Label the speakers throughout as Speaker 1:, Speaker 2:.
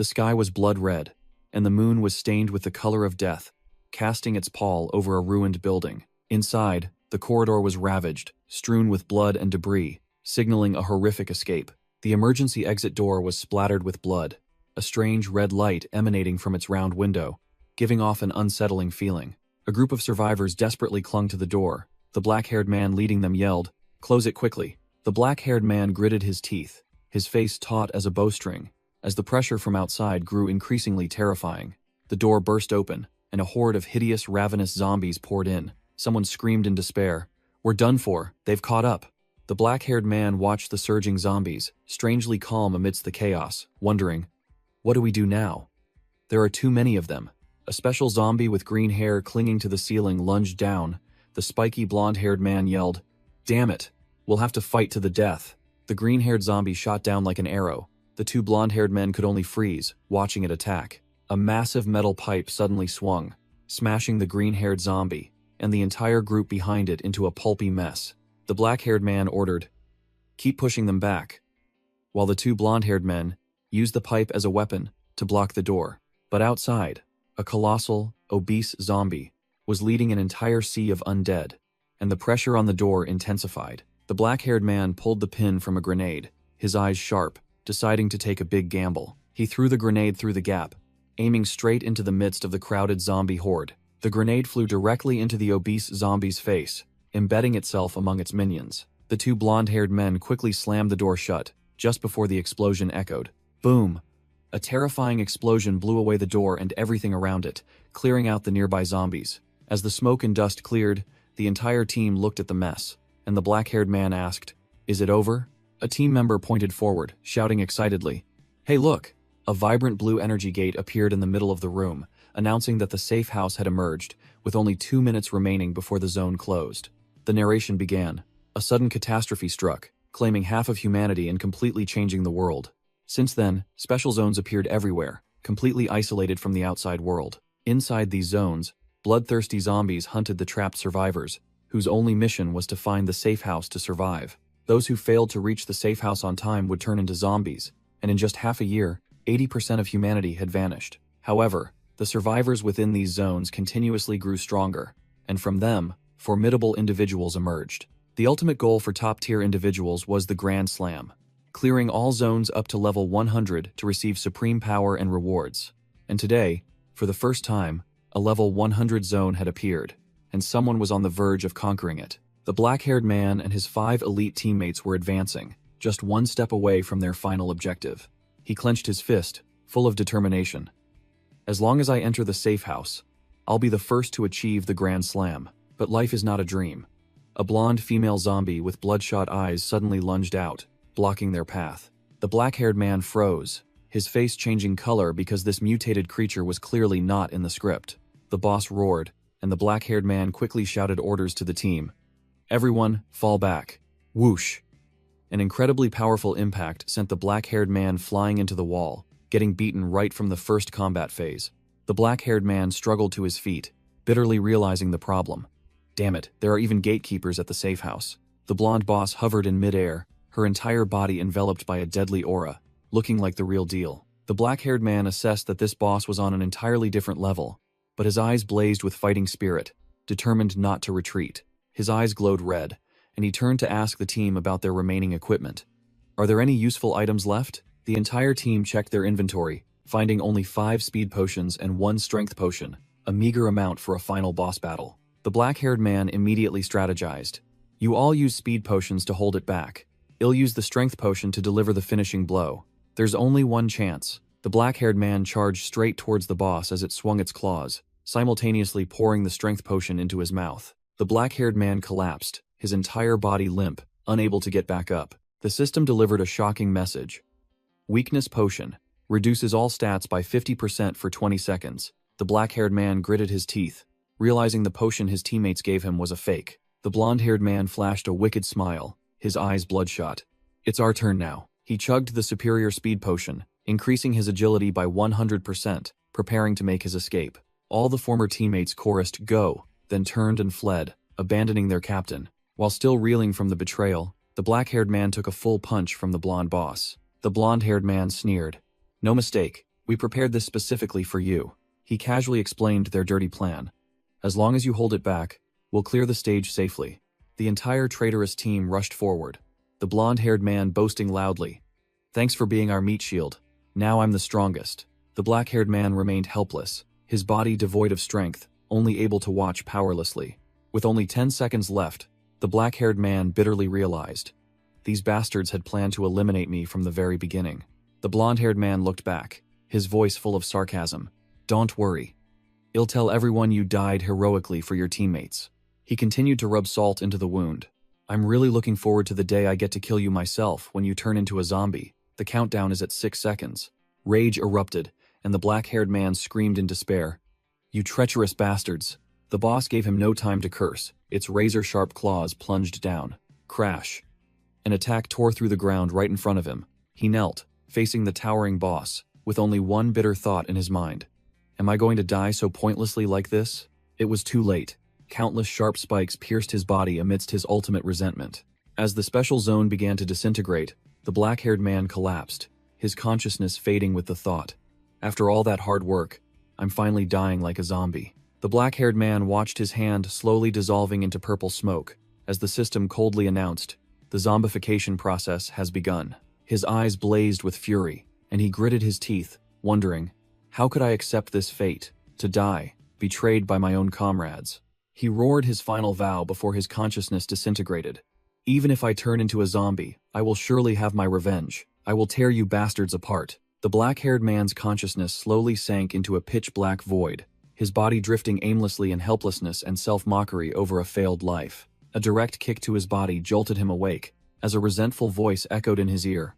Speaker 1: The sky was blood red, and the moon was stained with the color of death, casting its pall over a ruined building. Inside, the corridor was ravaged, strewn with blood and debris, signaling a horrific escape. The emergency exit door was splattered with blood, a strange red light emanating from its round window, giving off an unsettling feeling. A group of survivors desperately clung to the door. The black-haired man leading them yelled, "Close it quickly." The black-haired man gritted his teeth, his face taut as a bowstring. As the pressure from outside grew increasingly terrifying, the door burst open, and a horde of hideous, ravenous zombies poured in. Someone screamed in despair, "We're done for, they've caught up." The black-haired man watched the surging zombies, strangely calm amidst the chaos, wondering, "What do we do now? There are too many of them." A special zombie with green hair clinging to the ceiling lunged down. The spiky blonde-haired man yelled, "Damn it, we'll have to fight to the death." The green-haired zombie shot down like an arrow. The two blonde-haired men could only freeze, watching it attack. A massive metal pipe suddenly swung, smashing the green-haired zombie, and the entire group behind it into a pulpy mess. The black-haired man ordered, "Keep pushing them back," while the two blonde-haired men used the pipe as a weapon to block the door. But outside, a colossal, obese zombie was leading an entire sea of undead, and the pressure on the door intensified. The black-haired man pulled the pin from a grenade, his eyes sharp, deciding to take a big gamble. He threw the grenade through the gap, aiming straight into the midst of the crowded zombie horde. The grenade flew directly into the obese zombie's face, embedding itself among its minions. The two blonde-haired men quickly slammed the door shut, just before the explosion echoed. Boom! A terrifying explosion blew away the door and everything around it, clearing out the nearby zombies. As the smoke and dust cleared, the entire team looked at the mess, and the black-haired man asked, "Is it over?" A team member pointed forward, shouting excitedly, "Hey look!" A vibrant blue energy gate appeared in the middle of the room, announcing that the safe house had emerged, with only 2 minutes remaining before the zone closed. The narration began. A sudden catastrophe struck, claiming half of humanity and completely changing the world. Since then, special zones appeared everywhere, completely isolated from the outside world. Inside these zones, bloodthirsty zombies hunted the trapped survivors, whose only mission was to find the safe house to survive. Those who failed to reach the safe house on time would turn into zombies, and in just half a year, 80% of humanity had vanished. However, the survivors within these zones continuously grew stronger, and from them, formidable individuals emerged. The ultimate goal for top-tier individuals was the Grand Slam, clearing all zones up to level 100 to receive supreme power and rewards. And today, for the first time, a level 100 zone had appeared, and someone was on the verge of conquering it. The black-haired man and his 5 elite teammates were advancing, just one step away from their final objective. He clenched his fist, full of determination. "As long as I enter the safe house, I'll be the first to achieve the Grand Slam." But life is not a dream. A blonde female zombie with bloodshot eyes suddenly lunged out, blocking their path. The black-haired man froze, his face changing color because this mutated creature was clearly not in the script. The boss roared, and the black-haired man quickly shouted orders to the team. "Everyone, fall back." Whoosh! An incredibly powerful impact sent the black-haired man flying into the wall, getting beaten right from the first combat phase. The black-haired man struggled to his feet, bitterly realizing the problem. Damn it, there are even gatekeepers at the safe house. The blonde boss hovered in midair, her entire body enveloped by a deadly aura, looking like the real deal. The black-haired man assessed that this boss was on an entirely different level, but his eyes blazed with fighting spirit, determined not to retreat. His eyes glowed red, and he turned to ask the team about their remaining equipment. "Are there any useful items left?" The entire team checked their inventory, finding only 5 speed potions and 1 strength potion, a meager amount for a final boss battle. The black-haired man immediately strategized. "You all use speed potions to hold it back. I'll use the strength potion to deliver the finishing blow. There's only one chance." The black-haired man charged straight towards the boss as it swung its claws, simultaneously pouring the strength potion into his mouth. The black-haired man collapsed, his entire body limp, unable to get back up. The system delivered a shocking message. Weakness potion. Reduces all stats by 50% for 20 seconds. The black-haired man gritted his teeth, realizing the potion his teammates gave him was a fake. The blonde-haired man flashed a wicked smile, his eyes bloodshot. "It's our turn now." He chugged the superior speed potion, increasing his agility by 100%, preparing to make his escape. All the former teammates chorused "Go," then turned and fled, abandoning their captain. While still reeling from the betrayal, the black-haired man took a full punch from the blonde boss. The blonde-haired man sneered. "No mistake, We prepared this specifically for you. He casually explained their dirty plan. As long as you hold it back, we'll clear the stage safely. The entire traitorous team rushed forward, the blonde-haired man boasting loudly. Thanks for being our meat shield. Now I'm the strongest. The black-haired man remained helpless, his body devoid of strength, only able to watch powerlessly. With only 10 seconds left, the black-haired man bitterly realized. These bastards had planned to eliminate me from the very beginning. The blonde-haired man looked back, his voice full of sarcasm. Don't worry. I'll tell everyone you died heroically for your teammates. He continued to rub salt into the wound. I'm really looking forward to the day I get to kill you myself when you turn into a zombie. The countdown is at 6 seconds. Rage erupted, and the black-haired man screamed in despair. You treacherous bastards. The boss gave him no time to curse. Its razor-sharp claws plunged down. Crash. An attack tore through the ground right in front of him. He knelt, facing the towering boss, with only one bitter thought in his mind. Am I going to die so pointlessly like this? It was too late. Countless sharp spikes pierced his body amidst his ultimate resentment. As the special zone began to disintegrate, the black-haired man collapsed, his consciousness fading with the thought. After all that hard work, I'm finally dying like a zombie. The black-haired man watched his hand slowly dissolving into purple smoke, as the system coldly announced, the zombification process has begun. His eyes blazed with fury, and he gritted his teeth, wondering, how could I accept this fate, to die, betrayed by my own comrades? He roared his final vow before his consciousness disintegrated. Even if I turn into a zombie, I will surely have my revenge. I will tear you bastards apart. The black-haired man's consciousness slowly sank into a pitch-black void, his body drifting aimlessly in helplessness and self-mockery over a failed life. A direct kick to his body jolted him awake, as a resentful voice echoed in his ear.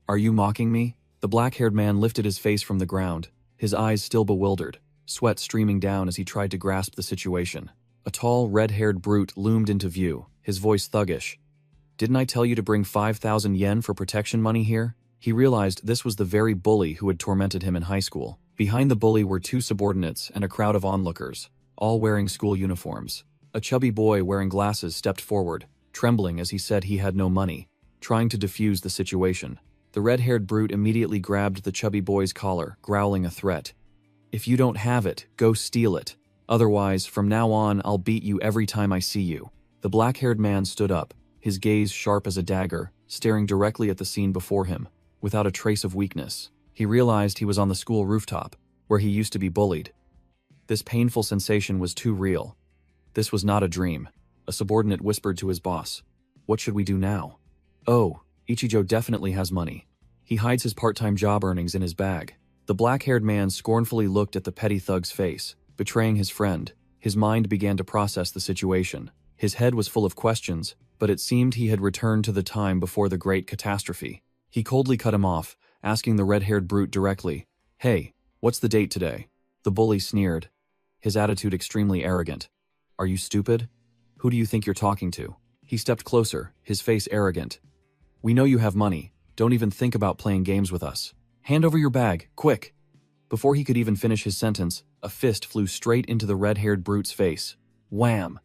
Speaker 1: Are you mocking me? The black-haired man lifted his face from the ground, his eyes still bewildered, sweat streaming down as he tried to grasp the situation. A tall, red-haired brute loomed into view, his voice thuggish. Didn't I tell you to bring 5,000 yen for protection money here? He realized this was the very bully who had tormented him in high school. Behind the bully were two subordinates and a crowd of onlookers, all wearing school uniforms. A chubby boy wearing glasses stepped forward, trembling as he said he had no money, trying to defuse the situation. The red-haired brute immediately grabbed the chubby boy's collar, growling a threat. If you don't have it, go steal it. Otherwise, from now on, I'll beat you every time I see you. The black-haired man stood up, his gaze sharp as a dagger, staring directly at the scene before him, without a trace of weakness. He realized he was on the school rooftop, where he used to be bullied. This painful sensation was too real. This was not a dream. A subordinate whispered to his boss. What should we do now? Oh, Ichijo definitely has money. He hides his part-time job earnings in his bag. The black-haired man scornfully looked at the petty thug's face, betraying his friend. His mind began to process the situation. His head was full of questions, but it seemed he had returned to the time before the great catastrophe. He coldly cut him off, asking the red-haired brute directly, Hey, what's the date today? The bully sneered, his attitude extremely arrogant. Are you stupid? Who do you think you're talking to? He stepped closer, his face arrogant. We know you have money. Don't even think about playing games with us. Hand over your bag, quick! Before he could even finish his sentence, a fist flew straight into the red-haired brute's face. Wham!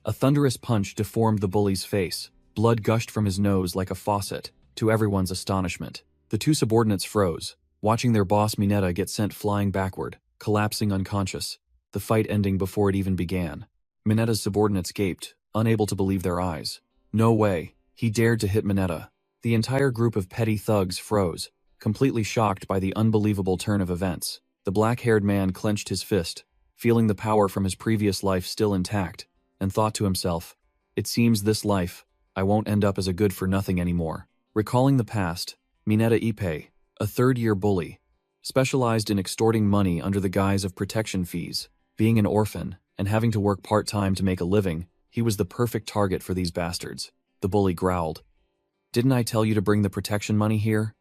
Speaker 1: A thunderous punch deformed the bully's face. Blood gushed from his nose like a faucet, to everyone's astonishment. The two subordinates froze, watching their boss Mineta get sent flying backward, collapsing unconscious, the fight ending before it even began. Mineta's subordinates gaped, unable to believe their eyes. No way, he dared to hit Mineta. The entire group of petty thugs froze, completely shocked by the unbelievable turn of events. The black-haired man clenched his fist, feeling the power from his previous life still intact, and thought to himself, it seems this life, I won't end up as a good-for-nothing anymore. Recalling the past, Mineta Ippei, a third-year bully, specialized in extorting money under the guise of protection fees. Being an orphan, and having to work part-time to make a living, he was the perfect target for these bastards. The bully growled. Didn't I tell you to bring the protection money here?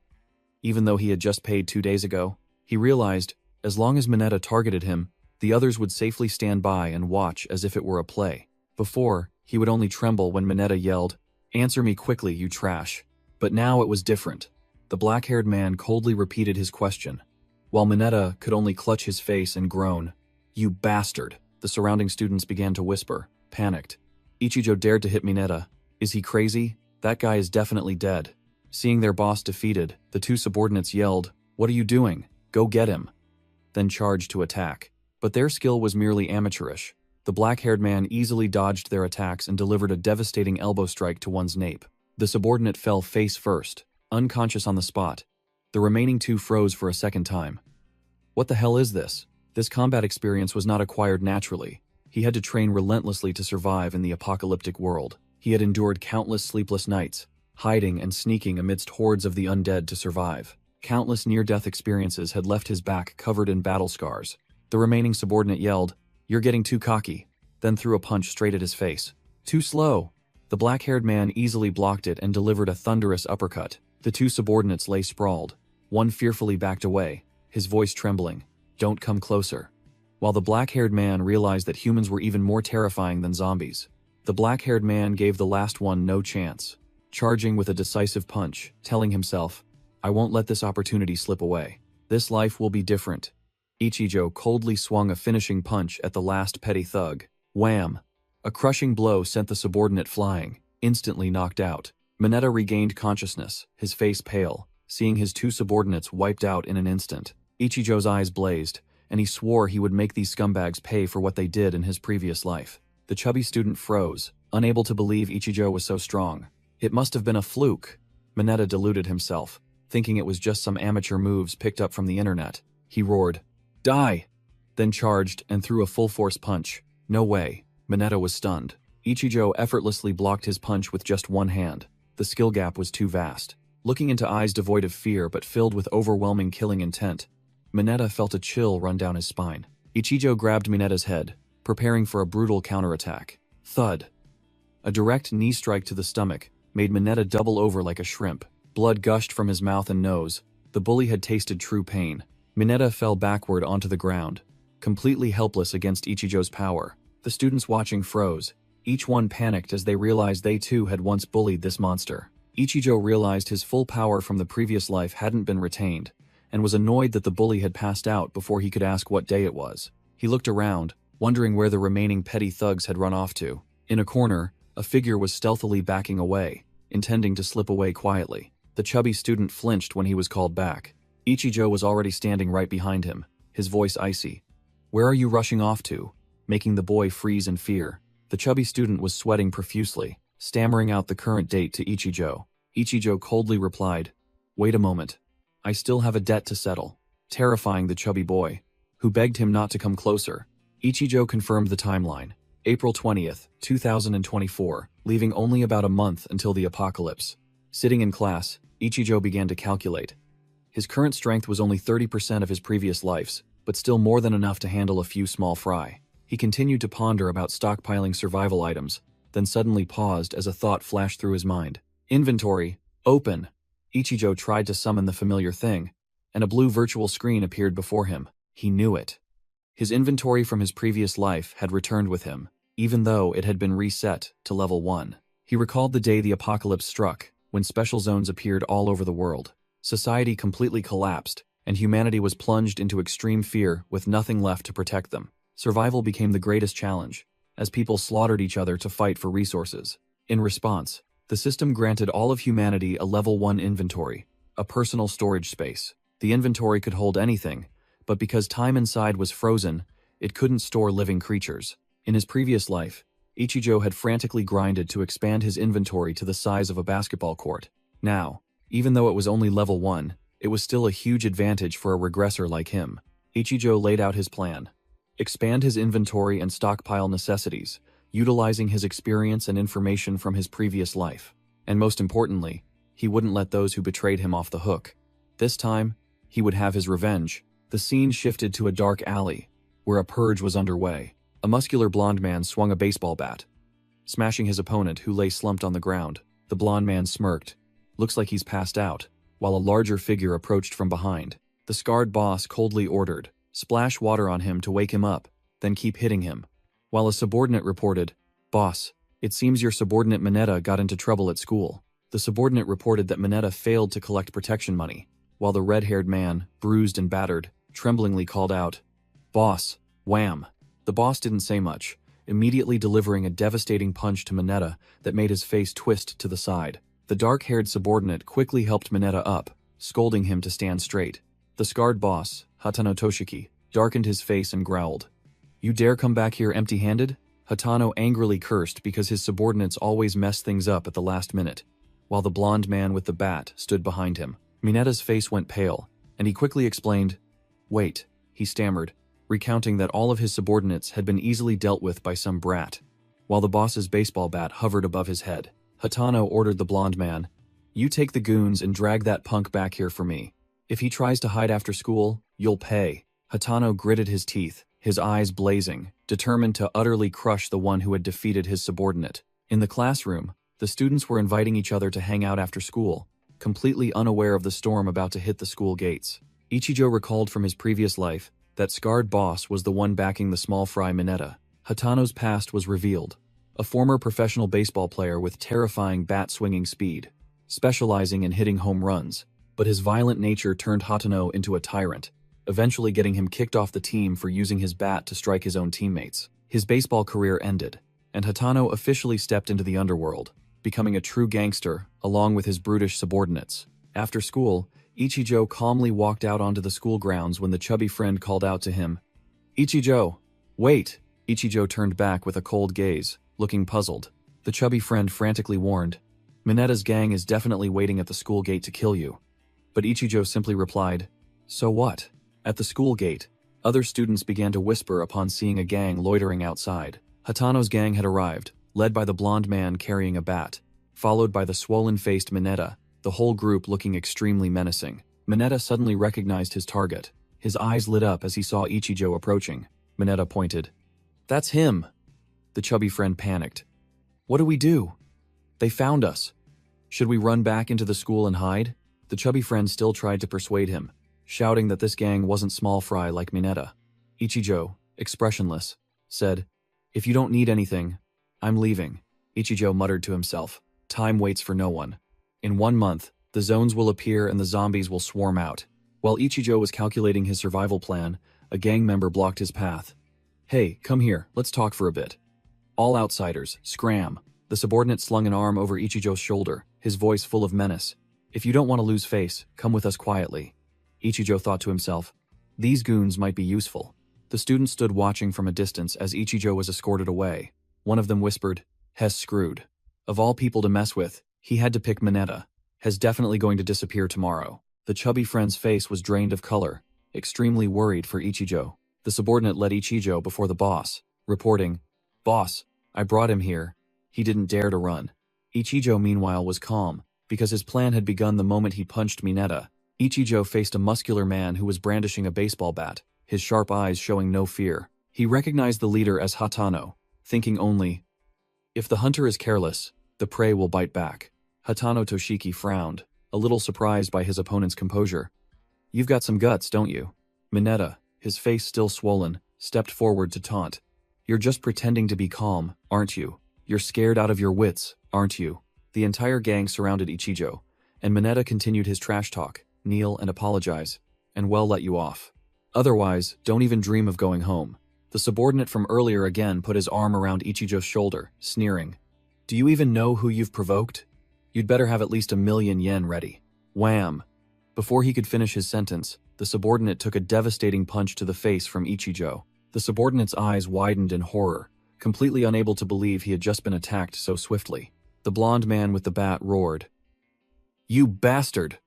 Speaker 1: Even though he had just paid 2 days ago, he realized, as long as Mineta targeted him, the others would safely stand by and watch as if it were a play. Before, he would only tremble when Mineta yelled, Answer me quickly, you trash. But now it was different. The black-haired man coldly repeated his question, while Mineta could only clutch his face and groan. You bastard! The surrounding students began to whisper, panicked. Ichijo dared to hit Mineta. Is he crazy? That guy is definitely dead. Seeing their boss defeated, the two subordinates yelled, What are you doing? "Go get him," then charged to attack. But their skill was merely amateurish. The black-haired man easily dodged their attacks and delivered a devastating elbow strike to one's nape. The subordinate fell face first, unconscious on the spot. The remaining two froze for a second time. What the hell is this? This combat experience was not acquired naturally. He had to train relentlessly to survive in the apocalyptic world. He had endured countless sleepless nights, hiding and sneaking amidst hordes of the undead to survive. Countless near-death experiences had left his back covered in battle scars. The remaining subordinate yelled, "You're getting too cocky," then threw a punch straight at his face. "Too slow." The black-haired man easily blocked it and delivered a thunderous uppercut. The two subordinates lay sprawled. One fearfully backed away, his voice trembling. "Don't come closer." While the black-haired man realized that humans were even more terrifying than zombies. The black-haired man gave the last one no chance, charging with a decisive punch, telling himself, "I won't let this opportunity slip away. This life will be different." Ichijo coldly swung a finishing punch at the last petty thug. Wham! A crushing blow sent the subordinate flying, instantly knocked out. Mineta regained consciousness, his face pale, seeing his two subordinates wiped out in an instant. Ichijo's eyes blazed, and he swore he would make these scumbags pay for what they did in his previous life. The chubby student froze, unable to believe Ichijo was so strong. It must have been a fluke. Mineta deluded himself, thinking it was just some amateur moves picked up from the internet. He roared, "Die!" then charged and threw a full-force punch. No way. Mineta was stunned. Ichijo effortlessly blocked his punch with just one hand. The skill gap was too vast. Looking into eyes devoid of fear but filled with overwhelming killing intent, Mineta felt a chill run down his spine. Ichijo grabbed Mineta's head, preparing for a brutal counterattack. Thud. A direct knee strike to the stomach made Mineta double over like a shrimp. Blood gushed from his mouth and nose. The bully had tasted true pain. Mineta fell backward onto the ground, completely helpless against Ichijo's power. The students watching froze. Each one panicked as they realized they too had once bullied this monster. Ichijo realized his full power from the previous life hadn't been retained, and was annoyed that the bully had passed out before he could ask what day it was. He looked around, wondering where the remaining petty thugs had run off to. In a corner, a figure was stealthily backing away, intending to slip away quietly. The chubby student flinched when he was called back. Ichijo was already standing right behind him, his voice icy. "Where are you rushing off to?" making the boy freeze in fear. The chubby student was sweating profusely, stammering out the current date to Ichijo. Ichijo coldly replied, "Wait a moment. I still have a debt to settle," terrifying the chubby boy, who begged him not to come closer. Ichijo confirmed the timeline. April 20th, 2024, leaving only about a month until the apocalypse. Sitting in class, Ichijo began to calculate. His current strength was only 30% of his previous life's, but still more than enough to handle a few small fry. He continued to ponder about stockpiling survival items, then suddenly paused as a thought flashed through his mind. Inventory, open. Ichijo tried to summon the familiar thing, and a blue virtual screen appeared before him. He knew it. His inventory from his previous life had returned with him, even though it had been reset to level 1. He recalled the day the apocalypse struck, when special zones appeared all over the world. Society completely collapsed, and humanity was plunged into extreme fear with nothing left to protect them. Survival became the greatest challenge, as people slaughtered each other to fight for resources. In response, the system granted all of humanity a level 1 inventory, a personal storage space. The inventory could hold anything, but because time inside was frozen, it couldn't store living creatures. In his previous life, Ichijo had frantically grinded to expand his inventory to the size of a basketball court. Now, even though it was only level 1, it was still a huge advantage for a regressor like him. Ichijo laid out his plan. Expand his inventory and stockpile necessities, utilizing his experience and information from his previous life. And most importantly, he wouldn't let those who betrayed him off the hook. This time, he would have his revenge. The scene shifted to a dark alley, where a purge was underway. A muscular blonde man swung a baseball bat, smashing his opponent who lay slumped on the ground. The blonde man smirked. "Looks like he's passed out," while a larger figure approached from behind. The scarred boss coldly ordered, "Splash water on him to wake him up, then keep hitting him." While a subordinate reported, "Boss, it seems your subordinate Mineta got into trouble at school." The subordinate reported that Mineta failed to collect protection money, while the red-haired man, bruised and battered, tremblingly called out, "Boss!" Wham! The boss didn't say much, immediately delivering a devastating punch to Mineta that made his face twist to the side. The dark-haired subordinate quickly helped Mineta up, scolding him to stand straight. The scarred boss, Hatano Toshiki, darkened his face and growled. "You dare come back here empty-handed?" Hatano angrily cursed because his subordinates always messed things up at the last minute, while the blonde man with the bat stood behind him. Mineta's face went pale, and he quickly explained, "Wait," he stammered, recounting that all of his subordinates had been easily dealt with by some brat. While the boss's baseball bat hovered above his head, Hatano ordered the blonde man, "You take the goons and drag that punk back here for me. If he tries to hide after school, you'll pay." Hatano gritted his teeth, his eyes blazing, determined to utterly crush the one who had defeated his subordinate. In the classroom, the students were inviting each other to hang out after school, completely unaware of the storm about to hit the school gates. Ichijo recalled from his previous life that scarred boss was the one backing the small fry Mineta. Hatano's past was revealed. A former professional baseball player with terrifying bat-swinging speed, specializing in hitting home runs, but his violent nature turned Hatano into a tyrant, eventually getting him kicked off the team for using his bat to strike his own teammates. His baseball career ended, and Hatano officially stepped into the underworld, becoming a true gangster along with his brutish subordinates. After school, Ichijo calmly walked out onto the school grounds when the chubby friend called out to him, "Ichijo, wait!" Ichijo turned back with a cold gaze, looking puzzled. The chubby friend frantically warned, "Mineta's gang is definitely waiting at the school gate to kill you." But Ichijo simply replied, "So what?" At the school gate, other students began to whisper upon seeing a gang loitering outside. Hatano's gang had arrived, led by the blonde man carrying a bat, followed by the swollen-faced Mineta, the whole group looking extremely menacing. Mineta suddenly recognized his target. His eyes lit up as he saw Ichijo approaching. Mineta pointed. "That's him!" The chubby friend panicked. "What do we do? They found us. Should we run back into the school and hide?" The chubby friend still tried to persuade him, shouting that this gang wasn't small fry like Mineta. Ichijo, expressionless, said, "If you don't need anything, I'm leaving." Ichijo muttered to himself, "Time waits for no one. In 1 month, the zones will appear and the zombies will swarm out." While Ichijo was calculating his survival plan, a gang member blocked his path. "Hey, come here, let's talk for a bit. All outsiders, scram." The subordinate slung an arm over Ichijo's shoulder, his voice full of menace. "If you don't want to lose face, come with us quietly." Ichijo thought to himself, "These goons might be useful." The students stood watching from a distance as Ichijo was escorted away. One of them whispered, "Hess screwed. Of all people to mess with, he had to pick Mineta. Hess definitely going to disappear tomorrow." The chubby friend's face was drained of color, extremely worried for Ichijo. The subordinate led Ichijo before the boss, reporting, "Boss, I brought him here. He didn't dare to run." Ichijo meanwhile was calm, because his plan had begun the moment he punched Mineta. Ichijo faced a muscular man who was brandishing a baseball bat, his sharp eyes showing no fear. He recognized the leader as Hatano, thinking only, "If the hunter is careless, the prey will bite back." Hatano Toshiki frowned, a little surprised by his opponent's composure. "You've got some guts, don't you?" Mineta, his face still swollen, stepped forward to taunt. "You're just pretending to be calm, aren't you? You're scared out of your wits, aren't you?" The entire gang surrounded Ichijo, and Mineta continued his trash talk, "Kneel and apologize, and we'll let you off. Otherwise, don't even dream of going home." The subordinate from earlier again put his arm around Ichijo's shoulder, sneering. "Do you even know who you've provoked? You'd better have at least 1,000,000 yen ready." Wham! Before he could finish his sentence, the subordinate took a devastating punch to the face from Ichijo. The subordinate's eyes widened in horror, completely unable to believe he had just been attacked so swiftly. The blonde man with the bat roared, "You bastard!"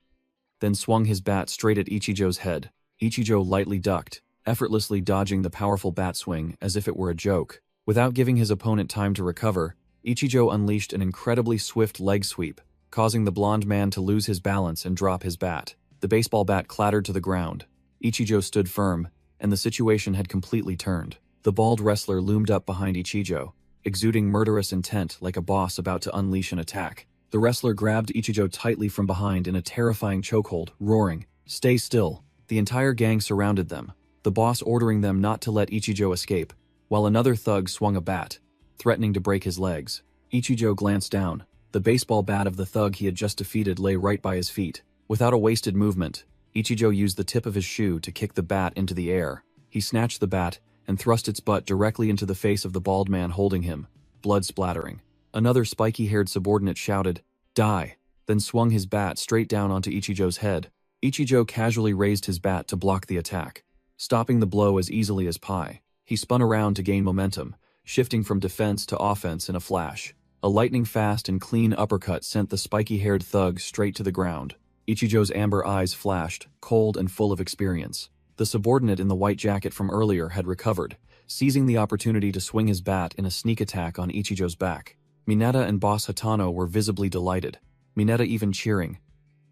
Speaker 1: then swung his bat straight at Ichijo's head. Ichijo lightly ducked, effortlessly dodging the powerful bat swing as if it were a joke. Without giving his opponent time to recover, Ichijo unleashed an incredibly swift leg sweep, causing the blonde man to lose his balance and drop his bat. The baseball bat clattered to the ground. Ichijo stood firm, and the situation had completely turned. The bald wrestler loomed up behind Ichijo, exuding murderous intent like a boss about to unleash an attack. The wrestler grabbed Ichijo tightly from behind in a terrifying chokehold, roaring, "Stay still." The entire gang surrounded them, the boss ordering them not to let Ichijo escape, while another thug swung a bat, threatening to break his legs. Ichijo glanced down. The baseball bat of the thug he had just defeated lay right by his feet. Without a wasted movement, Ichijo used the tip of his shoe to kick the bat into the air. He snatched the bat and thrust its butt directly into the face of the bald man holding him, blood splattering. Another spiky-haired subordinate shouted, "Die!" then swung his bat straight down onto Ichijo's head. Ichijo casually raised his bat to block the attack, stopping the blow as easily as pie. He spun around to gain momentum, shifting from defense to offense in a flash. A lightning-fast and clean uppercut sent the spiky-haired thug straight to the ground. Ichijo's amber eyes flashed, cold and full of experience. The subordinate in the white jacket from earlier had recovered, seizing the opportunity to swing his bat in a sneak attack on Ichijo's back. Mineta and Boss Hatano were visibly delighted, Mineta even cheering.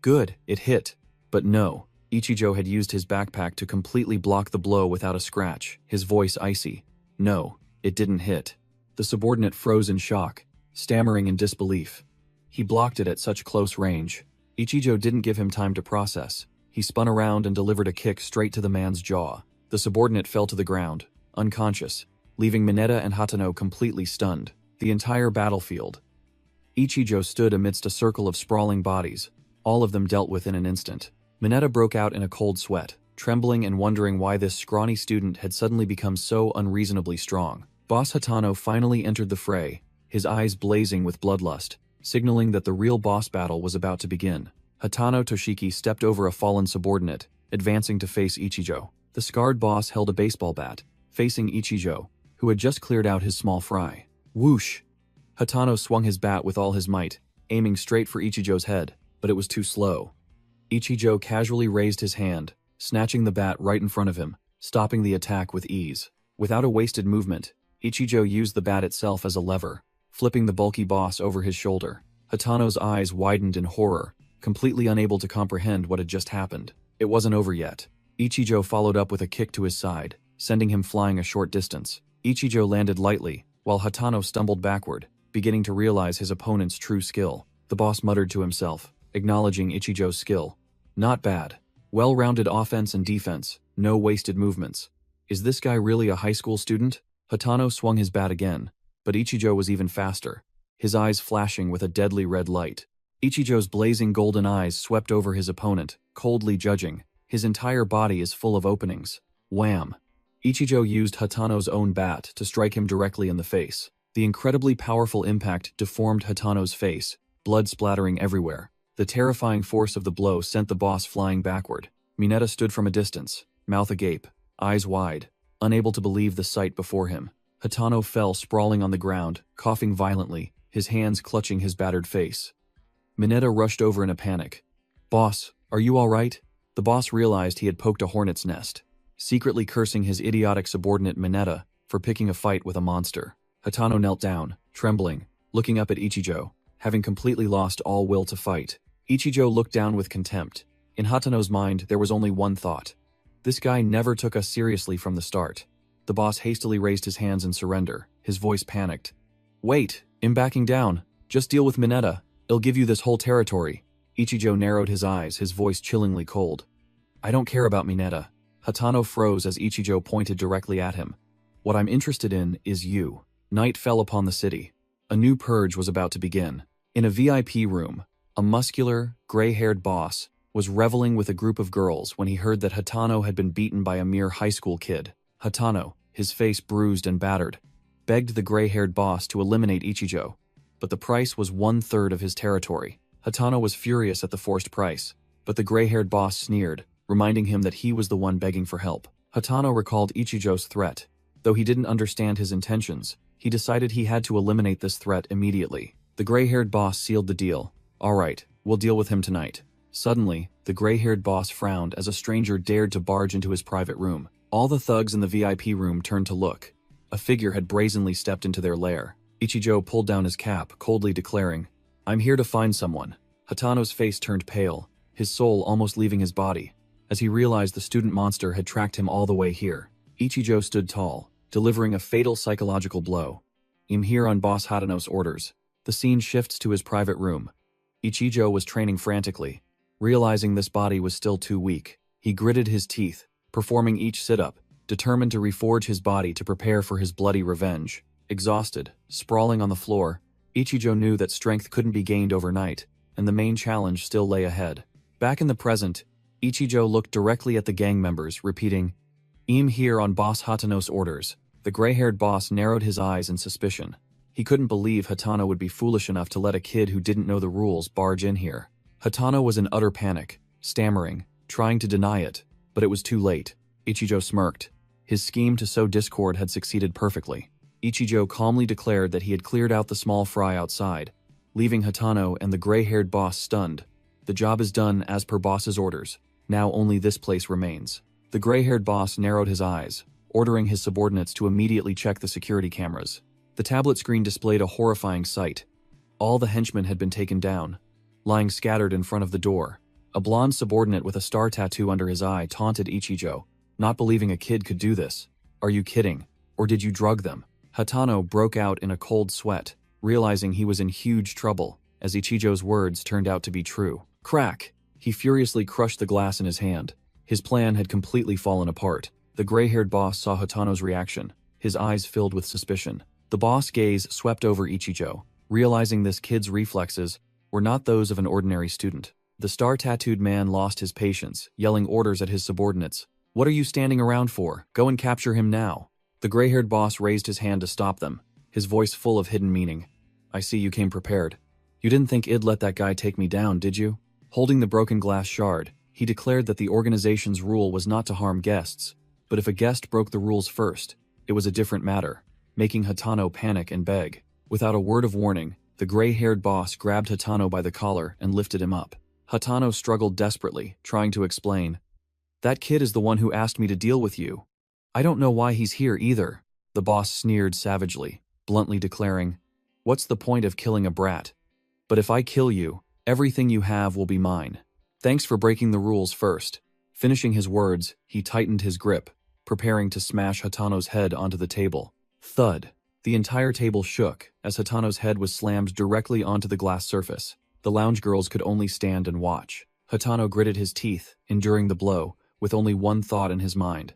Speaker 1: Good, it hit. But no, Ichijo had used his backpack to completely block the blow without a scratch, his voice icy. No, it didn't hit. The subordinate froze in shock, stammering in disbelief. He blocked it at such close range. Ichijo didn't give him time to process. He spun around and delivered a kick straight to the man's jaw. The subordinate fell to the ground, unconscious, leaving Mineta and Hatano completely stunned. The entire battlefield. Ichijo stood amidst a circle of sprawling bodies, all of them dealt with in an instant. Mineta broke out in a cold sweat, trembling and wondering why this scrawny student had suddenly become so unreasonably strong. Boss Hatano finally entered the fray, his eyes blazing with bloodlust, signaling that the real boss battle was about to begin. Hatano Toshiki stepped over a fallen subordinate, advancing to face Ichijo. The scarred boss held a baseball bat, facing Ichijo, who had just cleared out his small fry. Whoosh! Hatano swung his bat with all his might, aiming straight for Ichijo's head, but it was too slow. Ichijo casually raised his hand, snatching the bat right in front of him, stopping the attack with ease. Without a wasted movement, Ichijo used the bat itself as a lever, flipping the bulky boss over his shoulder. Hatano's eyes widened in horror, completely unable to comprehend what had just happened. It wasn't over yet. Ichijo followed up with a kick to his side, sending him flying a short distance. Ichijo landed lightly, while Hatano stumbled backward, beginning to realize his opponent's true skill. The boss muttered to himself, acknowledging Ichijo's skill. Not bad. Well-rounded offense and defense, no wasted movements. Is this guy really a high school student? Hatano swung his bat again, but Ichijo was even faster, his eyes flashing with a deadly red light. Ichijo's blazing golden eyes swept over his opponent, coldly judging. His entire body is full of openings. Wham! Ichijo used Hatano's own bat to strike him directly in the face. The incredibly powerful impact deformed Hatano's face, blood splattering everywhere. The terrifying force of the blow sent the boss flying backward. Mineta stood from a distance, mouth agape, eyes wide, unable to believe the sight before him. Hatano fell sprawling on the ground, coughing violently, his hands clutching his battered face. Mineta rushed over in a panic. Boss, are you all right? The boss realized he had poked a hornet's nest, secretly cursing his idiotic subordinate Mineta for picking a fight with a monster. Hatano knelt down, trembling, looking up at Ichijo, having completely lost all will to fight. Ichijo looked down with contempt. In Hatano's mind, there was only one thought. This guy never took us seriously from the start. The boss hastily raised his hands in surrender, his voice panicked. Wait, I'm backing down. Just deal with Mineta. He'll give you this whole territory. Ichijo narrowed his eyes, his voice chillingly cold. I don't care about Mineta. Hatano froze as Ichijo pointed directly at him. What I'm interested in is you. Night fell upon the city. A new purge was about to begin. In a VIP room, a muscular, gray-haired boss was reveling with a group of girls when he heard that Hatano had been beaten by a mere high school kid. Hatano, his face bruised and battered, begged the gray-haired boss to eliminate Ichijo, but the price was 1/3 of his territory. Hatano was furious at the forced price, but the gray-haired boss sneered, reminding him that he was the one begging for help. Hatano recalled Ichijo's threat. Though he didn't understand his intentions, he decided he had to eliminate this threat immediately. The gray-haired boss sealed the deal. All right, we'll deal with him tonight. Suddenly, the gray-haired boss frowned as a stranger dared to barge into his private room. All the thugs in the VIP room turned to look. A figure had brazenly stepped into their lair. Ichijo pulled down his cap, coldly declaring, I'm here to find someone. Hatano's face turned pale, his soul almost leaving his body, as he realized the student monster had tracked him all the way here. Ichijo stood tall, delivering a fatal psychological blow. I'm here on Boss Hatano's orders. The scene shifts to his private room. Ichijo was training frantically. Realizing this body was still too weak, he gritted his teeth, performing each sit-up, determined to reforge his body to prepare for his bloody revenge. Exhausted, sprawling on the floor, Ichijo knew that strength couldn't be gained overnight, and the main challenge still lay ahead. Back in the present, Ichijo looked directly at the gang members, repeating, I'm here on Boss Hatano's orders. The gray-haired boss narrowed his eyes in suspicion. He couldn't believe Hatano would be foolish enough to let a kid who didn't know the rules barge in here. Hatano was in utter panic, stammering, trying to deny it, but it was too late. Ichijo smirked. His scheme to sow discord had succeeded perfectly. Ichijo calmly declared that he had cleared out the small fry outside, leaving Hatano and the gray-haired boss stunned. The job is done as per boss's orders. Now only this place remains. The gray-haired boss narrowed his eyes, ordering his subordinates to immediately check the security cameras. The tablet screen displayed a horrifying sight. All the henchmen had been taken down, lying scattered in front of the door. A blonde subordinate with a star tattoo under his eye taunted Ichijo, not believing a kid could do this. "Are you kidding? Or did you drug them?" Hatano broke out in a cold sweat, realizing he was in huge trouble, as Ichijo's words turned out to be true. Crack! He furiously crushed the glass in his hand. His plan had completely fallen apart. The gray-haired boss saw Hatano's reaction, his eyes filled with suspicion. The boss' gaze swept over Ichijo, realizing this kid's reflexes were not those of an ordinary student. The star-tattooed man lost his patience, yelling orders at his subordinates. "What are you standing around for? Go and capture him now." The gray-haired boss raised his hand to stop them, his voice full of hidden meaning. "I see you came prepared. You didn't think I'd let that guy take me down, did you?" Holding the broken glass shard, he declared that the organization's rule was not to harm guests, but if a guest broke the rules first, it was a different matter, making Hatano panic and beg. Without a word of warning, the gray-haired boss grabbed Hatano by the collar and lifted him up. Hatano struggled desperately, trying to explain. "That kid is the one who asked me to deal with you. I don't know why he's here either." The boss sneered savagely, bluntly declaring, "What's the point of killing a brat? But if I kill you, everything you have will be mine. Thanks for breaking the rules first." Finishing his words, he tightened his grip, preparing to smash Hatano's head onto the table. Thud! The entire table shook as Hatano's head was slammed directly onto the glass surface. The lounge girls could only stand and watch. Hatano gritted his teeth, enduring the blow, with only one thought in his mind.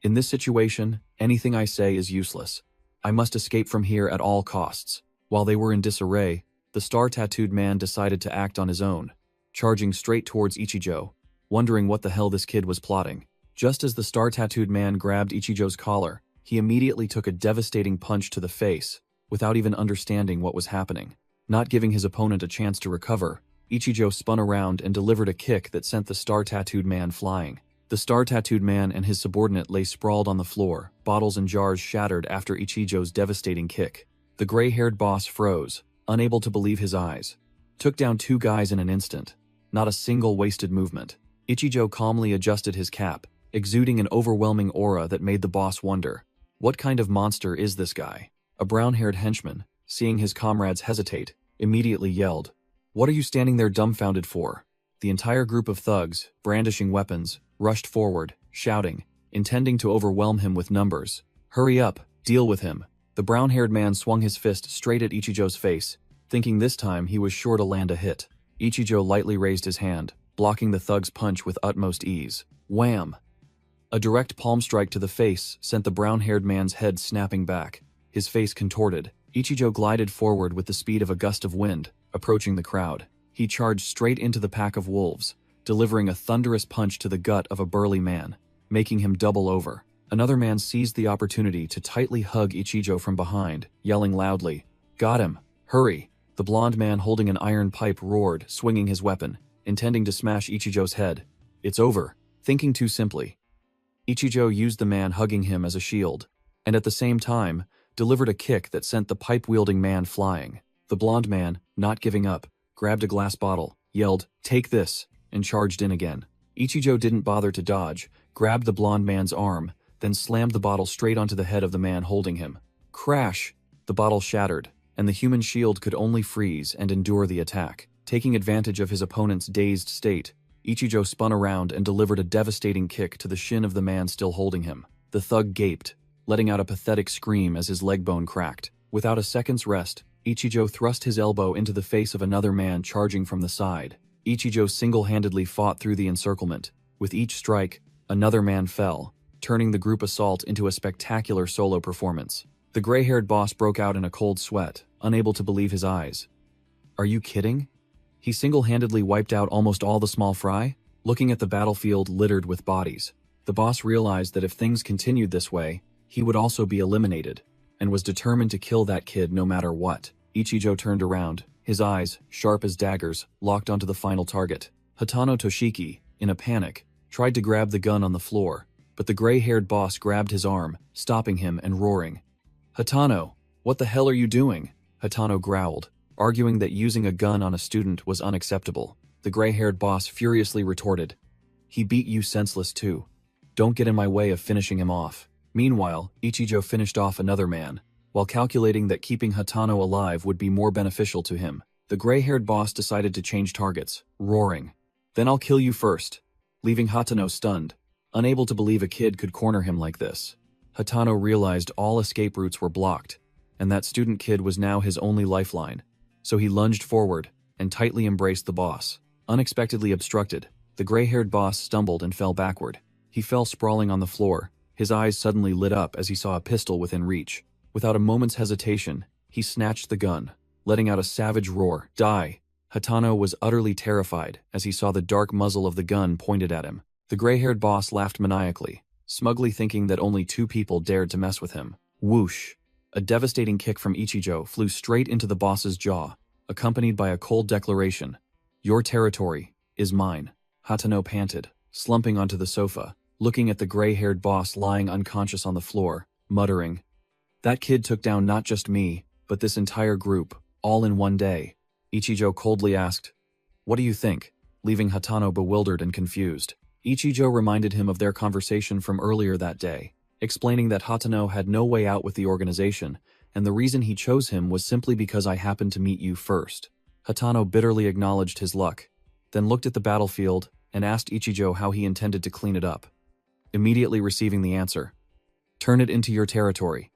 Speaker 1: "In this situation, anything I say is useless. I must escape from here at all costs." While they were in disarray, the star-tattooed man decided to act on his own, charging straight towards Ichijo, wondering what the hell this kid was plotting. Just as the star-tattooed man grabbed Ichijo's collar, he immediately took a devastating punch to the face, without even understanding what was happening. Not giving his opponent a chance to recover, Ichijo spun around and delivered a kick that sent the star-tattooed man flying. The star-tattooed man and his subordinate lay sprawled on the floor, bottles and jars shattered after Ichijo's devastating kick. The gray-haired boss froze, unable to believe his eyes. Took down two guys in an instant. Not a single wasted movement. Ichijo calmly adjusted his cap, exuding an overwhelming aura that made the boss wonder. What kind of monster is this guy? A brown-haired henchman, seeing his comrades hesitate, immediately yelled, "What are you standing there dumbfounded for?" The entire group of thugs, brandishing weapons, rushed forward, shouting, intending to overwhelm him with numbers. "Hurry up, deal with him." The brown-haired man swung his fist straight at Ichijo's face, thinking this time he was sure to land a hit. Ichijo lightly raised his hand, blocking the thug's punch with utmost ease. Wham! A direct palm strike to the face sent the brown-haired man's head snapping back, his face contorted. Ichijo glided forward with the speed of a gust of wind, approaching the crowd. He charged straight into the pack of wolves, delivering a thunderous punch to the gut of a burly man, making him double over. Another man seized the opportunity to tightly hug Ichijo from behind, yelling loudly, "Got him! Hurry!" The blonde man holding an iron pipe roared, swinging his weapon, intending to smash Ichijo's head. "It's over." Thinking too simply, Ichijo used the man hugging him as a shield, and at the same time, delivered a kick that sent the pipe-wielding man flying. The blonde man, not giving up, grabbed a glass bottle, yelled, "Take this," and charged in again. Ichijo didn't bother to dodge, grabbed the blonde man's arm, then slammed the bottle straight onto the head of the man holding him. Crash! The bottle shattered, and the human shield could only freeze and endure the attack. Taking advantage of his opponent's dazed state, Ichijo spun around and delivered a devastating kick to the shin of the man still holding him. The thug gaped, letting out a pathetic scream as his leg bone cracked. Without a second's rest, Ichijo thrust his elbow into the face of another man charging from the side. Ichijo single-handedly fought through the encirclement. With each strike, another man fell, turning the group assault into a spectacular solo performance. The gray-haired boss broke out in a cold sweat, unable to believe his eyes. "Are you kidding? He single-handedly wiped out almost all the small fry?" Looking at the battlefield littered with bodies, the boss realized that if things continued this way, he would also be eliminated, and was determined to kill that kid no matter what. Ichijo turned around, his eyes, sharp as daggers, locked onto the final target. Hatano Toshiki, in a panic, tried to grab the gun on the floor, but the gray-haired boss grabbed his arm, stopping him and roaring. "Hatano, what the hell are you doing?" Hatano growled, arguing that using a gun on a student was unacceptable. The gray-haired boss furiously retorted, "He beat you senseless too. Don't get in my way of finishing him off." Meanwhile, Ichijo finished off another man, while calculating that keeping Hatano alive would be more beneficial to him. The gray-haired boss decided to change targets, roaring, "Then I'll kill you first," leaving Hatano stunned, unable to believe a kid could corner him like this. Hatano realized all escape routes were blocked, and that student kid was now his only lifeline, so he lunged forward and tightly embraced the boss. Unexpectedly obstructed, the gray-haired boss stumbled and fell backward. He fell sprawling on the floor, his eyes suddenly lit up as he saw a pistol within reach. Without a moment's hesitation, he snatched the gun, letting out a savage roar, "Die!" Hatano was utterly terrified as he saw the dark muzzle of the gun pointed at him. The gray-haired boss laughed maniacally, smugly thinking that only two people dared to mess with him. Whoosh! A devastating kick from Ichijo flew straight into the boss's jaw, accompanied by a cold declaration, "Your territory is mine." Hatano panted, slumping onto the sofa, looking at the gray-haired boss lying unconscious on the floor, muttering, "That kid took down not just me, but this entire group, all in one day." Ichijo coldly asked, "What do you think?" leaving Hatano bewildered and confused. Ichijo reminded him of their conversation from earlier that day, explaining that Hatano had no way out with the organization, and the reason he chose him was simply because I happened to meet you first. Hatano bitterly acknowledged his luck, then looked at the battlefield and asked Ichijo how he intended to clean it up. Immediately receiving the answer, "Turn it into your territory.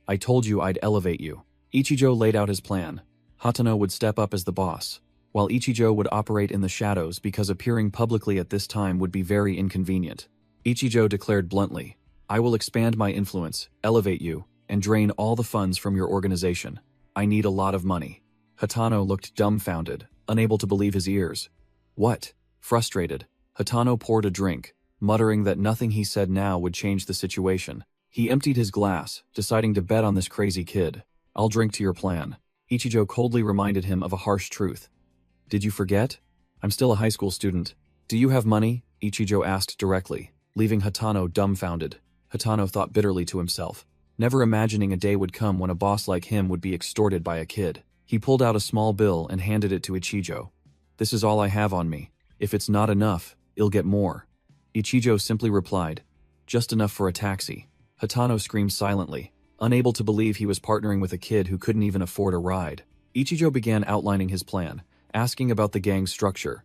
Speaker 1: I told you I'd elevate you." Ichijo laid out his plan. Hatano would step up as the boss, while Ichijo would operate in the shadows because appearing publicly at this time would be very inconvenient. Ichijo declared bluntly, "I will expand my influence, elevate you, and drain all the funds from your organization. I need a lot of money." Hatano looked dumbfounded, unable to believe his ears. "What?" Frustrated, Hatano poured a drink, muttering that nothing he said now would change the situation. He emptied his glass, deciding to bet on this crazy kid. "I'll drink to your plan." Ichijo coldly reminded him of a harsh truth. "Did you forget? I'm still a high school student. Do you have money?" Ichijo asked directly, leaving Hatano dumbfounded. Hatano thought bitterly to himself, never imagining a day would come when a boss like him would be extorted by a kid. He pulled out a small bill and handed it to Ichijo. "This is all I have on me. If it's not enough, I'll get more." Ichijo simply replied, "Just enough for a taxi." Hatano screamed silently, unable to believe he was partnering with a kid who couldn't even afford a ride. Ichijo began outlining his plan, asking about the gang's structure.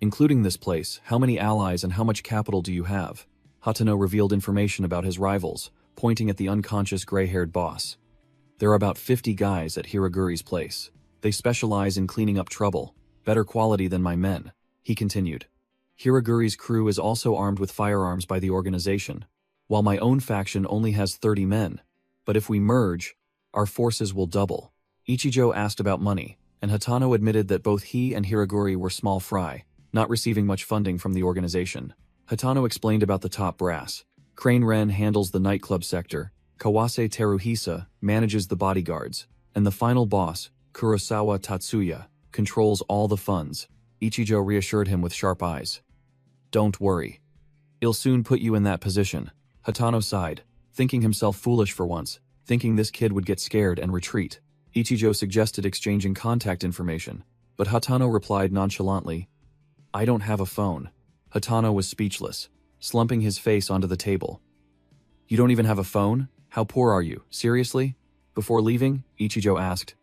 Speaker 1: "Including this place, how many allies and how much capital do you have?" Hatano revealed information about his rivals, pointing at the unconscious gray-haired boss. "There are about 50 guys at Hiraguri's place. They specialize in cleaning up trouble, better quality than my men," he continued. "Hiraguri's crew is also armed with firearms by the organization, while my own faction only has 30 men. But if we merge, our forces will double." Ichijo asked about money, and Hatano admitted that both he and Hiraguri were small fry, not receiving much funding from the organization. Hatano explained about the top brass. Crane Ren handles the nightclub sector, Kawase Teruhisa manages the bodyguards, and the final boss, Kurosawa Tatsuya, controls all the funds. Ichijo reassured him with sharp eyes. "Don't worry. I'll soon put you in that position." Hatano sighed, thinking himself foolish for once, thinking this kid would get scared and retreat. Ichijo suggested exchanging contact information, but Hatano replied nonchalantly, "I don't have a phone." Hatano was speechless, slumping his face onto the table. "You don't even have a phone? How poor are you? Seriously?" Before leaving, Ichijo asked,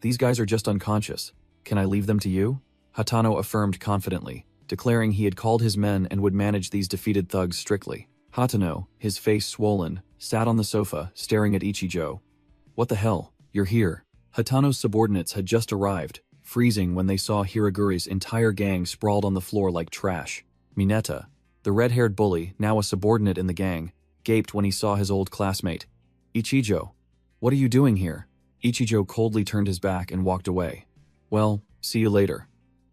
Speaker 1: "These guys are just unconscious. Can I leave them to you?" Hatano affirmed confidently, declaring he had called his men and would manage these defeated thugs strictly. Hatano, his face swollen, sat on the sofa, staring at Ichijo. "What the hell? You're here." Hatano's subordinates had just arrived, freezing when they saw Hiraguri's entire gang sprawled on the floor like trash. Mineta, the red-haired bully, now a subordinate in the gang, gaped when he saw his old classmate. "Ichijo, what are you doing here?" Ichijo coldly turned his back and walked away. "Well, see you later."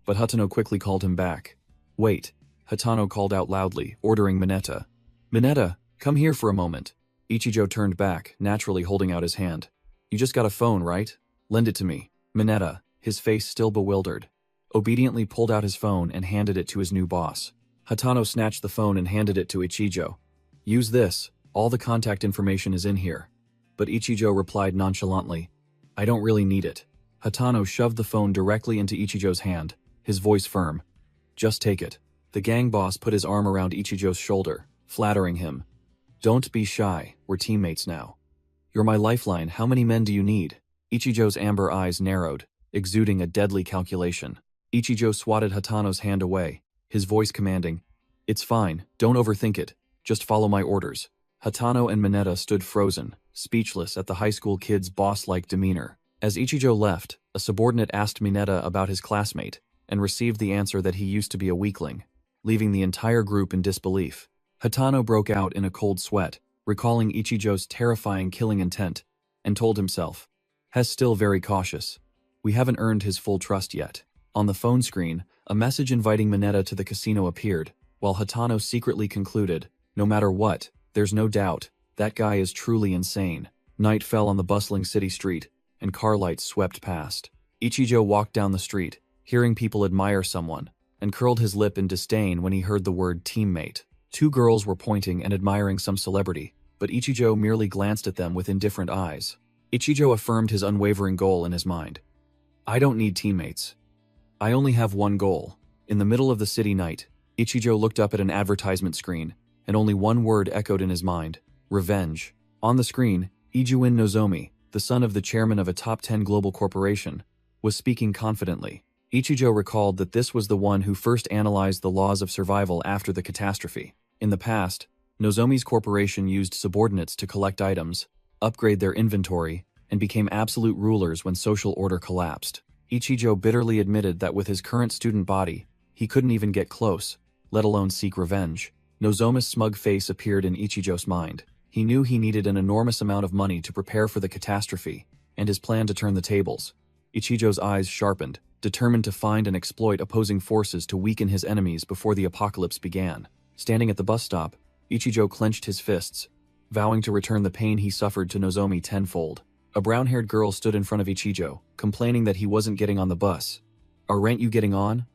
Speaker 1: But Hatano quickly called him back. "Wait," Hatano called out loudly, ordering Mineta. "Mineta, come here for a moment." Ichijo turned back, naturally holding out his hand. "You just got a phone, right? Lend it to me." Mineta, his face still bewildered, obediently pulled out his phone and handed it to his new boss. Hatano snatched the phone and handed it to Ichijo. "Use this, all the contact information is in here." But Ichijo replied nonchalantly, "I don't really need it." Hatano shoved the phone directly into Ichijo's hand, his voice firm. "Just take it." The gang boss put his arm around Ichijo's shoulder, flattering him. "Don't be shy, we're teammates now. You're my lifeline, how many men do you need?" Ichijo's amber eyes narrowed, exuding a deadly calculation. Ichijo swatted Hatano's hand away, his voice commanding, "It's fine, don't overthink it, just follow my orders." Hatano and Mineta stood frozen, speechless at the high school kid's boss-like demeanor. As Ichijo left, a subordinate asked Mineta about his classmate, and received the answer that he used to be a weakling, leaving the entire group in disbelief. Hatano broke out in a cold sweat, recalling Ichijo's terrifying killing intent, and told himself, "He's still very cautious. We haven't earned his full trust yet." On the phone screen, a message inviting Mineta to the casino appeared, while Hatano secretly concluded, "No matter what, there's no doubt, that guy is truly insane." Night fell on the bustling city street, and car lights swept past. Ichijo walked down the street, hearing people admire someone, and curled his lip in disdain when he heard the word teammate. Two girls were pointing and admiring some celebrity, but Ichijo merely glanced at them with indifferent eyes. Ichijo affirmed his unwavering goal in his mind. "I don't need teammates. I only have one goal." In the middle of the city night, Ichijo looked up at an advertisement screen, and only one word echoed in his mind: revenge. On the screen, Ijuin Nozomi, the son of the chairman of a top 10 global corporation, was speaking confidently. Ichijo recalled that this was the one who first analyzed the laws of survival after the catastrophe. In the past, Nozomi's corporation used subordinates to collect items, upgrade their inventory, and became absolute rulers when social order collapsed. Ichijo bitterly admitted that with his current student body, he couldn't even get close, let alone seek revenge. Nozomi's smug face appeared in Ichijo's mind. He knew he needed an enormous amount of money to prepare for the catastrophe, and his plan to turn the tables. Ichijo's eyes sharpened, determined to find and exploit opposing forces to weaken his enemies before the apocalypse began. Standing at the bus stop, Ichijo clenched his fists, vowing to return the pain he suffered to Nozomi tenfold. A brown-haired girl stood in front of Ichijo, complaining that he wasn't getting on the bus. "Aren't you getting on?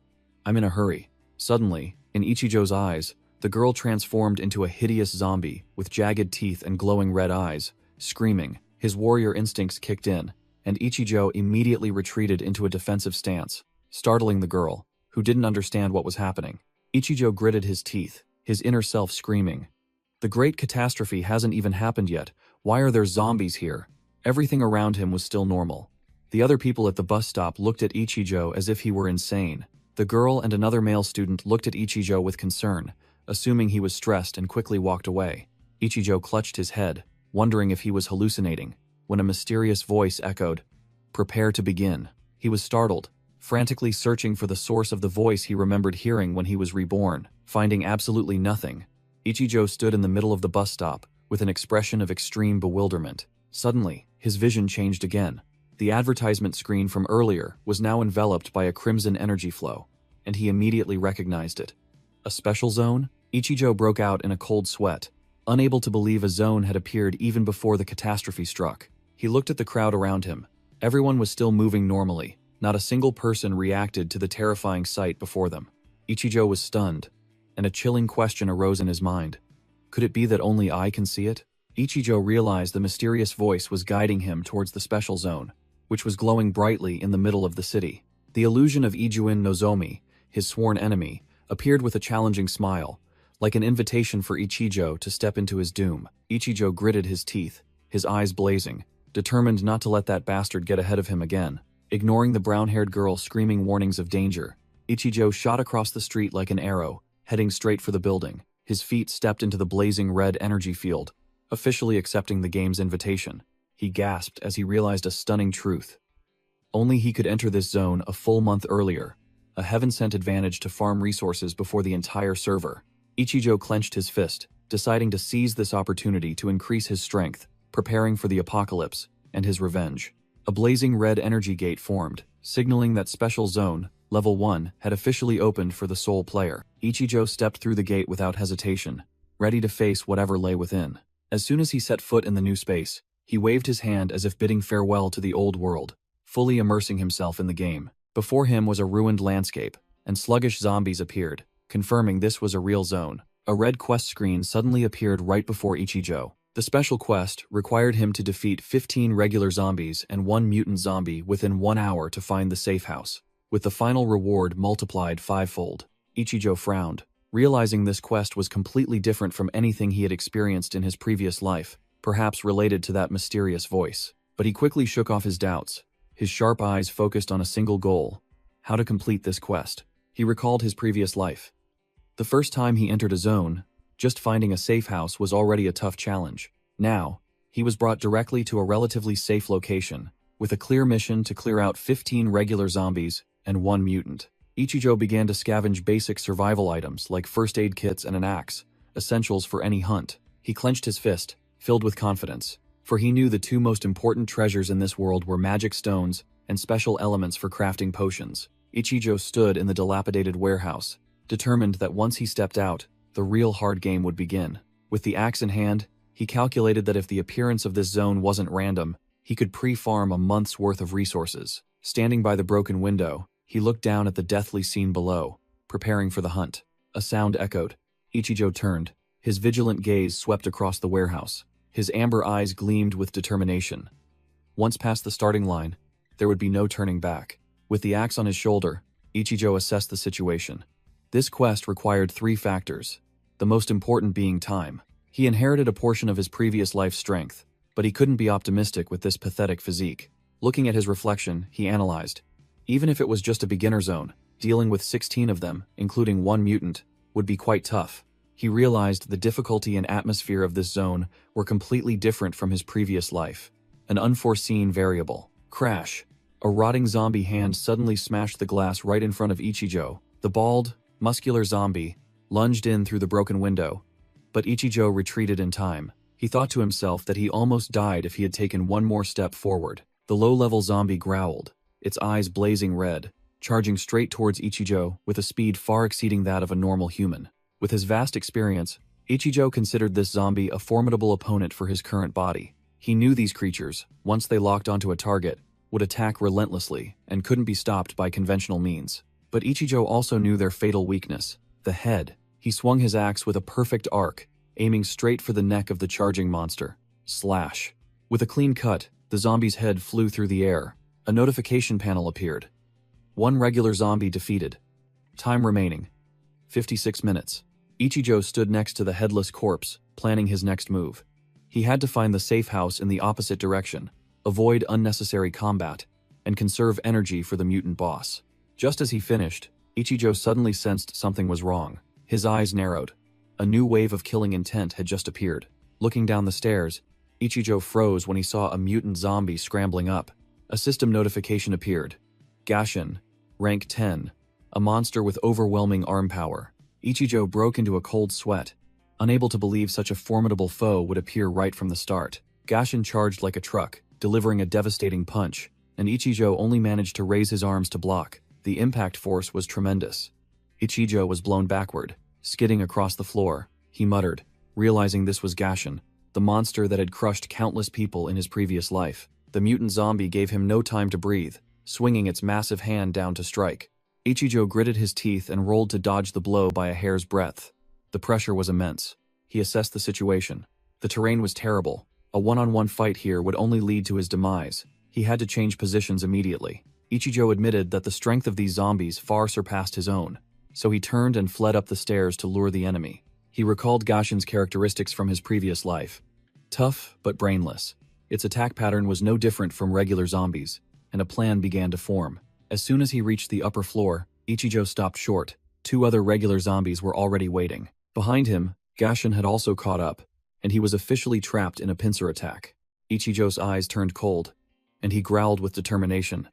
Speaker 1: I'm in a hurry." Suddenly, in Ichijo's eyes, the girl transformed into a hideous zombie with jagged teeth and glowing red eyes, screaming. His warrior instincts kicked in, and Ichijo immediately retreated into a defensive stance, startling the girl, who didn't understand what was happening. Ichijo gritted his teeth, his inner self screaming, "The great catastrophe hasn't even happened yet. Why are there zombies here?" Everything around him was still normal. The other people at the bus stop looked at Ichijo as if he were insane. The girl and another male student looked at Ichijo with concern, assuming he was stressed, and quickly walked away. Ichijo clutched his head, wondering if he was hallucinating, when a mysterious voice echoed, "Prepare to begin." He was startled, frantically searching for the source of the voice he remembered hearing when he was reborn. Finding absolutely nothing, Ichijo stood in the middle of the bus stop, with an expression of extreme bewilderment. Suddenly, his vision changed again. The advertisement screen from earlier was now enveloped by a crimson energy flow, and he immediately recognized it. A special zone? Ichijo broke out in a cold sweat, unable to believe a zone had appeared even before the catastrophe struck. He looked at the crowd around him. Everyone was still moving normally. Not a single person reacted to the terrifying sight before them. Ichijo was stunned, and a chilling question arose in his mind. Could it be that only I can see it? Ichijo realized the mysterious voice was guiding him towards the special zone, which was glowing brightly in the middle of the city. The illusion of Ijuin Nozomi, his sworn enemy, appeared with a challenging smile, like an invitation for Ichijo to step into his doom. Ichijo gritted his teeth, his eyes blazing, determined not to let that bastard get ahead of him again. Ignoring the brown-haired girl screaming warnings of danger, Ichijo shot across the street like an arrow, heading straight for the building. His feet stepped into the blazing red energy field, officially accepting the game's invitation. He gasped as he realized a stunning truth. Only he could enter this zone a full month earlier, a heaven-sent advantage to farm resources before the entire server. Ichijo clenched his fist, deciding to seize this opportunity to increase his strength, preparing for the apocalypse and his revenge. A blazing red energy gate formed, signaling that Special Zone, Level 1, had officially opened for the sole player. Ichijo stepped through the gate without hesitation, ready to face whatever lay within. As soon as he set foot in the new space, he waved his hand as if bidding farewell to the old world, fully immersing himself in the game. Before him was a ruined landscape, and sluggish zombies appeared, confirming this was a real zone. A red quest screen suddenly appeared right before Ichijo. The special quest required him to defeat 15 regular zombies and 1 mutant zombie within 1 hour to find the safe house, with the final reward multiplied 5-fold. Ichijo frowned, realizing this quest was completely different from anything he had experienced in his previous life, perhaps related to that mysterious voice. But he quickly shook off his doubts, his sharp eyes focused on a single goal: how to complete this quest. He recalled his previous life. The first time he entered a zone, just finding a safe house was already a tough challenge. Now, he was brought directly to a relatively safe location, with a clear mission to clear out 15 regular zombies and 1 mutant. Ichijo began to scavenge basic survival items like first aid kits and an axe, essentials for any hunt. He clenched his fist, filled with confidence, for he knew the 2 most important treasures in this world were magic stones and special elements for crafting potions. Ichijo stood in the dilapidated warehouse, determined that once he stepped out, the real hard game would begin. With the axe in hand, he calculated that if the appearance of this zone wasn't random, he could pre-farm a month's worth of resources. Standing by the broken window, he looked down at the deathly scene below, preparing for the hunt. A sound echoed. Ichijo turned. His vigilant gaze swept across the warehouse. His amber eyes gleamed with determination. Once past the starting line, there would be no turning back. With the axe on his shoulder, Ichijo assessed the situation. This quest required 3 factors, the most important being time. He inherited a portion of his previous life's strength, but he couldn't be optimistic with this pathetic physique. Looking at his reflection, he analyzed. Even if it was just a beginner zone, dealing with 16 of them, including 1 mutant, would be quite tough. He realized the difficulty and atmosphere of this zone were completely different from his previous life. An unforeseen variable. Crash. A rotting zombie hand suddenly smashed the glass right in front of Ichijo. The bald, muscular zombie lunged in through the broken window, but Ichijo retreated in time. He thought to himself that he almost died if he had taken 1 more step forward. The low-level zombie growled, its eyes blazing red, charging straight towards Ichijo with a speed far exceeding that of a normal human. With his vast experience, Ichijo considered this zombie a formidable opponent for his current body. He knew these creatures, once they locked onto a target, would attack relentlessly and couldn't be stopped by conventional means. But Ichijo also knew their fatal weakness, the head. He swung his axe with a perfect arc, aiming straight for the neck of the charging monster. Slash. With a clean cut, the zombie's head flew through the air. A notification panel appeared. 1 regular zombie defeated. Time remaining: 56 minutes. Ichijo stood next to the headless corpse, planning his next move. He had to find the safe house in the opposite direction, avoid unnecessary combat, and conserve energy for the mutant boss. Just as he finished, Ichijo suddenly sensed something was wrong. His eyes narrowed. A new wave of killing intent had just appeared. Looking down the stairs, Ichijo froze when he saw a mutant zombie scrambling up. A system notification appeared. Gashin, rank 10, a monster with overwhelming arm power. Ichijo broke into a cold sweat, unable to believe such a formidable foe would appear right from the start. Gashin charged like a truck, delivering a devastating punch, and Ichijo only managed to raise his arms to block. The impact force was tremendous. Ichijo was blown backward, skidding across the floor. He muttered, realizing this was Gashin, the monster that had crushed countless people in his previous life. The mutant zombie gave him no time to breathe, swinging its massive hand down to strike. Ichijo gritted his teeth and rolled to dodge the blow by a hair's breadth. The pressure was immense. He assessed the situation. The terrain was terrible. A one-on-one fight here would only lead to his demise. He had to change positions immediately. Ichijo admitted that the strength of these zombies far surpassed his own, so he turned and fled up the stairs to lure the enemy. He recalled Gashin's characteristics from his previous life. Tough, but brainless. Its attack pattern was no different from regular zombies, and a plan began to form. As soon as he reached the upper floor, Ichijo stopped short. 2 other regular zombies were already waiting. Behind him, Gashin had also caught up, and he was officially trapped in a pincer attack. Ichijo's eyes turned cold, and he growled with determination.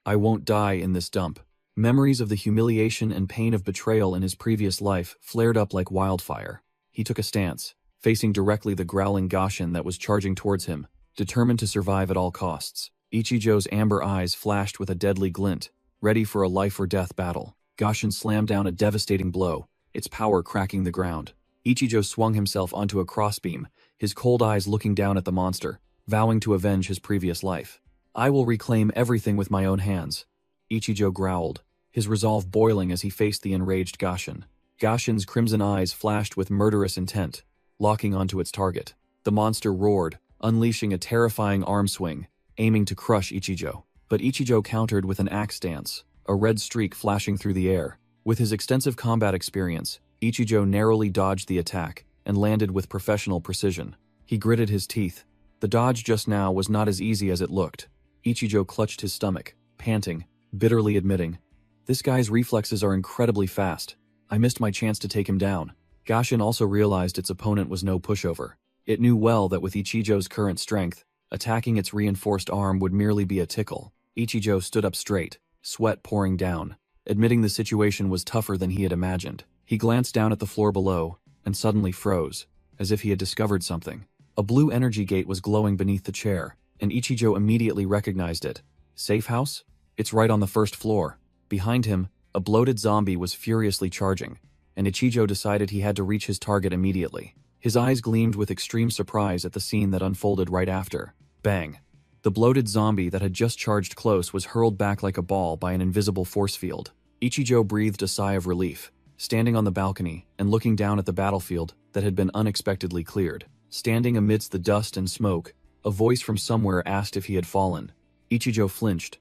Speaker 1: I won't die in this dump. Memories of the humiliation and pain of betrayal in his previous life flared up like wildfire. He took a stance, facing directly the growling Gashin that was charging towards him, determined to survive at all costs. Ichijo's amber eyes flashed with a deadly glint, ready for a life-or-death battle. Gashin slammed down a devastating blow, its power cracking the ground. Ichijo swung himself onto a crossbeam, his cold eyes looking down at the monster, vowing to avenge his previous life. I will reclaim everything with my own hands, Ichijo growled, his resolve boiling as he faced the enraged Gashin. Gashin's crimson eyes flashed with murderous intent, locking onto its target. The monster roared, unleashing a terrifying arm swing, aiming to crush Ichijo. But Ichijo countered with an axe dance, a red streak flashing through the air. With his extensive combat experience, Ichijo narrowly dodged the attack and landed with professional precision. He gritted his teeth. The dodge just now was not as easy as it looked. Ichijo clutched his stomach, panting, bitterly admitting, "This guy's reflexes are incredibly fast. I missed my chance to take him down." Gashin also realized its opponent was no pushover. It knew well that with Ichijo's current strength, attacking its reinforced arm would merely be a tickle. Ichijo stood up straight, sweat pouring down, admitting the situation was tougher than he had imagined. He glanced down at the floor below, and suddenly froze, as if he had discovered something. A blue energy gate was glowing beneath the chair, and Ichijo immediately recognized it. Safe house? It's right on the first floor. Behind him, a bloated zombie was furiously charging, and Ichijo decided he had to reach his target immediately. His eyes gleamed with extreme surprise at the scene that unfolded right after. Bang! The bloated zombie that had just charged close was hurled back like a ball by an invisible force field. Ichijo breathed a sigh of relief, standing on the balcony and looking down at the battlefield that had been unexpectedly cleared. Standing amidst the dust and smoke, a voice from somewhere asked if he had fallen. Ichijo flinched.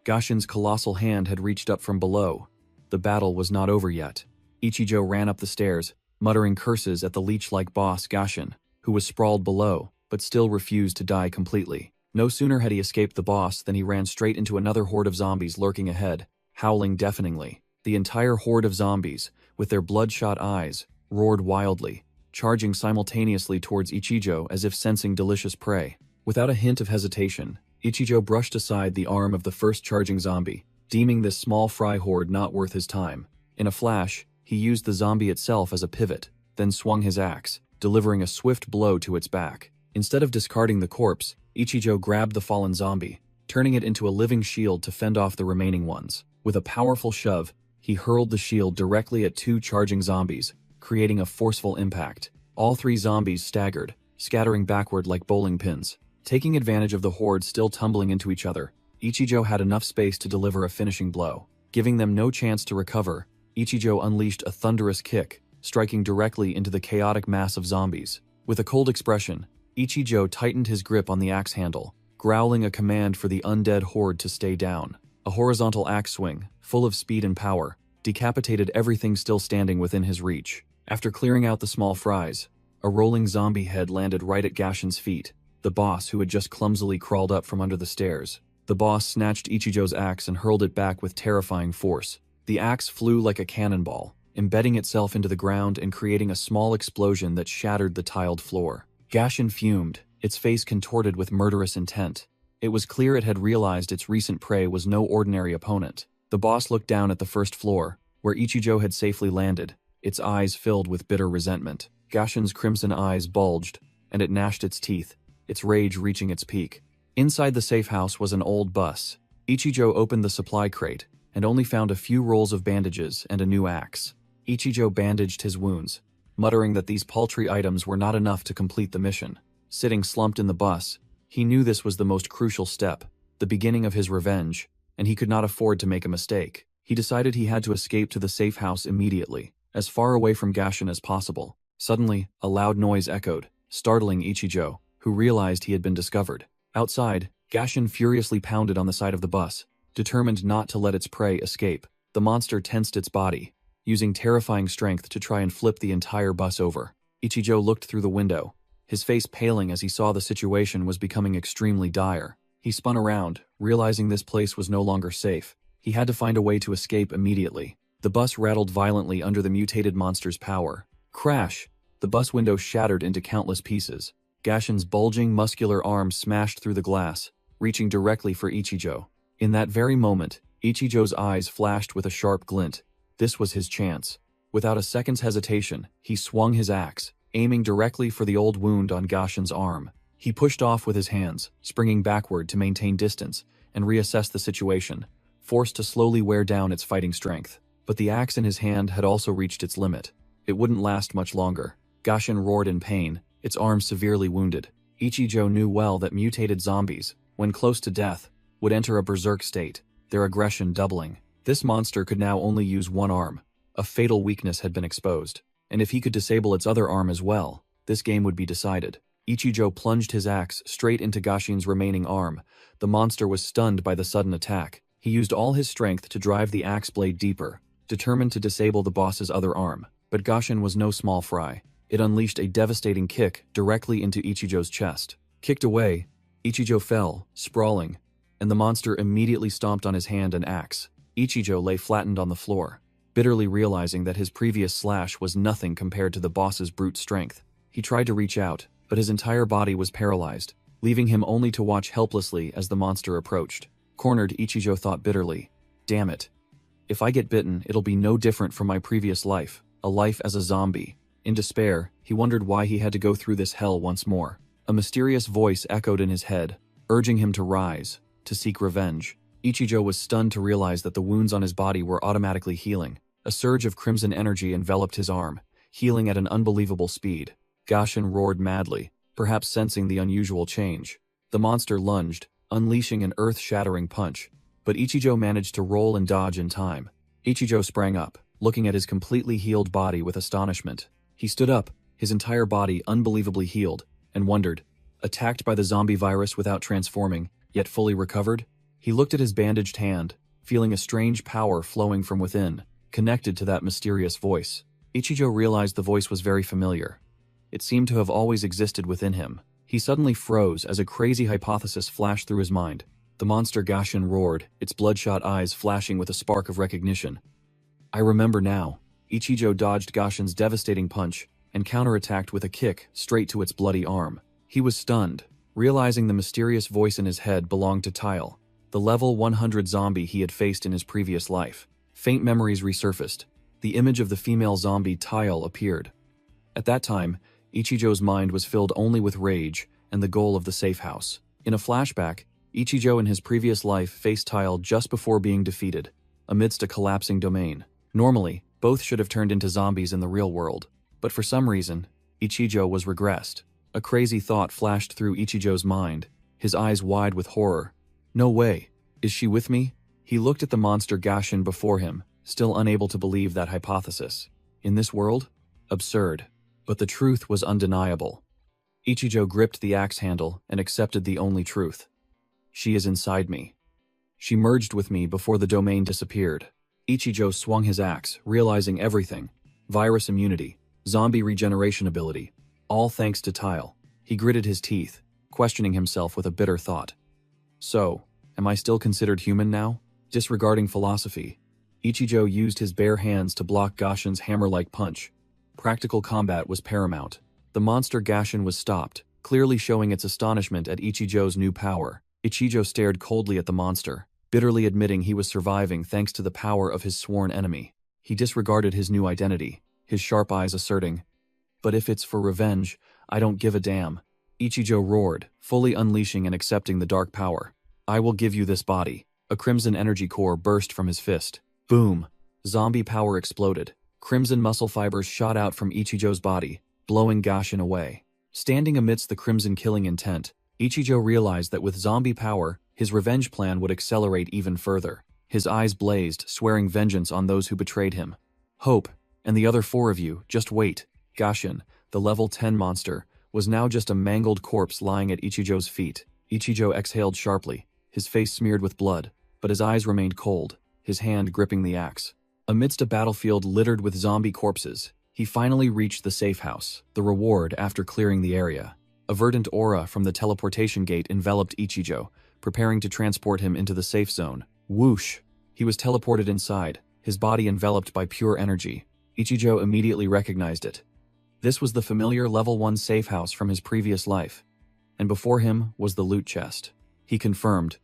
Speaker 1: Gashin's colossal hand had reached up from below. The battle was not over yet. Ichijo ran up the stairs, muttering curses at the leech-like boss Gashin, who was sprawled below, but still refused to die completely. No sooner had he escaped the boss than he ran straight into another horde of zombies lurking ahead, howling deafeningly. The entire horde of zombies, with their bloodshot eyes, roared wildly, charging simultaneously towards Ichijo as if sensing delicious prey. Without a hint of hesitation, Ichijo brushed aside the arm of the first charging zombie, deeming this small fry horde not worth his time. In a flash, he used the zombie itself as a pivot, then swung his axe, delivering a swift blow to its back. Instead of discarding the corpse, Ichijo grabbed the fallen zombie, turning it into a living shield to fend off the remaining ones. With a powerful shove, he hurled the shield directly at two charging zombies, creating a forceful impact. All three zombies staggered, scattering backward like bowling pins. Taking advantage of the horde still tumbling into each other, Ichijo had enough space to deliver a finishing blow. Giving them no chance to recover, Ichijo unleashed a thunderous kick, striking directly into the chaotic mass of zombies. With a cold expression, Ichijo tightened his grip on the axe handle, growling a command for the undead horde to stay down. A horizontal axe swing, full of speed and power, decapitated everything still standing within his reach. After clearing out the small fries, a rolling zombie head landed right at Gashin's feet, the boss who had just clumsily crawled up from under the stairs. The boss snatched Ichijo's axe and hurled it back with terrifying force. The axe flew like a cannonball, embedding itself into the ground and creating a small explosion that shattered the tiled floor. Gashin fumed, its face contorted with murderous intent. It was clear it had realized its recent prey was no ordinary opponent. The boss looked down at the first floor, where Ichijo had safely landed, its eyes filled with bitter resentment. Gashin's crimson eyes bulged, and it gnashed its teeth, its rage reaching its peak. Inside the safe house was an old bus. Ichijo opened the supply crate, and only found a few rolls of bandages and a new axe. Ichijo bandaged his wounds, muttering that these paltry items were not enough to complete the mission. Sitting slumped in the bus, he knew this was the most crucial step, the beginning of his revenge, and he could not afford to make a mistake. He decided he had to escape to the safe house immediately, as far away from Gashin as possible. Suddenly, a loud noise echoed, startling Ichijo, who realized he had been discovered. Outside, Gashin furiously pounded on the side of the bus, determined not to let its prey escape. The monster tensed its body, using terrifying strength to try and flip the entire bus over. Ichijo looked through the window, his face paling as he saw the situation was becoming extremely dire. He spun around, realizing this place was no longer safe. He had to find a way to escape immediately. The bus rattled violently under the mutated monster's power. Crash! The bus window shattered into countless pieces. Gashin's bulging, muscular arm smashed through the glass, reaching directly for Ichijo. In that very moment, Ichijo's eyes flashed with a sharp glint. This was his chance. Without a second's hesitation, he swung his axe, aiming directly for the old wound on Gashin's arm. He pushed off with his hands, springing backward to maintain distance and reassess the situation, forced to slowly wear down its fighting strength. But the axe in his hand had also reached its limit. It wouldn't last much longer. Gashin roared in pain, its arm severely wounded. Ichijo knew well that mutated zombies, when close to death, would enter a berserk state, their aggression doubling. This monster could now only use one arm, A fatal weakness had been exposed, and if he could disable its other arm as well, this game would be decided. Ichijo plunged his axe straight into Gashin's remaining arm. The monster was stunned by the sudden attack. He used all his strength to drive the axe blade deeper, determined to disable the boss's other arm. But Gashin was no small fry. It unleashed a devastating kick directly into Ichijo's chest. Kicked away, Ichijo fell, sprawling, and the monster immediately stomped on his hand and axe. Ichijo lay flattened on the floor, bitterly realizing that his previous slash was nothing compared to the boss's brute strength. He tried to reach out, but his entire body was paralyzed, leaving him only to watch helplessly as the monster approached. Cornered, Ichijo thought bitterly, "Damn it. If I get bitten, it'll be no different from my previous life, a life as a zombie." In despair, he wondered why he had to go through this hell once more. A mysterious voice echoed in his head, urging him to rise, to seek revenge. Ichijo was stunned to realize that the wounds on his body were automatically healing. A surge of crimson energy enveloped his arm, healing at an unbelievable speed. Gashin roared madly, perhaps sensing the unusual change. The monster lunged, unleashing an earth-shattering punch, but Ichijo managed to roll and dodge in time. Ichijo sprang up, looking at his completely healed body with astonishment. He stood up, his entire body unbelievably healed, and wondered, attacked by the zombie virus without transforming, yet fully recovered? He looked at his bandaged hand, feeling a strange power flowing from within, connected to that mysterious voice. Ichijo realized the voice was very familiar. It seemed to have always existed within him. He suddenly froze as a crazy hypothesis flashed through his mind. The monster Gashin roared, its bloodshot eyes flashing with a spark of recognition. "I remember now." Ichijo dodged Gashin's devastating punch and counterattacked with a kick straight to its bloody arm. He was stunned, realizing the mysterious voice in his head belonged to Tile, the level 100 zombie he had faced in his previous life. Faint memories resurfaced. The image of the female zombie Tile appeared. At that time, Ichijo's mind was filled only with rage and the goal of the safe house. In a flashback, Ichijo in his previous life faced Tile just before being defeated, amidst a collapsing domain. Normally, both should have turned into zombies in the real world, but for some reason, Ichijo was regressed. A crazy thought flashed through Ichijo's mind, his eyes wide with horror. "No way. Is she with me?" He looked at the monster Gashin before him, still unable to believe that hypothesis. In this world? Absurd. But the truth was undeniable. Ichijo gripped the axe handle and accepted the only truth. She is inside me. She merged with me before the domain disappeared. Ichijo swung his axe, realizing everything. Virus immunity, zombie regeneration ability, all thanks to Tile. He gritted his teeth, questioning himself with a bitter thought. So, am I still considered human now? Disregarding philosophy, Ichijo used his bare hands to block Gashin's hammer-like punch. Practical combat was paramount. The monster Gashin was stopped, clearly showing its astonishment at Ichijo's new power. Ichijo stared coldly at the monster, bitterly admitting he was surviving thanks to the power of his sworn enemy. He disregarded his new identity, his sharp eyes asserting, "But if it's for revenge, I don't give a damn." Ichijo roared, fully unleashing and accepting the dark power. "I will give you this body." A crimson energy core burst from his fist. Boom! Zombie power exploded. Crimson muscle fibers shot out from Ichijo's body, blowing Gashin away. Standing amidst the crimson killing intent, Ichijo realized that with zombie power, his revenge plan would accelerate even further. His eyes blazed, swearing vengeance on those who betrayed him. "Hope, and the other 4 of you, just wait." Gashin, the level 10 monster, was now just a mangled corpse lying at Ichijo's feet. Ichijo exhaled sharply, his face smeared with blood, but his eyes remained cold, his hand gripping the axe. Amidst a battlefield littered with zombie corpses, he finally reached the safe house, the reward after clearing the area. A verdant aura from the teleportation gate enveloped Ichijo, preparing to transport him into the safe zone. Whoosh! He was teleported inside, his body enveloped by pure energy. Ichijo immediately recognized it. This was the familiar level 1 safe house from his previous life, and before him was the loot chest. He confirmed,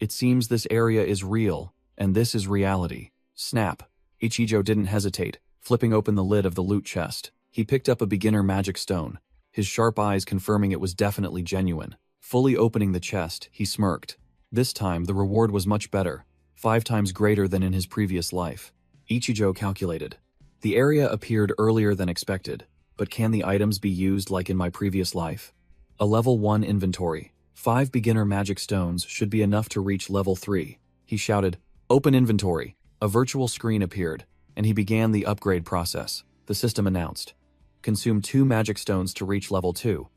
Speaker 1: "It seems this area is real, and this is reality." Snap! Ichijo didn't hesitate, flipping open the lid of the loot chest. He picked up a beginner magic stone, his sharp eyes confirming it was definitely genuine. Fully opening the chest, he smirked. This time, the reward was much better, 5 times greater than in his previous life. Ichijo calculated. The area appeared earlier than expected, but can the items be used like in my previous life? A level 1 inventory. 5 beginner magic stones should be enough to reach level 3. He shouted, "Open inventory." A virtual screen appeared. and he began the upgrade process. The system announced, consume 2 magic stones to reach level 2.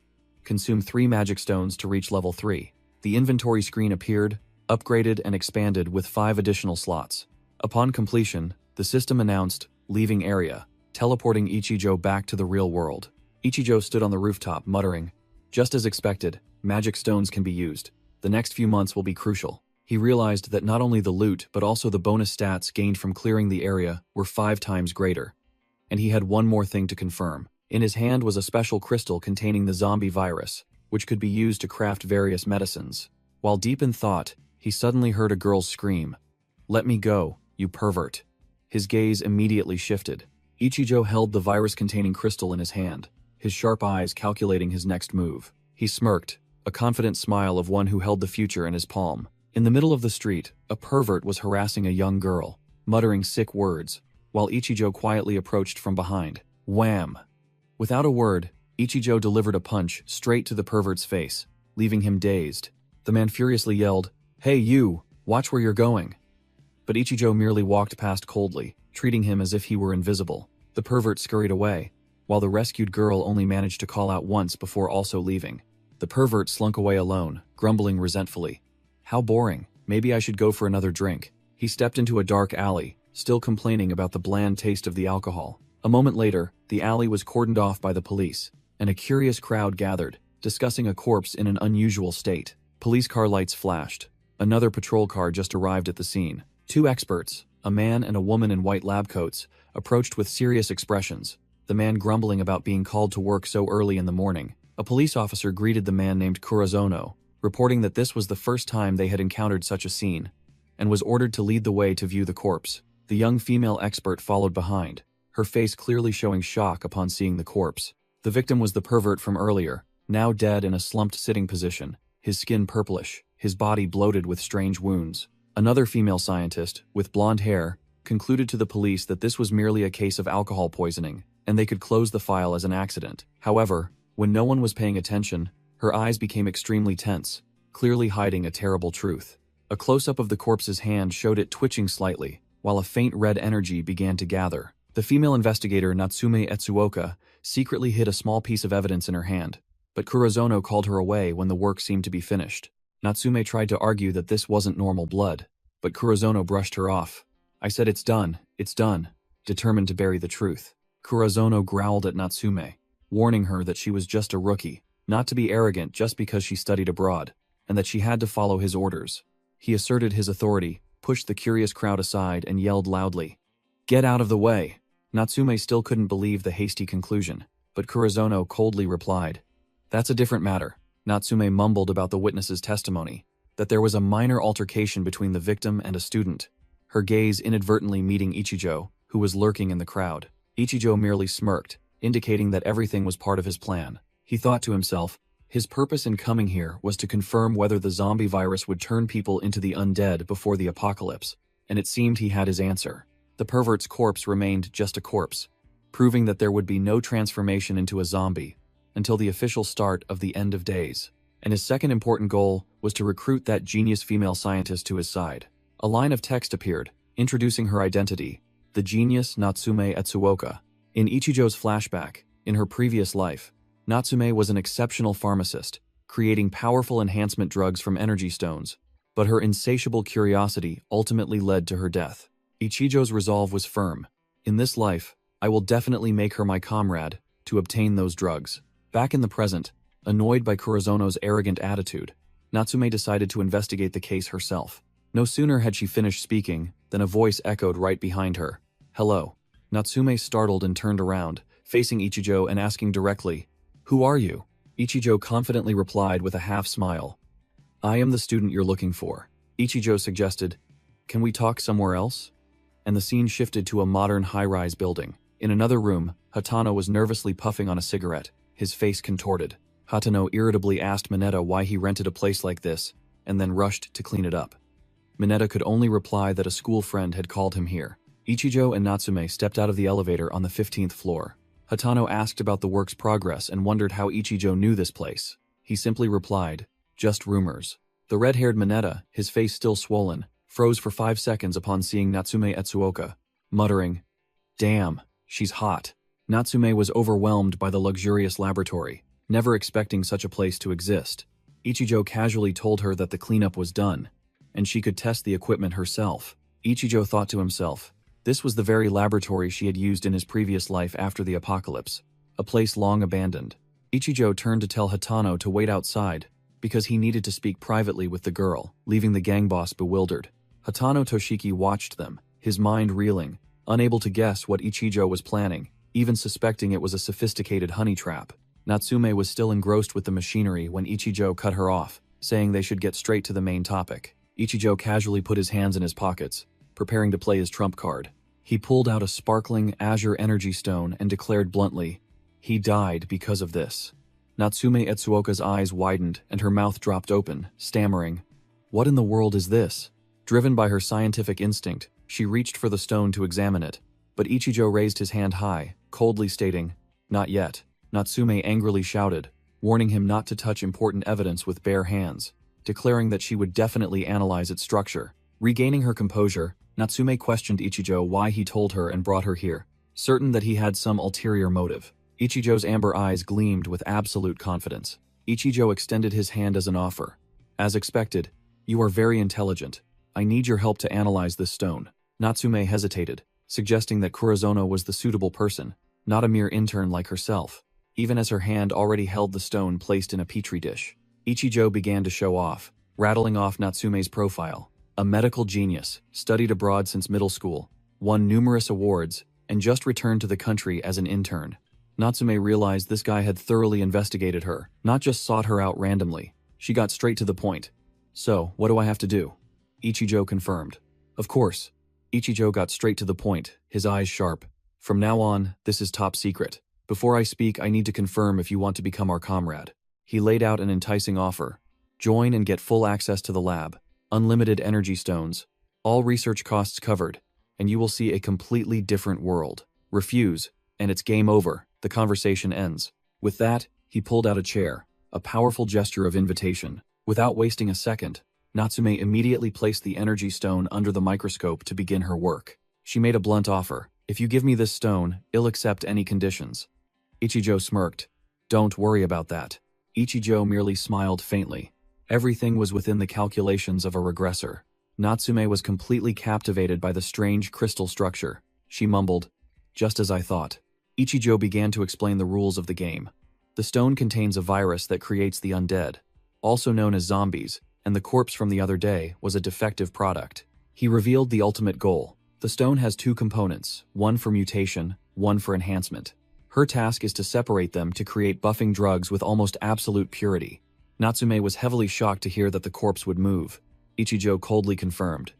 Speaker 1: Consume 3 magic stones to reach level 3. The inventory screen appeared, upgraded and expanded with 5 additional slots. Upon completion, the system announced, leaving area, teleporting Ichijo back to the real world. Ichijo stood on the rooftop, muttering, just as expected, magic stones can be used. The next few months will be crucial. He realized that not only the loot but also the bonus stats gained from clearing the area were 5 times greater. And he had one more thing to confirm. In his hand was a special crystal containing the zombie virus, which could be used to craft various medicines. While deep in thought, he suddenly heard a girl's scream. "Let me go, you pervert." His gaze immediately shifted. Ichijo held the virus-containing crystal in his hand, his sharp eyes calculating his next move. He smirked, a confident smile of one who held the future in his palm. In the middle of the street, a pervert was harassing a young girl, muttering sick words, while Ichijo quietly approached from behind. Wham! Without a word, Ichijo delivered a punch straight to the pervert's face, leaving him dazed. The man furiously yelled, "Hey you, watch where you're going." But Ichijo merely walked past coldly, treating him as if he were invisible. The pervert scurried away, while the rescued girl only managed to call out once before also leaving. The pervert slunk away alone, grumbling resentfully. How boring, maybe I should go for another drink. He stepped into a dark alley, still complaining about the bland taste of the alcohol. A moment later, the alley was cordoned off by the police, and a curious crowd gathered, discussing a corpse in an unusual state. Police car lights flashed. Another patrol car just arrived at the scene. 2 experts, a man and a woman in white lab coats, approached with serious expressions, the man grumbling about being called to work so early in the morning. A police officer greeted the man named Kurozono, reporting that this was the first time they had encountered such a scene, and was ordered to lead the way to view the corpse. The young female expert followed behind, her face clearly showing shock upon seeing the corpse. The victim was the pervert from earlier, now dead in a slumped sitting position, his skin purplish, his body bloated with strange wounds. Another female scientist, with blonde hair, concluded to the police that this was merely a case of alcohol poisoning, and they could close the file as an accident. However, when no one was paying attention, her eyes became extremely tense, clearly hiding a terrible truth. A close-up of the corpse's hand showed it twitching slightly, while a faint red energy began to gather. The female investigator Natsume Etsuoka secretly hid a small piece of evidence in her hand, but Kurozono called her away when the work seemed to be finished. Natsume tried to argue that this wasn't normal blood, but Kurozono brushed her off. "I said it's done, determined to bury the truth. Kurozono growled at Natsume, warning her that she was just a rookie, not to be arrogant just because she studied abroad, and that she had to follow his orders. He asserted his authority, pushed the curious crowd aside, and yelled loudly, "Get out of the way!" Natsume still couldn't believe the hasty conclusion, but Kurozono coldly replied, "That's a different matter." Natsume mumbled about the witness's testimony, that there was a minor altercation between the victim and a student, her gaze inadvertently meeting Ichijo, who was lurking in the crowd. Ichijo merely smirked, indicating that everything was part of his plan. He thought to himself, his purpose in coming here was to confirm whether the zombie virus would turn people into the undead before the apocalypse, and it seemed he had his answer. The pervert's corpse remained just a corpse, proving that there would be no transformation into a zombie until the official start of the end of days. And his second important goal was to recruit that genius female scientist to his side. A line of text appeared, introducing her identity, the genius Natsume Etsuoka. In Ichijo's flashback, in her previous life, Natsume was an exceptional pharmacist, creating powerful enhancement drugs from energy stones, but her insatiable curiosity ultimately led to her death. Ichijo's resolve was firm. In this life, I will definitely make her my comrade to obtain those drugs. Back in the present, annoyed by Kurozono's arrogant attitude, Natsume decided to investigate the case herself. No sooner had she finished speaking than a voice echoed right behind her. "Hello." Natsume startled and turned around, facing Ichijo and asking directly, "Who are you?" Ichijo confidently replied with a half-smile, "I am the student you're looking for." Ichijo suggested, "Can we talk somewhere else?" And the scene shifted to a modern high-rise building. In another room, Hatano was nervously puffing on a cigarette, his face contorted. Hatano irritably asked Mineta why he rented a place like this, and then rushed to clean it up. Mineta could only reply that a school friend had called him here. Ichijo and Natsume stepped out of the elevator on the 15th floor. Hatano asked about the work's progress and wondered how Ichijo knew this place. He simply replied, "Just rumors." The red-haired Mineta, his face still swollen, froze for 5 seconds upon seeing Natsume Etsuoka, muttering, Damn, she's hot. Natsume was overwhelmed by the luxurious laboratory, never expecting such a place to exist. Ichijo casually told her that the cleanup was done, and she could test the equipment herself. Ichijo thought to himself, this was the very laboratory she had used in his previous life after the apocalypse, a place long abandoned. Ichijo turned to tell Hatano to wait outside, because he needed to speak privately with the girl, leaving the gang boss bewildered. Hatano Toshiki watched them, his mind reeling, unable to guess what Ichijo was planning, even suspecting it was a sophisticated honey trap. Natsume was still engrossed with the machinery when Ichijo cut her off, saying they should get straight to the main topic. Ichijo casually put his hands in his pockets, preparing to play his trump card. He pulled out a sparkling azure energy stone and declared bluntly, he died because of this. Natsume Etsuoka's eyes widened and her mouth dropped open, stammering, what in the world is this? Driven by her scientific instinct, she reached for the stone to examine it, but Ichijo raised his hand high, coldly stating, not yet. Natsume angrily shouted, warning him not to touch important evidence with bare hands, declaring that she would definitely analyze its structure. Regaining her composure, Natsume questioned Ichijo why he told her and brought her here, certain that he had some ulterior motive. Ichijo's amber eyes gleamed with absolute confidence. Ichijo extended his hand as an offer. As expected, you are very intelligent. I need your help to analyze this stone. Natsume hesitated, suggesting that Kurozono was the suitable person, not a mere intern like herself, even as her hand already held the stone placed in a petri dish. Ichijo began to show off, rattling off Natsume's profile. A medical genius, studied abroad since middle school, won numerous awards, and just returned to the country as an intern. Natsume realized this guy had thoroughly investigated her, not just sought her out randomly. She got straight to the point. So, what do I have to do? Ichijo confirmed. Of course. Ichijo got straight to the point, his eyes sharp. From now on, this is top secret. Before I speak, I need to confirm if you want to become our comrade. He laid out an enticing offer. Join and get full access to the lab. Unlimited energy stones, all research costs covered, and you will see a completely different world. Refuse, and it's game over. The conversation ends. With that, he pulled out a chair, a powerful gesture of invitation. Without wasting a second, Natsume immediately placed the energy stone under the microscope to begin her work. She made a blunt offer. If you give me this stone, I'll accept any conditions. Ichijo smirked. Don't worry about that. Ichijo merely smiled faintly. Everything was within the calculations of a regressor. Natsume was completely captivated by the strange crystal structure. She mumbled, just as I thought. Ichijo began to explain the rules of the game. The stone contains a virus that creates the undead, also known as zombies, and the corpse from the other day was a defective product. He revealed the ultimate goal. The stone has two components, one for mutation, one for enhancement. Her task is to separate them to create buffing drugs with almost absolute purity. Natsume was heavily shocked to hear that the corpse would move. Ichijo coldly confirmed.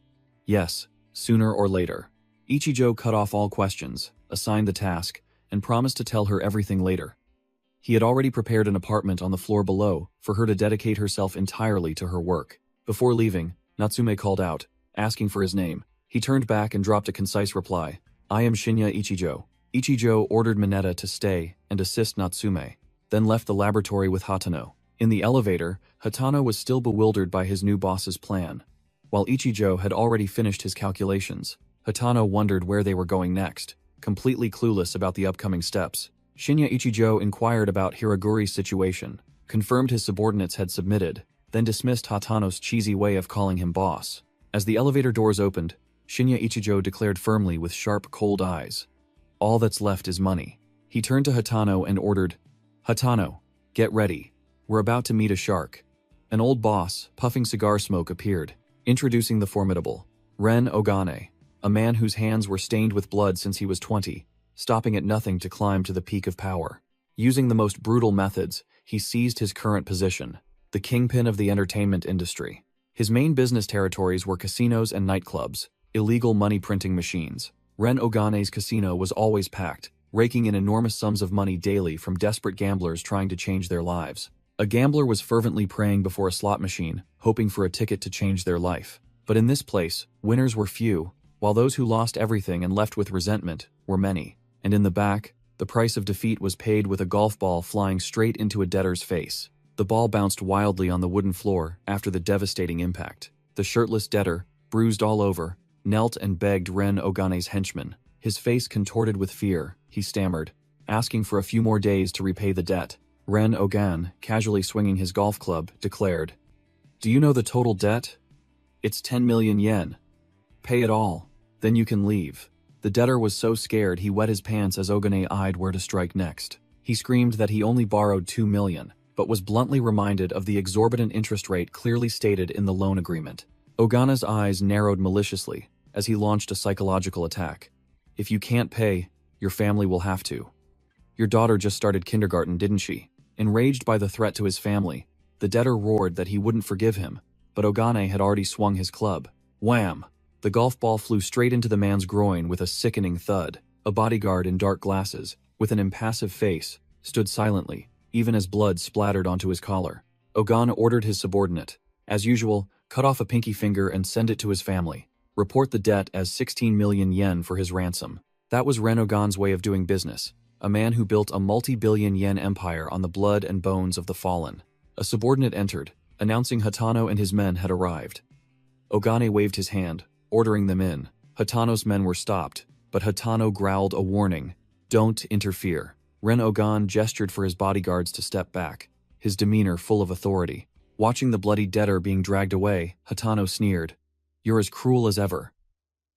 Speaker 1: Yes, sooner or later. Ichijo cut off all questions, assigned the task, and promised to tell her everything later. He had already prepared an apartment on the floor below for her to dedicate herself entirely to her work. Before leaving, Natsume called out, asking for his name. He turned back and dropped a concise reply. I am Shinya Ichijo. Ichijo ordered Mineta to stay and assist Natsume, then left the laboratory with Hatano. In the elevator, Hatano was still bewildered by his new boss's plan. While Ichijo had already finished his calculations, Hatano wondered where they were going next, completely clueless about the upcoming steps. Shinya Ichijo inquired about Hiraguri's situation, confirmed his subordinates had submitted, then dismissed Hatano's cheesy way of calling him boss. As the elevator doors opened, Shinya Ichijo declared firmly with sharp, cold eyes, all that's left is money. He turned to Hatano and ordered, Hatano, get ready. We're about to meet a shark. An old boss, puffing cigar smoke, appeared, introducing the formidable Ren Ogane, a man whose hands were stained with blood since he was 20, stopping at nothing to climb to the peak of power. Using the most brutal methods, he seized his current position, the kingpin of the entertainment industry. His main business territories were casinos and nightclubs, illegal money-printing machines. Ren Ogane's casino was always packed, raking in enormous sums of money daily from desperate gamblers trying to change their lives. A gambler was fervently praying before a slot machine, hoping for a ticket to change their life. But in this place, winners were few, while those who lost everything and left with resentment were many. And in the back, the price of defeat was paid with a golf ball flying straight into a debtor's face. The ball bounced wildly on the wooden floor after the devastating impact. The shirtless debtor, bruised all over, knelt and begged Ren Ogane's henchman, His face contorted with fear, he stammered, asking for a few more days to repay the debt. Ren Ogan, casually swinging his golf club, declared, "Do you know the total debt? It's 10 million yen. Pay it all, then you can leave." The debtor was so scared he wet his pants as Ogane eyed where to strike next. He screamed that he only borrowed 2 million, but was bluntly reminded of the exorbitant interest rate clearly stated in the loan agreement. Ogana's eyes narrowed maliciously as he launched a psychological attack. "If you can't pay, your family will have to. Your daughter just started kindergarten, didn't she?" Enraged by the threat to his family, the debtor roared that he wouldn't forgive him, but Ogane had already swung his club. Wham! The golf ball flew straight into the man's groin with a sickening thud. A bodyguard in dark glasses, with an impassive face, stood silently, even as blood splattered onto his collar. Ogane ordered his subordinate, as usual, cut off a pinky finger and send it to his family. Report the debt as 16 million yen for his ransom. That was Ren Ogan's way of doing business, a man who built a multi-billion yen empire on the blood and bones of the fallen. A subordinate entered, announcing Hatano and his men had arrived. Ogane waved his hand, ordering them in. Hatano's men were stopped, but Hatano growled a warning. "Don't interfere." Ren Ogan gestured for his bodyguards to step back, his demeanor full of authority. Watching the bloody debtor being dragged away, Hatano sneered. "You're as cruel as ever."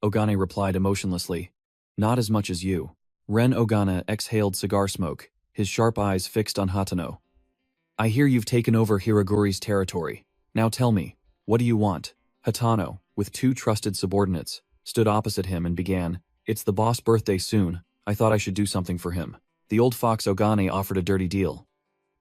Speaker 1: Ogane replied emotionlessly, "Not as much as you." Ren Ogane exhaled cigar smoke, his sharp eyes fixed on Hatano. "I hear you've taken over Hiraguri's territory. Now tell me, what do you want?" Hatano, with 2 trusted subordinates, stood opposite him and began, "It's the boss' birthday soon. I thought I should do something for him." The old fox Ogane offered a dirty deal.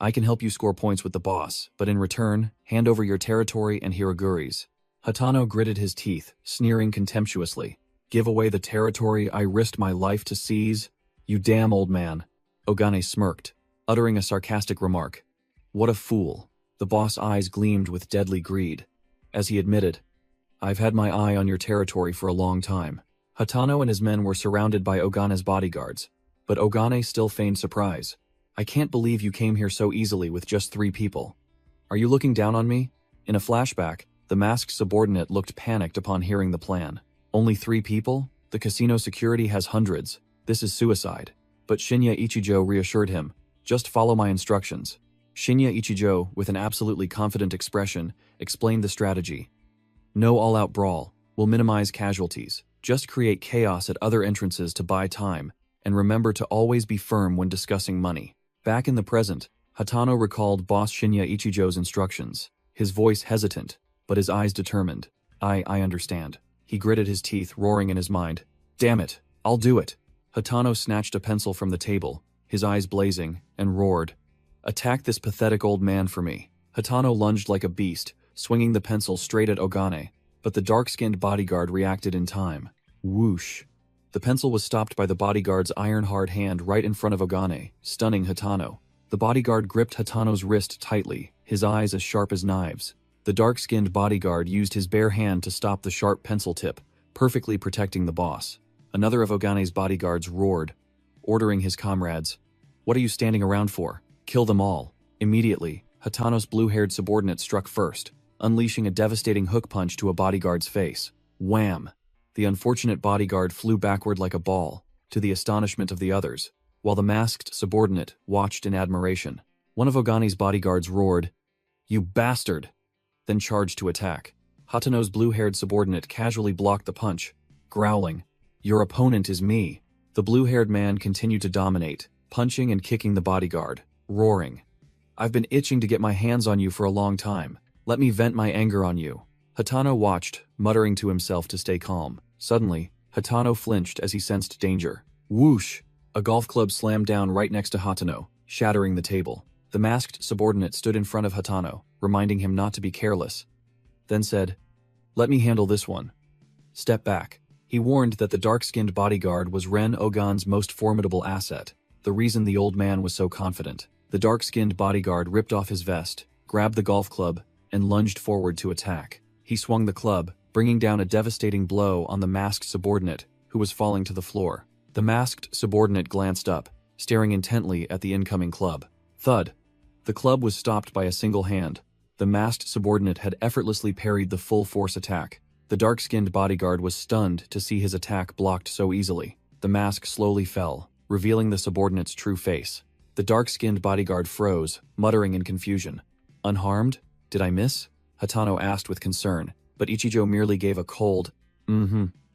Speaker 1: "I can help you score points with the boss, but in return, hand over your territory and Hiraguri's." Hatano gritted his teeth, sneering contemptuously. "Give away the territory I risked my life to seize? You damn old man." Ogane smirked, uttering a sarcastic remark. "What a fool." The boss' eyes gleamed with deadly greed. As he admitted, "I've had my eye on your territory for a long time." Hatano and his men were surrounded by Ogane's bodyguards, but Ogane still feigned surprise. "I can't believe you came here so easily with just 3 people. Are you looking down on me?" In a flashback, the masked subordinate looked panicked upon hearing the plan. "Only 3 people? The casino security has hundreds. This is suicide." But Shinya Ichijo reassured him, "Just follow my instructions." Shinya Ichijo, with an absolutely confident expression, explained the strategy. "No all-out brawl. We'll minimize casualties. Just create chaos at other entrances to buy time, and remember to always be firm when discussing money." Back in the present, Hatano recalled boss Shinya Ichijo's instructions, his voice hesitant, but his eyes determined. I understand." He gritted his teeth, roaring in his mind, "Damn it, I'll do it." Hatano snatched a pencil from the table, his eyes blazing, and roared, "Attack this pathetic old man for me." Hatano lunged like a beast, swinging the pencil straight at Ogane, but the dark-skinned bodyguard reacted in time. Whoosh. The pencil was stopped by the bodyguard's iron-hard hand right in front of Ogane, stunning Hatano. The bodyguard gripped Hatano's wrist tightly, his eyes as sharp as knives. The dark-skinned bodyguard used his bare hand to stop the sharp pencil tip, perfectly protecting the boss. Another of Ogane's bodyguards roared, ordering his comrades, "What are you standing around for? Kill them all." Immediately, Hatano's blue-haired subordinate struck first, unleashing a devastating hook punch to a bodyguard's face. Wham! The unfortunate bodyguard flew backward like a ball, to the astonishment of the others, while the masked subordinate watched in admiration. One of Ogane's bodyguards roared, "You bastard!" then charged to attack. Hatano's blue-haired subordinate casually blocked the punch, growling, "Your opponent is me." The blue-haired man continued to dominate, punching and kicking the bodyguard, roaring, "I've been itching to get my hands on you for a long time. Let me vent my anger on you." Hatano watched, muttering to himself to stay calm. Suddenly, Hatano flinched as he sensed danger. Whoosh! A golf club slammed down right next to Hatano, shattering the table. The masked subordinate stood in front of Hatano, reminding him not to be careless, then said, "Let me handle this one. Step back." He warned that the dark-skinned bodyguard was Ren Ogan's most formidable asset, the reason the old man was so confident. The dark-skinned bodyguard ripped off his vest, grabbed the golf club, and lunged forward to attack. He swung the club, bringing down a devastating blow on the masked subordinate, who was falling to the floor. The masked subordinate glanced up, staring intently at the incoming club. Thud! The club was stopped by a single hand. The masked subordinate had effortlessly parried the full-force attack. The dark-skinned bodyguard was stunned to see his attack blocked so easily. the mask slowly fell, revealing the subordinate's true face. The dark-skinned bodyguard froze, muttering in confusion. "Unharmed? Did I miss?" Hatano asked with concern, but Ichijo merely gave a cold,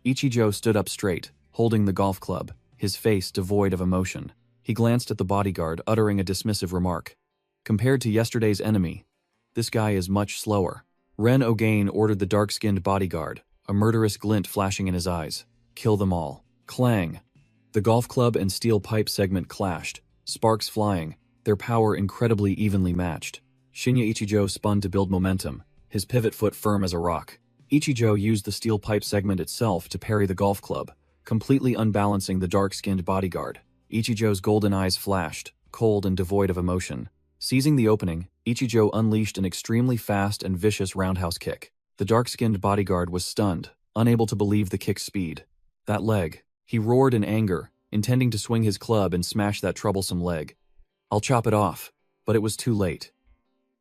Speaker 1: Ichijo stood up straight, holding the golf club, his face devoid of emotion. He glanced at the bodyguard, uttering a dismissive remark. Compared to yesterday's enemy, this guy is much slower. Ren Ogain ordered the dark-skinned bodyguard, a murderous glint flashing in his eyes. "Kill them all." Clang! The golf club and steel pipe segment clashed, sparks flying, their power incredibly evenly matched. Shinya Ichijo spun to build momentum, his pivot foot firm as a rock. Ichijo used the steel pipe segment itself to parry the golf club, completely unbalancing the dark-skinned bodyguard. Ichijo's golden eyes flashed, cold and devoid of emotion. Seizing the opening, Ichijo unleashed an extremely fast and vicious roundhouse kick. The dark-skinned bodyguard was stunned, unable to believe the kick's speed. That leg. He roared in anger, intending to swing his club and smash that troublesome leg. "I'll chop it off." But it was too late.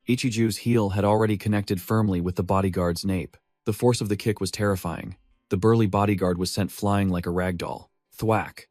Speaker 1: Ichiju's heel had already connected firmly with the bodyguard's nape. The force of the kick was terrifying. The burly bodyguard was sent flying like a ragdoll. Thwack!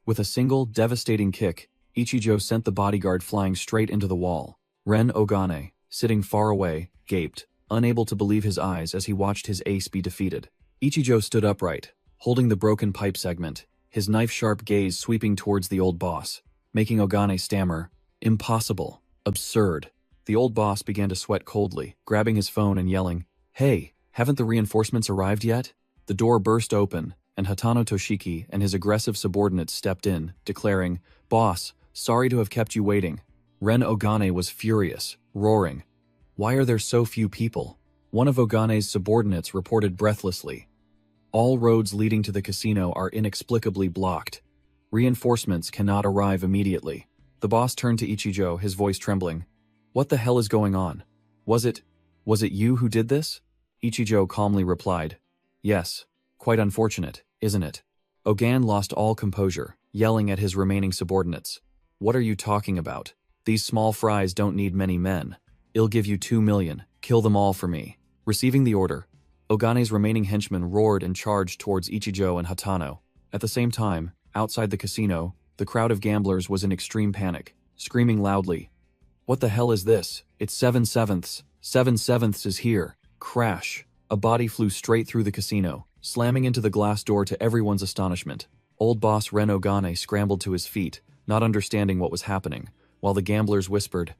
Speaker 1: With a single, devastating kick, Ichijo sent the bodyguard flying straight into the wall. Ren Ogane, sitting far away, gaped, unable to believe his eyes as he watched his ace be defeated. Ichijo stood upright, holding the broken pipe segment, his knife-sharp gaze sweeping towards the old boss, making Ogane stammer, "Impossible. Absurd." The old boss began to sweat coldly, grabbing his phone and yelling, "Hey, haven't the reinforcements arrived yet?" The door burst open, and Hatano Toshiki and his aggressive subordinates stepped in, declaring, "Boss, sorry to have kept you waiting." Ren Ogane was furious, roaring, "Why are there so few people?" One of Ogane's subordinates reported breathlessly, "All roads leading to the casino are inexplicably blocked. Reinforcements cannot arrive immediately." The boss turned to Ichijo, his voice trembling. "What the hell is going on? Was it you who did this?" Ichijo calmly replied, "Yes. Quite unfortunate, isn't it?" Ogan lost all composure, yelling at his remaining subordinates. "What are you talking about? These small fries don't need many men. I'll give you 2 million. Kill them all for me." Receiving the order, Ogane's remaining henchmen roared and charged towards Ichijo and Hatano. At the same time, outside the casino, the crowd of gamblers was in extreme panic, screaming loudly, "What the hell is this? It's 7/7. 7/7 is here." Crash! A body flew straight through the casino, slamming into the glass door to everyone's astonishment. Old boss Ren Ogane scrambled to his feet, not understanding what was happening, while the gamblers whispered,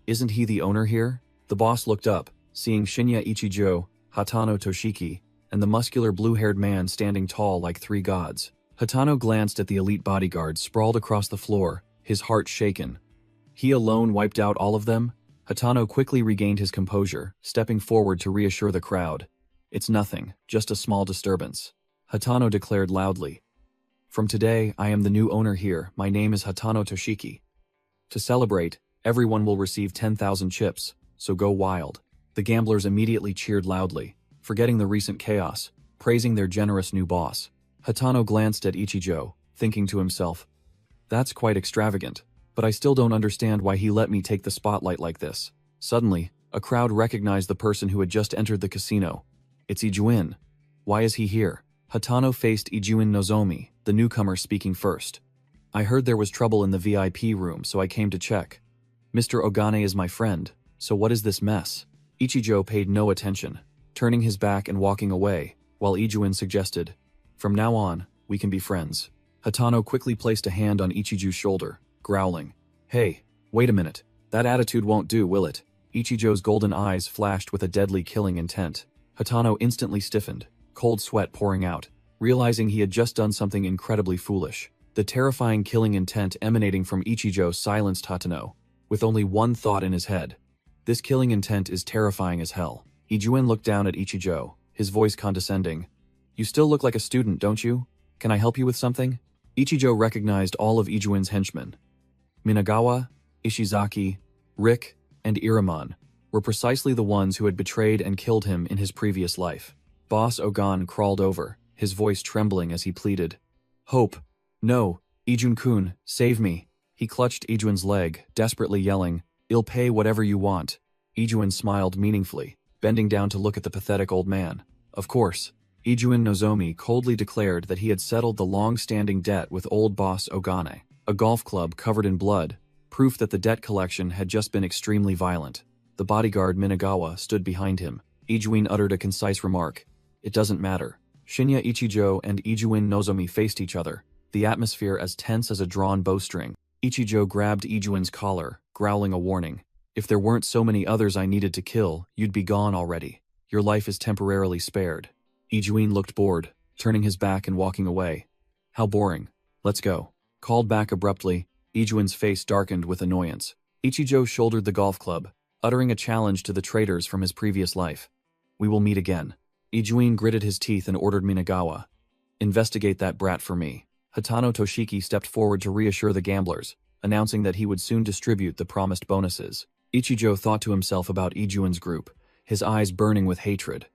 Speaker 1: "Isn't he the owner here?" The boss looked up, seeing Shinya Ichijo, Hatano Toshiki, and the muscular blue-haired man standing tall like three gods. Hatano glanced at the elite bodyguard sprawled across the floor, his heart shaken. He alone wiped out all of them? Hatano quickly regained his composure, stepping forward to reassure the crowd. "It's nothing, just a small disturbance." Hatano declared loudly, "From today, I am the new owner here. My name is Hatano Toshiki. To celebrate, everyone will receive 10,000 chips, so go wild." The gamblers immediately cheered loudly, forgetting the recent chaos, praising their generous new boss. Hatano glanced at Ichijo, thinking to himself, "That's quite extravagant, but I still don't understand why he let me take the spotlight like this." Suddenly, a crowd recognized the person who had just entered the casino. "It's Ijuin. Why is he here?" Hatano faced Ijuin Nozomi, the newcomer speaking first. "I heard there was trouble in the VIP room, so I came to check. Mr. Ogane is my friend, so what is this mess?" Ichijo paid no attention, turning his back and walking away, while Ijuin suggested, "From now on, we can be friends." Hatano quickly placed a hand on Ichiju's shoulder, growling, "Hey, wait a minute. That attitude won't do, will it?" Ichijo's golden eyes flashed with a deadly killing intent. Hatano instantly stiffened, cold sweat pouring out, realizing he had just done something incredibly foolish. The terrifying killing intent emanating from Ichijo silenced Hatano, with only one thought in his head. This killing intent is terrifying as hell. Ijuin looked down at Ichijo, his voice condescending. "You still look like a student, don't you? Can I help you with something?" Ichijo recognized all of Ijuin's henchmen. Minagawa, Ishizaki, Rick, and Iraman were precisely the ones who had betrayed and killed him in his previous life. Boss Ogan crawled over, his voice trembling as he pleaded, "Hope. No, Ijun-kun, save me." He clutched Ijuin's leg, desperately yelling, "I'll pay whatever you want." Ijuin smiled meaningfully, bending down to look at the pathetic old man. "Of course." Ijuin Nozomi coldly declared that he had settled the long-standing debt with old boss Ogane, a golf club covered in blood, proof that the debt collection had just been extremely violent. The bodyguard Minagawa stood behind him. Ijuin uttered a concise remark. It doesn't matter. Shinya Ichijo and Ijuin Nozomi faced each other, the atmosphere as tense as a drawn bowstring. Ichijo grabbed Ijuin's collar, growling a warning. If there weren't so many others I needed to kill, you'd be gone already. Your life is temporarily spared. Ijuin looked bored, turning his back and walking away. How boring. Let's go. Called back abruptly, Ijuin's face darkened with annoyance. Ichijo shouldered the golf club, uttering a challenge to the traitors from his previous life. We will meet again. Ijuin gritted his teeth and ordered Minagawa. Investigate that brat for me. Hatano Toshiki stepped forward to reassure the gamblers, announcing that he would soon distribute the promised bonuses. Ichijo thought to himself about Ijuin's group, his eyes burning with hatred.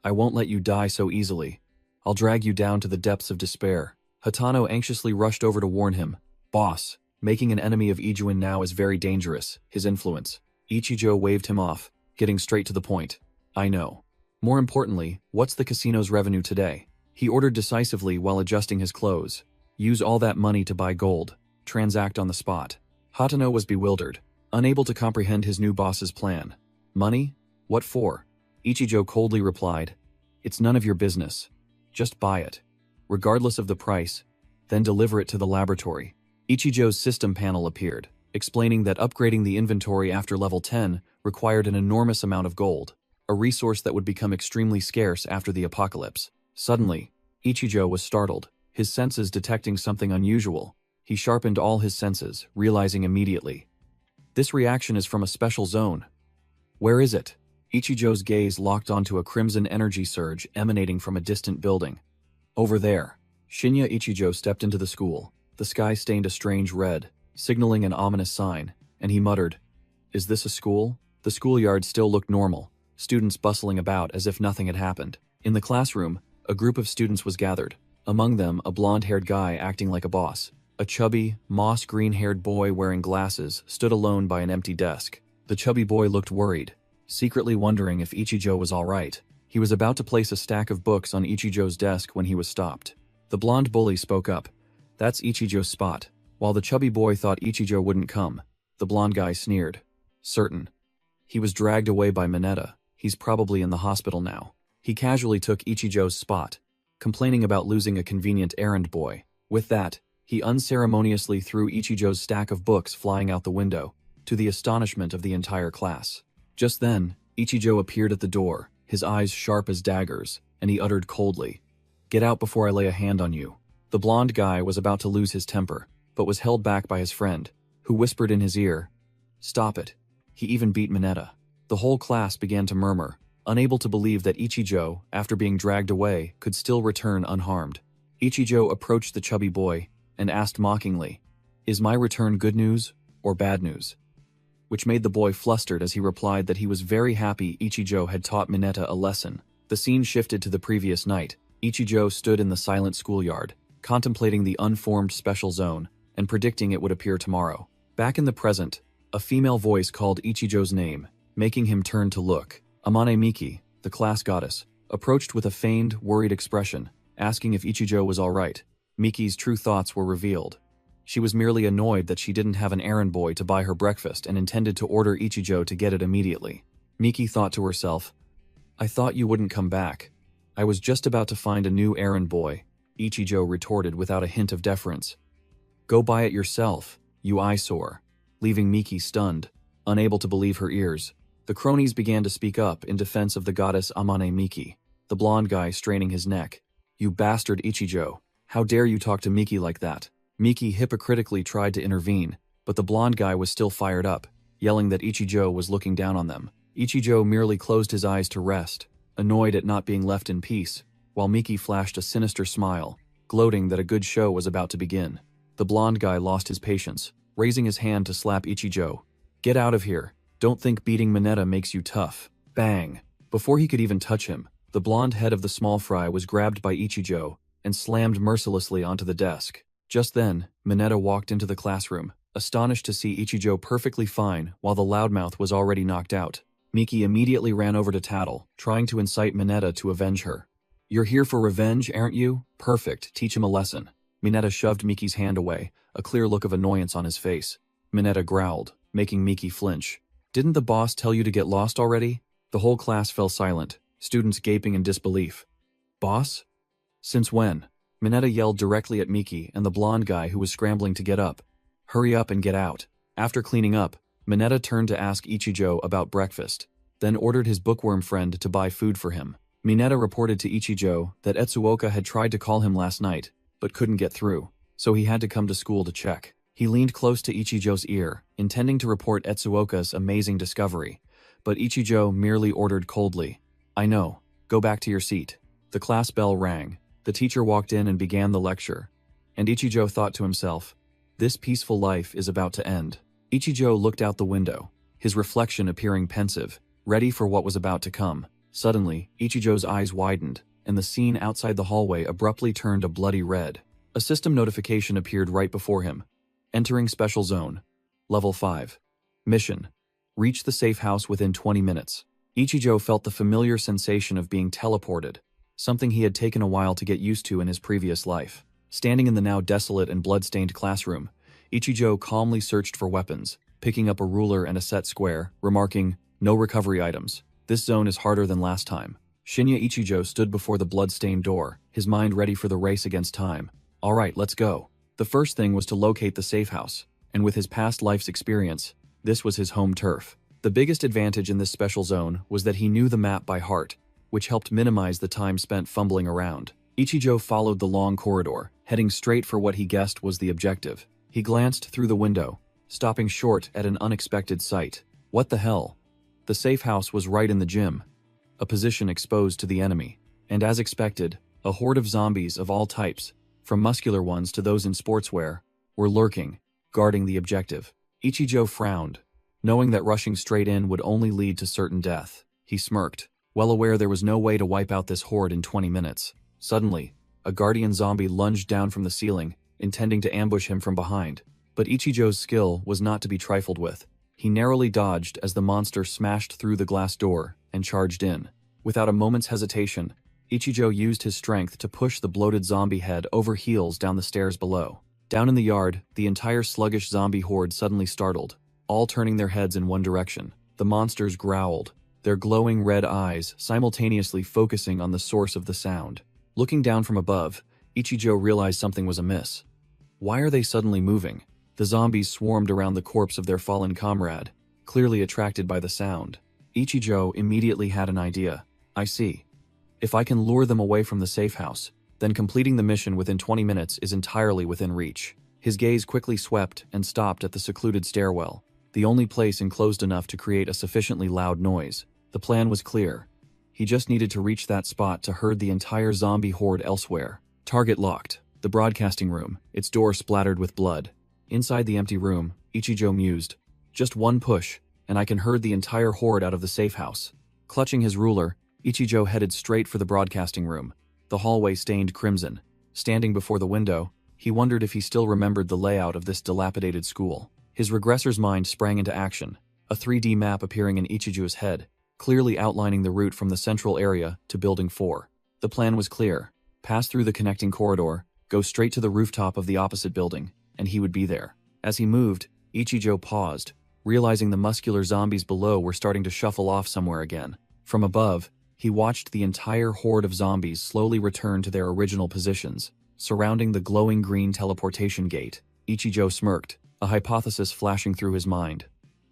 Speaker 1: I won't let you die so easily. I'll drag you down to the depths of despair. Hatano anxiously rushed over to warn him. Boss, making an enemy of Ijuin now is very dangerous, his influence. Ichijo waved him off, getting straight to the point. I know. More importantly, what's the casino's revenue today? He ordered decisively while adjusting his clothes. Use all that money to buy gold. Transact on the spot. Hatano was bewildered, unable to comprehend his new boss's plan. Money? What for? Ichijo coldly replied, It's none of your business. Just buy it, regardless of the price, then deliver it to the laboratory. Ichijo's system panel appeared, explaining that upgrading the inventory after level 10 required an enormous amount of gold, a resource that would become extremely scarce after the apocalypse. Suddenly, Ichijo was startled, his senses detecting something unusual. He sharpened all his senses, realizing immediately. This reaction is from a special zone. Where is it? Ichijo's gaze locked onto a crimson energy surge emanating from a distant building. Over there. Shinya Ichijo stepped into the school. The sky stained a strange red, signaling an ominous sign, and he muttered, Is this a school? The schoolyard still looked normal, students bustling about as if nothing had happened. In the classroom, a group of students was gathered. Among them, a blonde-haired guy acting like a boss. A chubby, moss-green-haired boy wearing glasses stood alone by an empty desk. The chubby boy looked worried, secretly wondering if Ichijo was all right. He was about to place a stack of books on Ichijo's desk when he was stopped. The blonde bully spoke up. That's Ichijo's spot. While the chubby boy thought Ichijo wouldn't come, the blonde guy sneered. Certain. He was dragged away by Mineta. He's probably in the hospital now. He casually took Ichijo's spot, complaining about losing a convenient errand boy. With that, he unceremoniously threw Ichijo's stack of books flying out the window, to the astonishment of the entire class. Just then, Ichijo appeared at the door, his eyes sharp as daggers, and he uttered coldly, Get out before I lay a hand on you. The blonde guy was about to lose his temper, but was held back by his friend, who whispered in his ear, Stop it. He even beat Mineta. The whole class began to murmur, unable to believe that Ichijo, after being dragged away, could still return unharmed. Ichijo approached the chubby boy and asked mockingly, Is my return good news or bad news? Which made the boy flustered as he replied that he was very happy Ichijo had taught Mineta a lesson. The scene shifted to the previous night. Ichijo stood in the silent schoolyard, contemplating the unformed special zone and predicting it would appear tomorrow. Back in the present, a female voice called Ichijo's name, making him turn to look. Amane Miki, the class goddess, approached with a feigned, worried expression, asking if Ichijo was all right. Miki's true thoughts were revealed. She was merely annoyed that she didn't have an errand boy to buy her breakfast and intended to order Ichijo to get it immediately. Miki thought to herself, I thought you wouldn't come back. I was just about to find a new errand boy, Ichijo retorted without a hint of deference. Go buy it yourself, you eyesore, leaving Miki stunned, unable to believe her ears. The cronies began to speak up in defense of the goddess Amane Miki, the blonde guy straining his neck. You bastard Ichijo, how dare you talk to Miki like that? Miki hypocritically tried to intervene, but the blonde guy was still fired up, yelling that Ichijo was looking down on them. Ichijo merely closed his eyes to rest, annoyed at not being left in peace, while Miki flashed a sinister smile, gloating that a good show was about to begin. The blonde guy lost his patience, raising his hand to slap Ichijo. Get out of here. Don't think beating Mineta makes you tough. Bang! Before he could even touch him, the blonde head of the small fry was grabbed by Ichijo and slammed mercilessly onto the desk. Just then, Mineta walked into the classroom, astonished to see Ichijo perfectly fine while the loudmouth was already knocked out. Miki immediately ran over to Tattle, trying to incite Mineta to avenge her. You're here for revenge, aren't you? Perfect, teach him a lesson. Mineta shoved Miki's hand away, a clear look of annoyance on his face. Mineta growled, making Miki flinch. Didn't the boss tell you to get lost already? The whole class fell silent, students gaping in disbelief. Boss? Since when? Mineta yelled directly at Miki and the blonde guy who was scrambling to get up. Hurry up and get out. After cleaning up, Mineta turned to ask Ichijo about breakfast, then ordered his bookworm friend to buy food for him. Mineta reported to Ichijo that Etsuoka had tried to call him last night, but couldn't get through, so he had to come to school to check. He leaned close to Ichijo's ear, intending to report Etsuoka's amazing discovery, but Ichijo merely ordered coldly, I know, go back to your seat. The class bell rang, the teacher walked in and began the lecture, and Ichijo thought to himself, this peaceful life is about to end. Ichijo looked out the window, his reflection appearing pensive, ready for what was about to come. Suddenly, Ichijo's eyes widened, and the scene outside the hallway abruptly turned a bloody red. A system notification appeared right before him. Entering Special Zone. Level 5. Mission. Reach the safe house within 20 minutes. Ichijo felt the familiar sensation of being teleported, something he had taken a while to get used to in his previous life. Standing in the now desolate and blood-stained classroom, Ichijo calmly searched for weapons, picking up a ruler and a set square, remarking, no recovery items. This zone is harder than last time. Shinya Ichijo stood before the blood-stained door, his mind ready for the race against time. Alright, let's go. The first thing was to locate the safe house, and with his past life's experience, this was his home turf. The biggest advantage in this special zone was that he knew the map by heart, which helped minimize the time spent fumbling around. Ichijo followed the long corridor, heading straight for what he guessed was the objective. He glanced through the window, stopping short at an unexpected sight. What the hell? The safe house was right in the gym, a position exposed to the enemy. And as expected, a horde of zombies of all types, from muscular ones to those in sportswear, were lurking, guarding the objective. Ichijo frowned, knowing that rushing straight in would only lead to certain death. He smirked, well aware there was no way to wipe out this horde in 20 minutes. Suddenly, a guardian zombie lunged down from the ceiling, intending to ambush him from behind. But Ichijo's skill was not to be trifled with. He narrowly dodged as the monster smashed through the glass door and charged in. Without a moment's hesitation, Ichijo used his strength to push the bloated zombie head over heels down the stairs below. Down in the yard, the entire sluggish zombie horde suddenly startled, all turning their heads in one direction. The monsters growled, their glowing red eyes simultaneously focusing on the source of the sound. Looking down from above, Ichijo realized something was amiss. Why are they suddenly moving? The zombies swarmed around the corpse of their fallen comrade, clearly attracted by the sound. Ichijo immediately had an idea. I see. If I can lure them away from the safe house, then completing the mission within 20 minutes is entirely within reach. His gaze quickly swept and stopped at the secluded stairwell, the only place enclosed enough to create a sufficiently loud noise. The plan was clear. He just needed to reach that spot to herd the entire zombie horde elsewhere. Target locked. The broadcasting room, its door splattered with blood. Inside the empty room, Ichijo mused. Just one push, and I can herd the entire horde out of the safe house. Clutching his ruler, Ichijo headed straight for the broadcasting room. The hallway stained crimson. Standing before the window, he wondered if he still remembered the layout of this dilapidated school. His regressor's mind sprang into action, a 3D map appearing in Ichijo's head, clearly outlining the route from the central area to Building 4. The plan was clear. Pass through the connecting corridor, go straight to the rooftop of the opposite building, and he would be there. As he moved, Ichijo paused, realizing the muscular zombies below were starting to shuffle off somewhere again. From above, he watched the entire horde of zombies slowly return to their original positions, surrounding the glowing green teleportation gate. Ichijo smirked, a hypothesis flashing through his mind.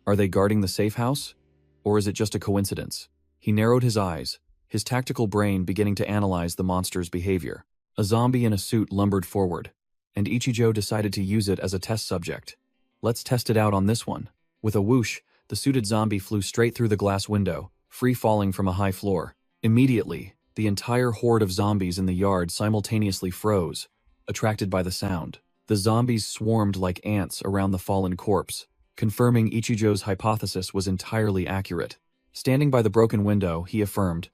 Speaker 1: Are they guarding the safe house? Or is it just a coincidence? He narrowed his eyes, his tactical brain beginning to analyze the monster's behavior. A zombie in a suit lumbered forward, and Ichijo decided to use it as a test subject. Let's test it out on this one. With a whoosh, the suited zombie flew straight through the glass window, free falling from a high floor. Immediately, the entire horde of zombies in the yard simultaneously froze, attracted by the sound. The zombies swarmed like ants around the fallen corpse, confirming Ichijo's hypothesis was entirely accurate. Standing by the broken window, he affirmed,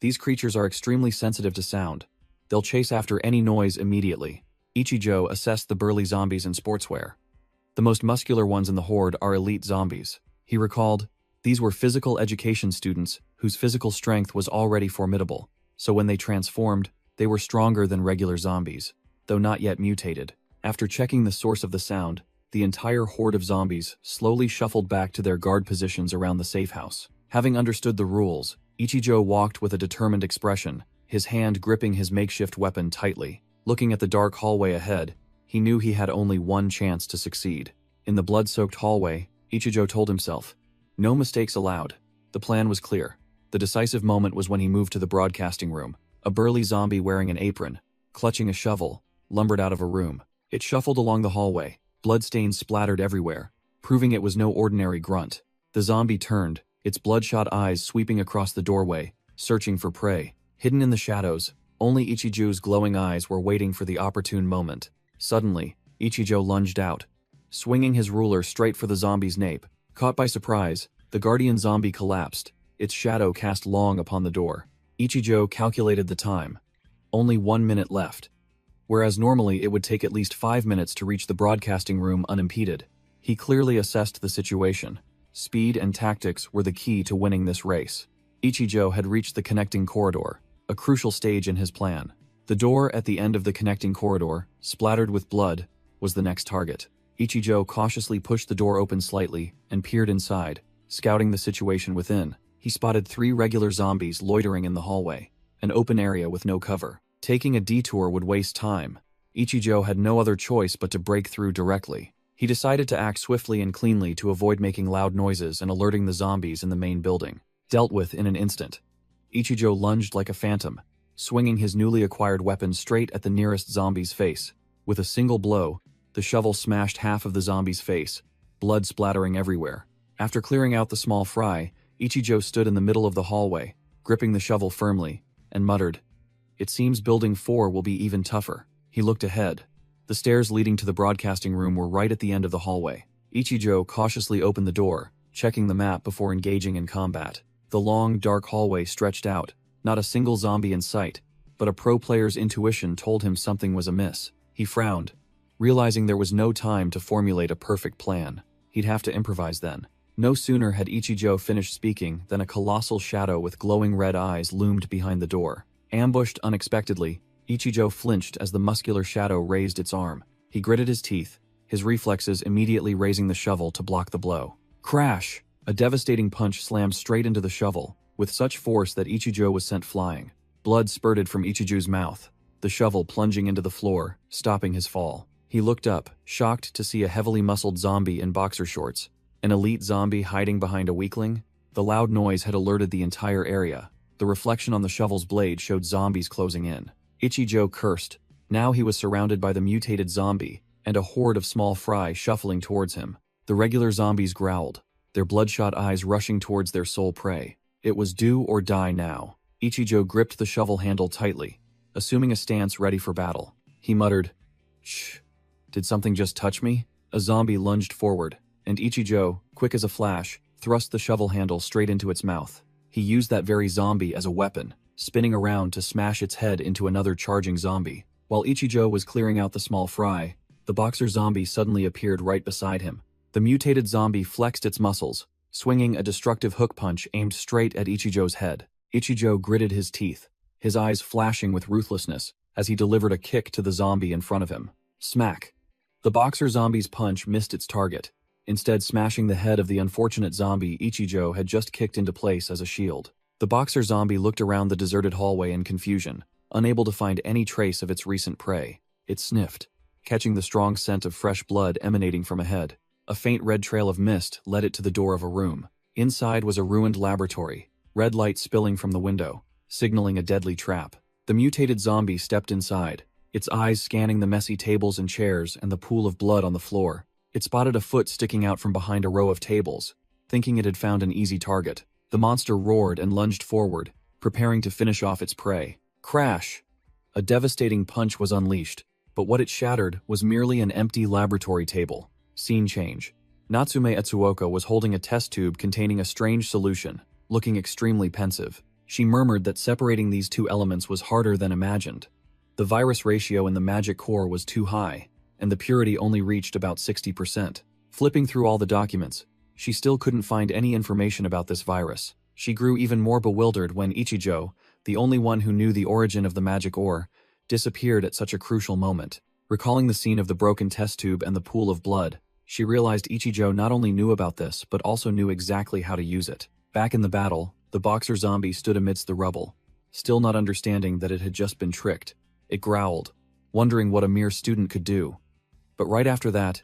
Speaker 1: "These creatures are extremely sensitive to sound. They'll chase after any noise immediately." Ichijo assessed the burly zombies in sportswear. The most muscular ones in the horde are elite zombies. He recalled, these were physical education students whose physical strength was already formidable. so when they transformed, they were stronger than regular zombies, though not yet mutated. After checking the source of the sound, the entire horde of zombies slowly shuffled back to their guard positions around the safe house. Having understood the rules, Ichijo walked with a determined expression, his hand gripping his makeshift weapon tightly. Looking at the dark hallway ahead, he knew he had only one chance to succeed. In the blood-soaked hallway, Ichijo told himself, no mistakes allowed. The plan was clear. The decisive moment was when he moved to the broadcasting room. A burly zombie wearing an apron, clutching a shovel, lumbered out of a room. It shuffled along the hallway, bloodstains splattered everywhere, proving it was no ordinary grunt. The zombie turned, its bloodshot eyes sweeping across the doorway, searching for prey. Hidden in the shadows, only Ichijo's glowing eyes were waiting for the opportune moment. Suddenly, Ichijo lunged out, swinging his ruler straight for the zombie's nape. Caught by surprise, the guardian zombie collapsed, its shadow cast long upon the door. Ichijo calculated the time. Only 1 minute left. Whereas normally it would take at least 5 minutes to reach the broadcasting room unimpeded. He clearly assessed the situation. Speed and tactics were the key to winning this race. Ichijo had reached the connecting corridor, a crucial stage in his plan. The door at the end of the connecting corridor, splattered with blood, was the next target. Ichijo cautiously pushed the door open slightly and peered inside, scouting the situation within. He spotted 3 regular zombies loitering in the hallway, an open area with no cover. Taking a detour would waste time. Ichijo had no other choice but to break through directly. He decided to act swiftly and cleanly to avoid making loud noises and alerting the zombies in the main building. Dealt with in an instant. Ichijo lunged like a phantom, swinging his newly acquired weapon straight at the nearest zombie's face. With a single blow, the shovel smashed half of the zombie's face, blood splattering everywhere. After clearing out the small fry, Ichijo stood in the middle of the hallway, gripping the shovel firmly, and muttered, "It seems building 4 will be even tougher." He looked ahead. The stairs leading to the broadcasting room were right at the end of the hallway. Ichijo cautiously opened the door, checking the map before engaging in combat. The long, dark hallway stretched out, not a single zombie in sight, but a pro player's intuition told him something was amiss. He frowned, realizing there was no time to formulate a perfect plan. He'd have to improvise then. No sooner had Ichijo finished speaking than a colossal shadow with glowing red eyes loomed behind the door. Ambushed unexpectedly, Ichijo flinched as the muscular shadow raised its arm. He gritted his teeth, his reflexes immediately raising the shovel to block the blow. Crash! A devastating punch slammed straight into the shovel, with such force that Ichijo was sent flying. Blood spurted from Ichijo's mouth, the shovel plunging into the floor, stopping his fall. He looked up, shocked to see a heavily muscled zombie in boxer shorts. An elite zombie hiding behind a weakling? The loud noise had alerted the entire area. The reflection on the shovel's blade showed zombies closing in. Ichijo cursed. Now he was surrounded by the mutated zombie, and a horde of small fry shuffling towards him. The regular zombies growled, their bloodshot eyes rushing towards their sole prey. It was do or die now. Ichijo gripped the shovel handle tightly, assuming a stance ready for battle. He muttered, "Shh, did something just touch me?" A zombie lunged forward, and Ichijo, quick as a flash, thrust the shovel handle straight into its mouth. He used that very zombie as a weapon, spinning around to smash its head into another charging zombie. While Ichijo was clearing out the small fry, the boxer zombie suddenly appeared right beside him. The mutated zombie flexed its muscles, swinging a destructive hook punch aimed straight at Ichijo's head. Ichijo gritted his teeth, his eyes flashing with ruthlessness, as he delivered a kick to the zombie in front of him. Smack! The boxer zombie's punch missed its target, instead smashing the head of the unfortunate zombie Ichijo had just kicked into place as a shield. The boxer zombie looked around the deserted hallway in confusion, unable to find any trace of its recent prey. It sniffed, catching the strong scent of fresh blood emanating from ahead. A faint red trail of mist led it to the door of a room. Inside was a ruined laboratory, red light spilling from the window, signaling a deadly trap. The mutated zombie stepped inside, its eyes scanning the messy tables and chairs and the pool of blood on the floor. It spotted a foot sticking out from behind a row of tables, thinking it had found an easy target. The monster roared and lunged forward, preparing to finish off its prey. Crash! A devastating punch was unleashed, but what it shattered was merely an empty laboratory table. Scene change. Natsume Etsuoka was holding a test tube containing a strange solution, looking extremely pensive. She murmured that separating these two elements was harder than imagined. The virus ratio in the magic core was too high, and the purity only reached about 60%. Flipping through all the documents, she still couldn't find any information about this virus. She grew even more bewildered when Ichijo, the only one who knew the origin of the magic ore, disappeared at such a crucial moment. Recalling the scene of the broken test tube and the pool of blood, she realized Ichijo not only knew about this but also knew exactly how to use it. Back in the battle, the boxer zombie stood amidst the rubble. Still not understanding that it had just been tricked, it growled, wondering what a mere student could do. But right after that,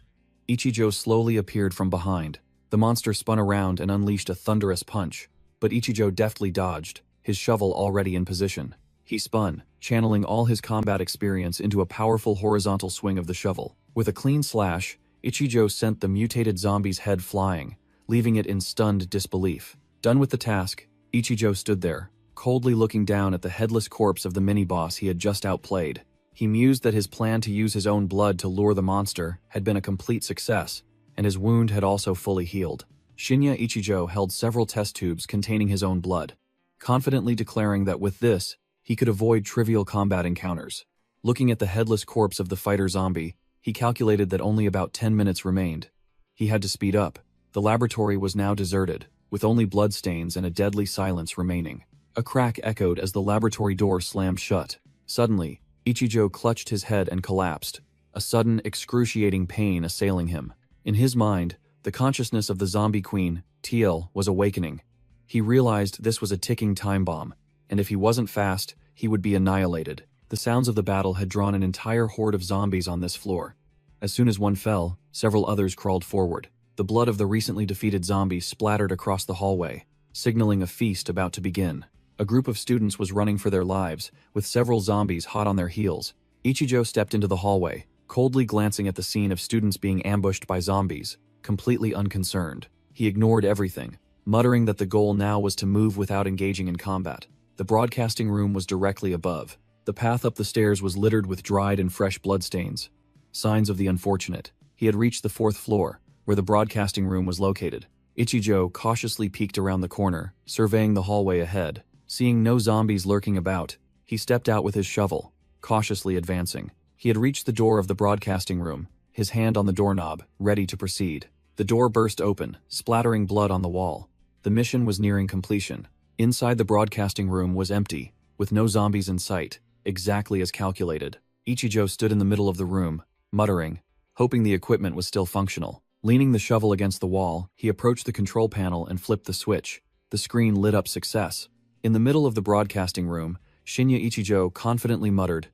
Speaker 1: Ichijo slowly appeared from behind. The monster spun around and unleashed a thunderous punch, but Ichijo deftly dodged, his shovel already in position. He spun, channeling all his combat experience into a powerful horizontal swing of the shovel. With a clean slash, Ichijo sent the mutated zombie's head flying, leaving it in stunned disbelief. Done with the task, Ichijo stood there, coldly looking down at the headless corpse of the mini-boss he had just outplayed. He mused that his plan to use his own blood to lure the monster had been a complete success, and his wound had also fully healed. Shinya Ichijo held several test tubes containing his own blood, confidently declaring that with this, he could avoid trivial combat encounters. Looking at the headless corpse of the fighter zombie, he calculated that only about 10 minutes remained. He had to speed up. The laboratory was now deserted, with only bloodstains and a deadly silence remaining. A crack echoed as the laboratory door slammed shut. Suddenly, Ichijo clutched his head and collapsed, a sudden, excruciating pain assailing him. In his mind, the consciousness of the zombie queen, Teal, was awakening. He realized this was a ticking time bomb, and if he wasn't fast, he would be annihilated. The sounds of the battle had drawn an entire horde of zombies on this floor. As soon as one fell, several others crawled forward. The blood of the recently defeated zombie splattered across the hallway, signaling a feast about to begin. A group of students was running for their lives, with several zombies hot on their heels. Ichijo stepped into the hallway, coldly glancing at the scene of students being ambushed by zombies, completely unconcerned. He ignored everything, muttering that the goal now was to move without engaging in combat. The broadcasting room was directly above. The path up the stairs was littered with dried and fresh bloodstains, signs of the unfortunate. He had reached the 4th floor, where the broadcasting room was located. Ichijo cautiously peeked around the corner, surveying the hallway ahead. Seeing no zombies lurking about, he stepped out with his shovel, cautiously advancing. He had reached the door of the broadcasting room, his hand on the doorknob, ready to proceed. The door burst open, splattering blood on the wall. The mission was nearing completion. Inside the broadcasting room was empty, with no zombies in sight, exactly as calculated. Ichijo stood in the middle of the room, muttering, hoping the equipment was still functional. Leaning the shovel against the wall, he approached the control panel and flipped the switch. The screen lit up success. In the middle of the broadcasting room, Shinya Ichijo confidently muttered,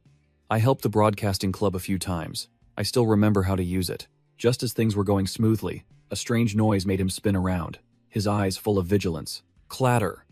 Speaker 1: "I helped the broadcasting club a few times. I still remember how to use it." Just as things were going smoothly, a strange noise made him spin around, his eyes full of vigilance. Clatter!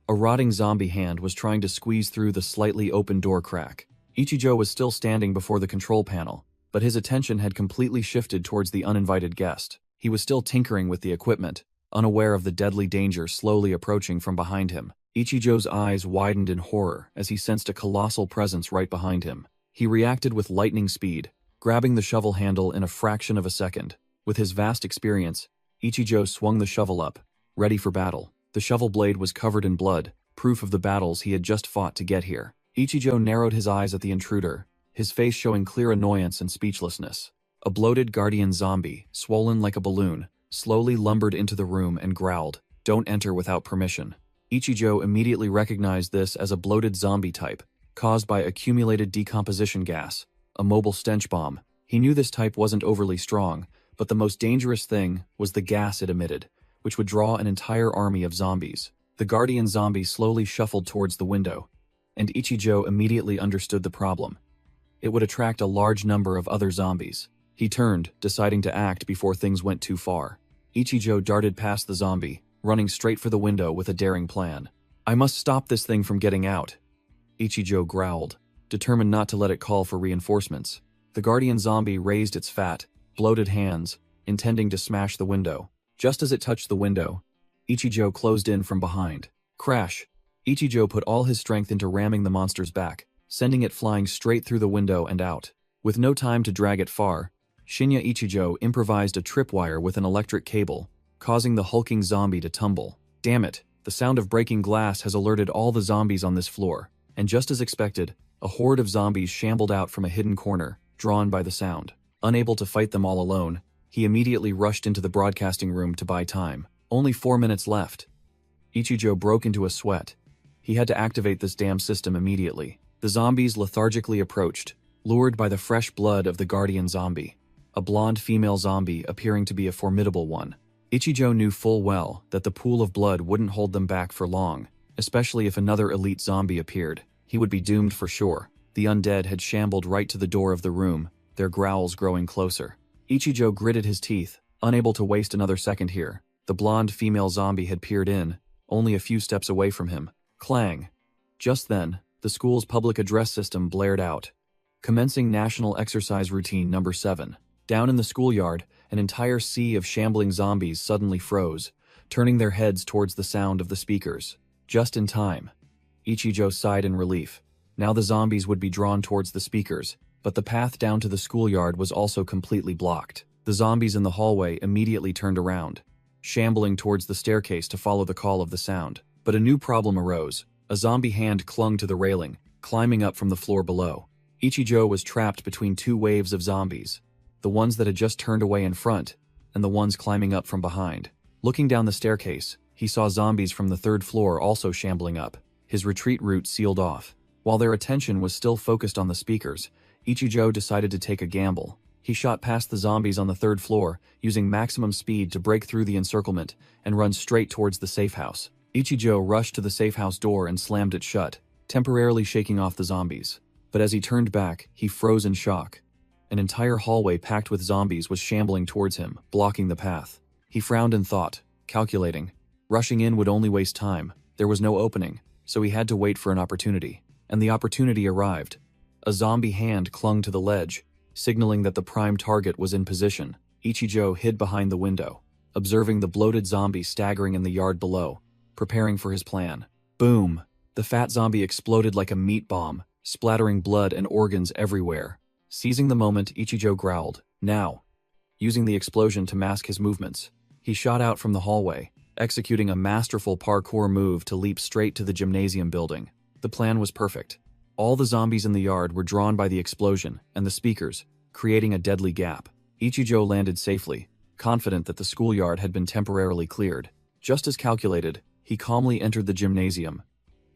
Speaker 1: A rotting zombie hand was trying to squeeze through the slightly open door crack. Ichijo was still standing before the control panel, but his attention had completely shifted towards the uninvited guest. He was still tinkering with the equipment, unaware of the deadly danger slowly approaching from behind him. Ichijo's eyes widened in horror as he sensed a colossal presence right behind him. He reacted with lightning speed, grabbing the shovel handle in a fraction of a second. With his vast experience, Ichijo swung the shovel up, ready for battle. The shovel blade was covered in blood, proof of the battles he had just fought to get here. Ichijo narrowed his eyes at the intruder, his face showing clear annoyance and speechlessness. A bloated guardian zombie, swollen like a balloon, slowly lumbered into the room and growled, "Don't enter without permission." Ichijo immediately recognized this as a bloated zombie type, caused by accumulated decomposition gas, a mobile stench bomb. He knew this type wasn't overly strong, but the most dangerous thing was the gas it emitted, which would draw an entire army of zombies. The guardian zombie slowly shuffled towards the window, and Ichijo immediately understood the problem. It would attract a large number of other zombies. He turned, deciding to act before things went too far. Ichijo darted past the zombie, running straight for the window with a daring plan. "I must stop this thing from getting out," Ichijo growled, determined not to let it call for reinforcements. The guardian zombie raised its fat, bloated hands, intending to smash the window. Just as it touched the window, Ichijo closed in from behind. Crash! Ichijo put all his strength into ramming the monster's back, sending it flying straight through the window and out. With no time to drag it far, Shinya Ichijo improvised a tripwire with an electric cable, causing the hulking zombie to tumble. Damn it, the sound of breaking glass has alerted all the zombies on this floor, and just as expected, a horde of zombies shambled out from a hidden corner, drawn by the sound. Unable to fight them all alone, he immediately rushed into the broadcasting room to buy time. Only 4 minutes left. Ichijo broke into a sweat. He had to activate this damn system immediately. The zombies lethargically approached, lured by the fresh blood of the guardian zombie. A blonde female zombie appearing to be a formidable one. Ichijo knew full well that the pool of blood wouldn't hold them back for long, especially if another elite zombie appeared. He would be doomed for sure. The undead had shambled right to the door of the room, their growls growing closer. Ichijo gritted his teeth, unable to waste another second here. The blonde female zombie had peered in, only a few steps away from him. Clang! Just then, the school's public address system blared out. Commencing National Exercise Routine Number 7. Down in the schoolyard, an entire sea of shambling zombies suddenly froze, turning their heads towards the sound of the speakers. Just in time. Ichijo sighed in relief. Now the zombies would be drawn towards the speakers, but the path down to the schoolyard was also completely blocked. The zombies in the hallway immediately turned around, shambling towards the staircase to follow the call of the sound. But a new problem arose. A zombie hand clung to the railing, climbing up from the floor below. Ichijo was trapped between two waves of zombies, the ones that had just turned away in front, and the ones climbing up from behind. Looking down the staircase, he saw zombies from the third floor also shambling up, his retreat route sealed off. While their attention was still focused on the speakers, Ichijo decided to take a gamble. He shot past the zombies on the third floor, using maximum speed to break through the encirclement and run straight towards the safe house. Ichijo rushed to the safe house door and slammed it shut, temporarily shaking off the zombies. But as he turned back, he froze in shock. An entire hallway packed with zombies was shambling towards him, blocking the path. He frowned and thought, calculating. Rushing in would only waste time. There was no opening, so he had to wait for an opportunity. And the opportunity arrived. A zombie hand clung to the ledge, signaling that the prime target was in position. Ichijo hid behind the window, observing the bloated zombie staggering in the yard below, preparing for his plan. Boom! The fat zombie exploded like a meat bomb, splattering blood and organs everywhere. Seizing the moment, Ichijo growled, "Now!" Using the explosion to mask his movements, he shot out from the hallway, executing a masterful parkour move to leap straight to the gymnasium building. The plan was perfect. All the zombies in the yard were drawn by the explosion and the speakers, creating a deadly gap. Ichijo landed safely, confident that the schoolyard had been temporarily cleared. Just as calculated, he calmly entered the gymnasium,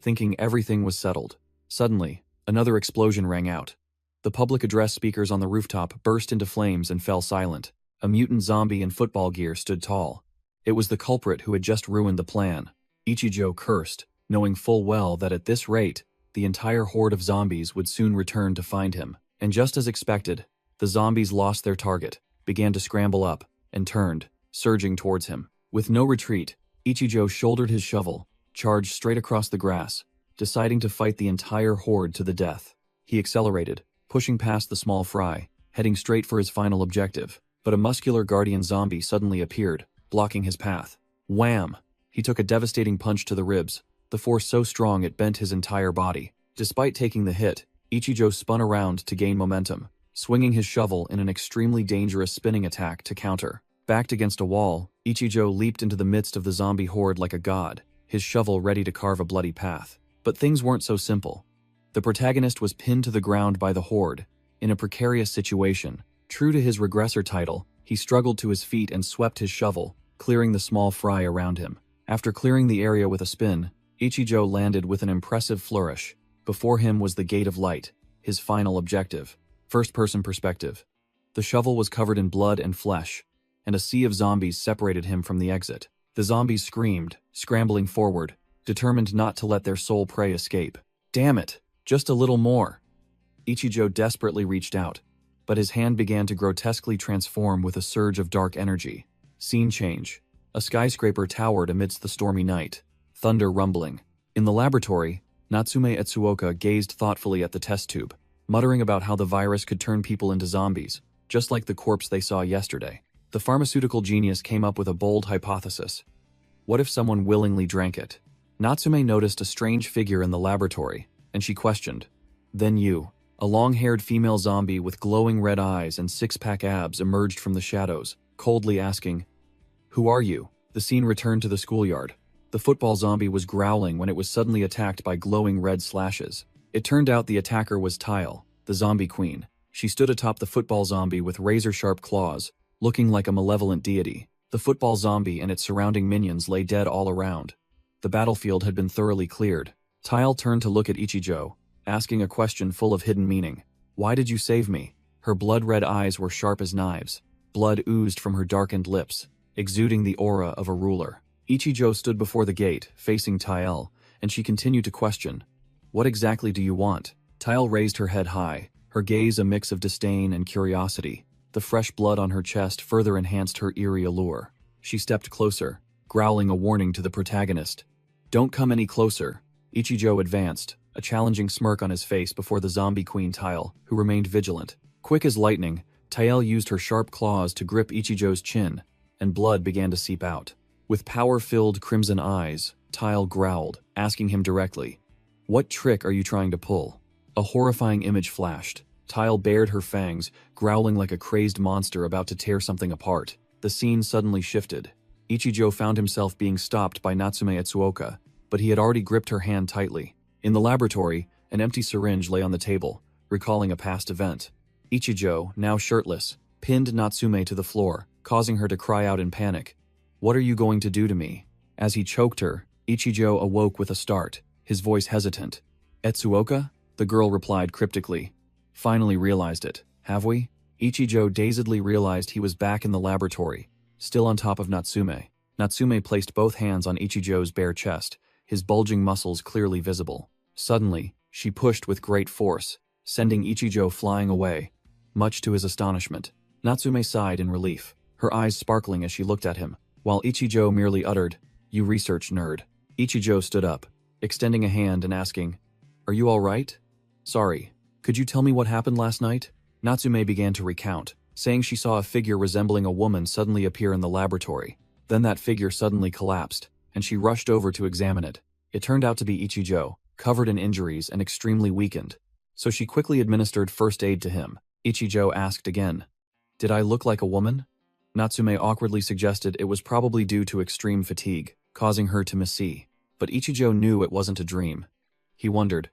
Speaker 1: thinking everything was settled. Suddenly, another explosion rang out. The public address speakers on the rooftop burst into flames and fell silent. A mutant zombie in football gear stood tall. It was the culprit who had just ruined the plan. Ichijo cursed, knowing full well that at this rate, the entire horde of zombies would soon return to find him. And just as expected, the zombies lost their target, began to scramble up, and turned, surging towards him. With no retreat, Ichijo shouldered his shovel, charged straight across the grass, deciding to fight the entire horde to the death. He accelerated, pushing past the small fry, heading straight for his final objective. But a muscular guardian zombie suddenly appeared, blocking his path. Wham! He took a devastating punch to the ribs, the force so strong it bent his entire body. Despite taking the hit, Ichijo spun around to gain momentum, swinging his shovel in an extremely dangerous spinning attack to counter. Backed against a wall, Ichijo leaped into the midst of the zombie horde like a god, his shovel ready to carve a bloody path. But things weren't so simple. The protagonist was pinned to the ground by the horde, in a precarious situation. True to his regressor title, he struggled to his feet and swept his shovel, clearing the small fry around him. After clearing the area with a spin, Ichijo landed with an impressive flourish. Before him was the Gate of Light, his final objective. First-person perspective. The shovel was covered in blood and flesh, and a sea of zombies separated him from the exit. The zombies screamed, scrambling forward, determined not to let their sole prey escape. Damn it! Just a little more! Ichijo desperately reached out, but his hand began to grotesquely transform with a surge of dark energy. Scene change. A skyscraper towered amidst the stormy night, thunder rumbling. In the laboratory, Natsume Etsuoka gazed thoughtfully at the test tube, muttering about how the virus could turn people into zombies, just like the corpse they saw yesterday. The pharmaceutical genius came up with a bold hypothesis. What if someone willingly drank it? Natsume noticed a strange figure in the laboratory, and she questioned. Then you. A long-haired female zombie with glowing red eyes and six-pack abs emerged from the shadows, coldly asking, "Who are you?" The scene returned to the schoolyard. The football zombie was growling when it was suddenly attacked by glowing red slashes. It turned out the attacker was Tile, the zombie queen. She stood atop the football zombie with razor-sharp claws, looking like a malevolent deity. The football zombie and its surrounding minions lay dead all around. The battlefield had been thoroughly cleared. Tile turned to look at Ichijo, asking a question full of hidden meaning. "Why did you save me?" Her blood-red eyes were sharp as knives. Blood oozed from her darkened lips, exuding the aura of a ruler. Ichijo stood before the gate, facing Tile, and she continued to question. "What exactly do you want?" Tile raised her head high, her gaze a mix of disdain and curiosity. The fresh blood on her chest further enhanced her eerie allure. She stepped closer, growling a warning to the protagonist. "Don't come any closer." Ichijo advanced, a challenging smirk on his face before the zombie queen Tile, who remained vigilant. Quick as lightning, Tile used her sharp claws to grip Ichijo's chin, and blood began to seep out. With power-filled crimson eyes, Tile growled, asking him directly, "What trick are you trying to pull?" A horrifying image flashed. Tile bared her fangs, growling like a crazed monster about to tear something apart. The scene suddenly shifted. Ichijo found himself being stopped by Natsume Etsuoka, but he had already gripped her hand tightly. In the laboratory, an empty syringe lay on the table, recalling a past event. Ichijo, now shirtless, pinned Natsume to the floor, causing her to cry out in panic. "What are you going to do to me?" As he choked her, Ichijo awoke with a start, his voice hesitant. "Etsuoka?" the girl replied cryptically. "Finally realized it, have we?" Ichijo dazedly realized he was back in the laboratory, still on top of Natsume. Natsume placed both hands on Ichijo's bare chest, his bulging muscles clearly visible. Suddenly, she pushed with great force, sending Ichijo flying away, much to his astonishment. Natsume sighed in relief, her eyes sparkling as she looked at him, while Ichijo merely uttered, "You research nerd." Ichijo stood up, extending a hand and asking, "Are you all right?" "Sorry. Could you tell me what happened last night?" Natsume began to recount, saying she saw a figure resembling a woman suddenly appear in the laboratory. Then that figure suddenly collapsed, and she rushed over to examine it. It turned out to be Ichijo, covered in injuries and extremely weakened. So she quickly administered first aid to him. Ichijo asked again, "Did I look like a woman?" Natsume awkwardly suggested it was probably due to extreme fatigue, causing her to missee. But Ichijo knew it wasn't a dream. He wondered,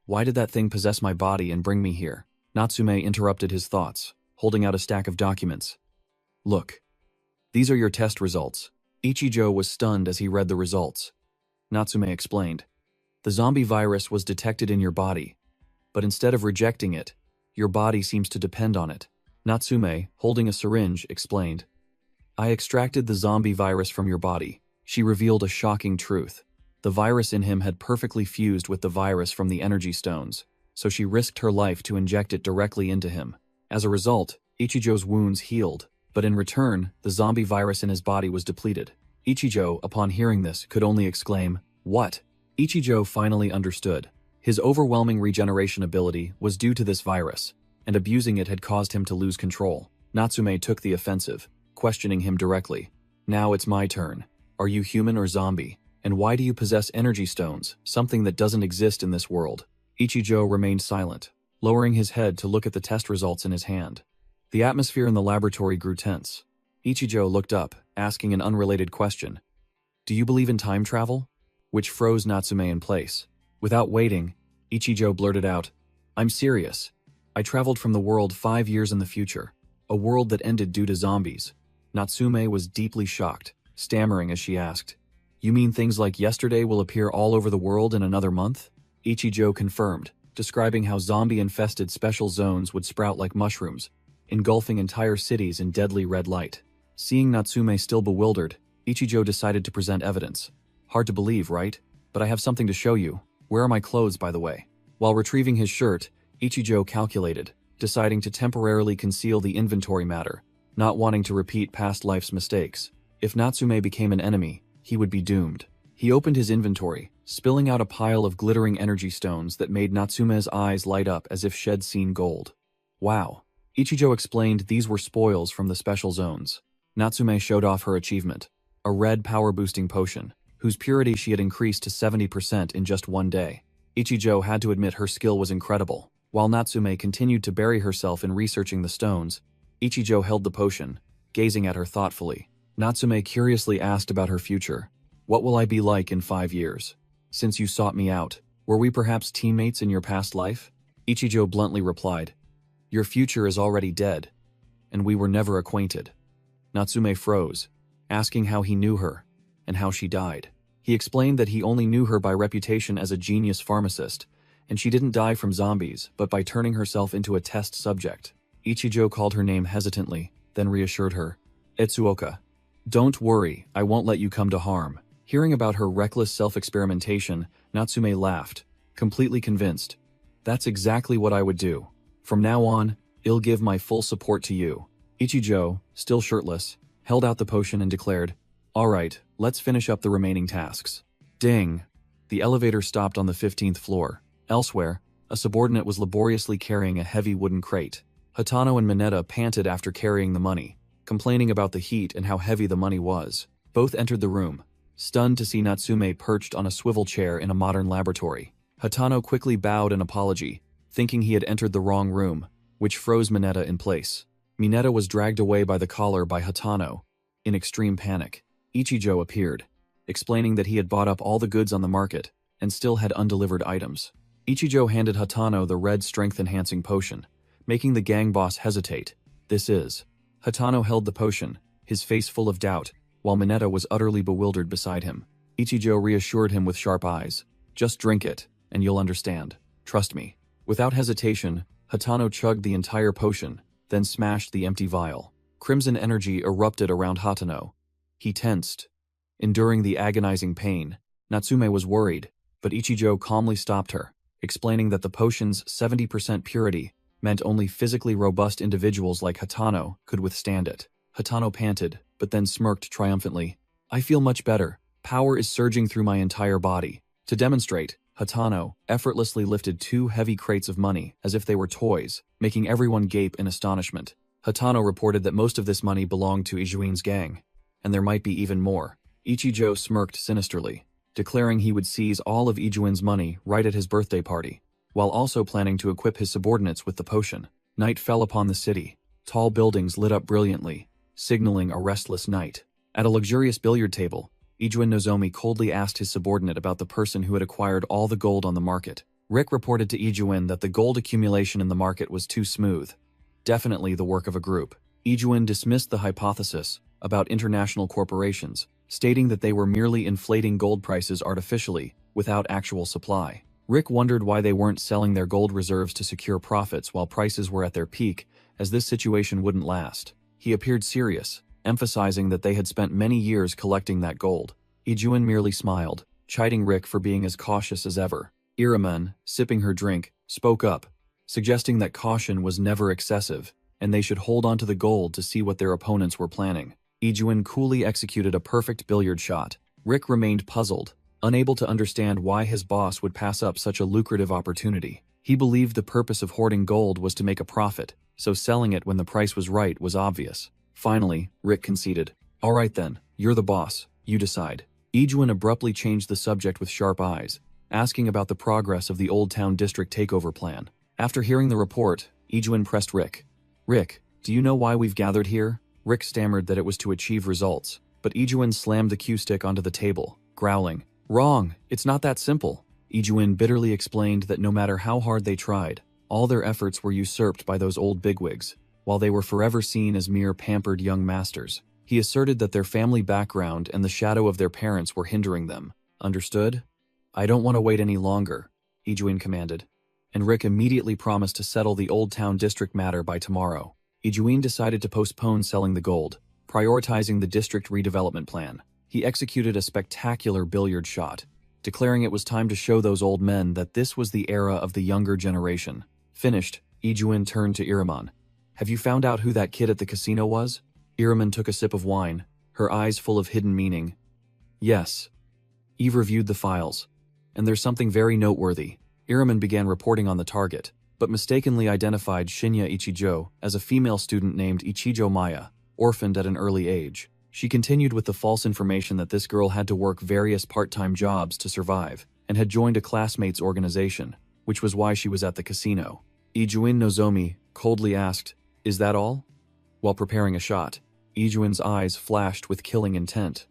Speaker 1: "Why did that thing possess my body and bring me here?" Natsume interrupted his thoughts, holding out a stack of documents. "Look. These are your test results." Ichijo was stunned as he read the results. Natsume explained, "The zombie virus was detected in your body, but instead of rejecting it, your body seems to depend on it." Natsume, holding a syringe, explained, "I extracted the zombie virus from your body." She revealed a shocking truth. The virus in him had perfectly fused with the virus from the energy stones, so she risked her life to inject it directly into him. As a result, Ichijo's wounds healed, but in return, the zombie virus in his body was depleted. Ichijo, upon hearing this, could only exclaim, "What?" Ichijo finally understood. His overwhelming regeneration ability was due to this virus, and abusing it had caused him to lose control. Natsume took the offensive, questioning him directly. "Now it's my turn. Are you human or zombie? And why do you possess energy stones, something that doesn't exist in this world?" Ichijo remained silent, lowering his head to look at the test results in his hand. The atmosphere in the laboratory grew tense. Ichijo looked up, asking an unrelated question. "Do you believe in time travel?" Which froze Natsume in place. Without waiting, Ichijo blurted out, "I'm serious. I traveled from the world 5 years in the future, a world that ended due to zombies." Natsume was deeply shocked, stammering as she asked, "You mean things like yesterday will appear all over the world in another month?" Ichijo confirmed, describing how zombie-infested special zones would sprout like mushrooms, engulfing entire cities in deadly red light. Seeing Natsume still bewildered, Ichijo decided to present evidence. "Hard to believe, right? But I have something to show you. Where are my clothes, by the way?" While retrieving his shirt, Ichijo calculated, deciding to temporarily conceal the inventory matter, not wanting to repeat past life's mistakes. If Natsume became an enemy, he would be doomed. He opened his inventory, spilling out a pile of glittering energy stones that made Natsume's eyes light up as if she'd seen gold. "Wow." Ichijo explained these were spoils from the special zones. Natsume showed off her achievement, a red power-boosting potion, whose purity she had increased to 70% in just one day. Ichijo had to admit her skill was incredible. While Natsume continued to bury herself in researching the stones, Ichijo held the potion, gazing at her thoughtfully. Natsume curiously asked about her future. "What will I be like in 5 years? Since you sought me out, were we perhaps teammates in your past life?" Ichijo bluntly replied, "Your future is already dead, and we were never acquainted." Natsume froze, asking how he knew her, and how she died. He explained that he only knew her by reputation as a genius pharmacist, and she didn't die from zombies, but by turning herself into a test subject. Ichijo called her name hesitantly, then reassured her. Etsuoka. Don't worry, I won't let you come to harm. Hearing about her reckless self-experimentation, Natsume laughed, completely convinced. That's exactly what I would do. From now on, I'll give my full support to you. Ichijo, still shirtless, held out the potion and declared, Alright, let's finish up the remaining tasks. Ding! The elevator stopped on the 15th floor. Elsewhere, a subordinate was laboriously carrying a heavy wooden crate. Hatano and Mineta panted after carrying the money, complaining about the heat and how heavy the money was. Both entered the room, stunned to see Natsume perched on a swivel chair in a modern laboratory. Hatano quickly bowed an apology, thinking he had entered the wrong room, which froze Mineta in place. Mineta was dragged away by the collar by Hatano. In extreme panic, Ichijo appeared, explaining that he had bought up all the goods on the market and still had undelivered items. Ichijo handed Hatano the red strength-enhancing potion, making the gang boss hesitate. This is. Hatano held the potion, his face full of doubt, while Mineta was utterly bewildered beside him. Ichijo reassured him with sharp eyes. Just drink it, and you'll understand. Trust me. Without hesitation, Hatano chugged the entire potion, then smashed the empty vial. Crimson energy erupted around Hatano. He tensed, enduring the agonizing pain. Natsume was worried, but Ichijo calmly stopped her, explaining that the potion's 70% purity meant only physically robust individuals like Hatano could withstand it. Hatano panted, but then smirked triumphantly. I feel much better. Power is surging through my entire body. To demonstrate, Hatano effortlessly lifted 2 heavy crates of money as if they were toys, making everyone gape in astonishment. Hatano reported that most of this money belonged to Ijuin's gang, and there might be even more. Ichijo smirked sinisterly, declaring he would seize all of Ijuin's money right at his birthday party, while also planning to equip his subordinates with the potion. Night fell upon the city. Tall buildings lit up brilliantly, signaling a restless night. At a luxurious billiard table, Ijuin Nozomi coldly asked his subordinate about the person who had acquired all the gold on the market. Rick reported to Ijuin that the gold accumulation in the market was too smooth. Definitely the work of a group. Ijuin dismissed the hypothesis about international corporations, stating that they were merely inflating gold prices artificially, without actual supply. Rick wondered why they weren't selling their gold reserves to secure profits while prices were at their peak, as this situation wouldn't last. He appeared serious, emphasizing that they had spent many years collecting that gold. Ijuin merely smiled, chiding Rick for being as cautious as ever. Iramen, sipping her drink, spoke up, suggesting that caution was never excessive, and they should hold on to the gold to see what their opponents were planning. Ijuin coolly executed a perfect billiard shot. Rick remained puzzled, unable to understand why his boss would pass up such a lucrative opportunity. He believed the purpose of hoarding gold was to make a profit, so selling it when the price was right was obvious. Finally, Rick conceded. All right then, you're the boss, you decide. Ijuin abruptly changed the subject with sharp eyes, asking about the progress of the Old Town District takeover plan. After hearing the report, Ijuin pressed Rick. Rick, do you know why we've gathered here? Rick stammered that it was to achieve results, but Ijuin slammed the cue stick onto the table, growling. Wrong, it's not that simple. Ijuin bitterly explained that no matter how hard they tried, all their efforts were usurped by those old bigwigs, while they were forever seen as mere pampered young masters. He asserted that their family background and the shadow of their parents were hindering them. Understood? I don't want to wait any longer, Ijuin commanded, and Rick immediately promised to settle the Old Town District matter by tomorrow. Ijuin decided to postpone selling the gold, prioritizing the district redevelopment plan. He executed a spectacular billiard shot, declaring it was time to show those old men that this was the era of the younger generation. Finished, Ijuin turned to Iramen. Have you found out who that kid at the casino was? Iramen took a sip of wine, her eyes full of hidden meaning. Yes. Eve reviewed the files, and there's something very noteworthy. Iramen began reporting on the target, but mistakenly identified Shinya Ichijo as a female student named Ichijo Maya, orphaned at an early age. She continued with the false information that this girl had to work various part-time jobs to survive, and had joined a classmates' organization, which was why she was at the casino. Ijuin Nozomi coldly asked, Is that all? While preparing a shot, Ijuin's eyes flashed with killing intent.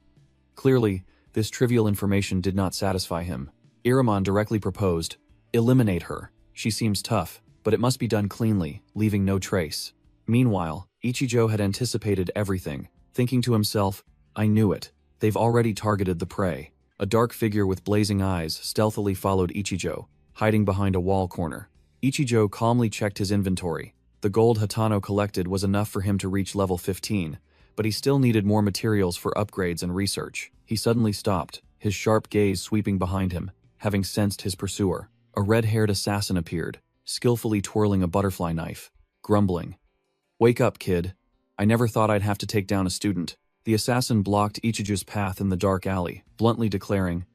Speaker 1: Clearly, this trivial information did not satisfy him. Iramen directly proposed, Eliminate her. She seems tough, but it must be done cleanly, leaving no trace. Meanwhile, Ichijo had anticipated everything, thinking to himself, I knew it. They've already targeted the prey. A dark figure with blazing eyes stealthily followed Ichijo, hiding behind a wall corner. Ichijo calmly checked his inventory. The gold Hatano collected was enough for him to reach level 15, but he still needed more materials for upgrades and research. He suddenly stopped, his sharp gaze sweeping behind him, having sensed his pursuer. A red-haired assassin appeared, skillfully twirling a butterfly knife, grumbling. "Wake up, kid. I never thought I'd have to take down a student." The assassin blocked Ichijo's path in the dark alley, bluntly declaring,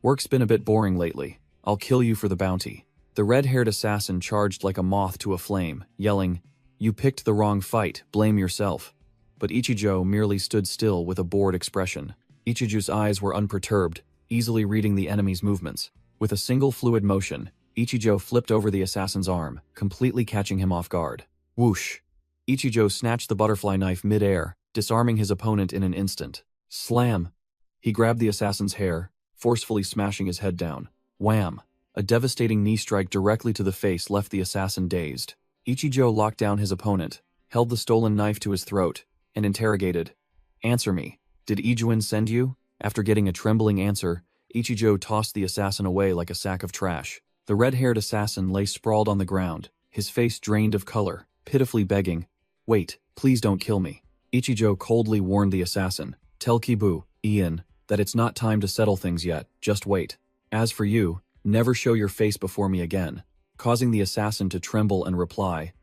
Speaker 1: "Work's been a bit boring lately. I'll kill you for the bounty." The red-haired assassin charged like a moth to a flame, yelling, "You picked the wrong fight, blame yourself." But Ichijo merely stood still with a bored expression. Ichijo's eyes were unperturbed, easily reading the enemy's movements. With a single fluid motion, Ichijo flipped over the assassin's arm, completely catching him off guard. Whoosh! Ichijo snatched the butterfly knife mid-air, disarming his opponent in an instant. Slam! He grabbed the assassin's hair, forcefully smashing his head down. Wham! A devastating knee strike directly to the face left the assassin dazed. Ichijo locked down his opponent, held the stolen knife to his throat, and interrogated, "Answer me. Did Ijuin send you?" After getting a trembling answer, Ichijo tossed the assassin away like a sack of trash. The red-haired assassin lay sprawled on the ground, his face drained of color, pitifully begging, "Wait, please don't kill me." Ichijo coldly warned the assassin, "Tell Kibu, Ian, that it's not time to settle things yet, just wait. As for you, never show your face before me again," causing the assassin to tremble and reply,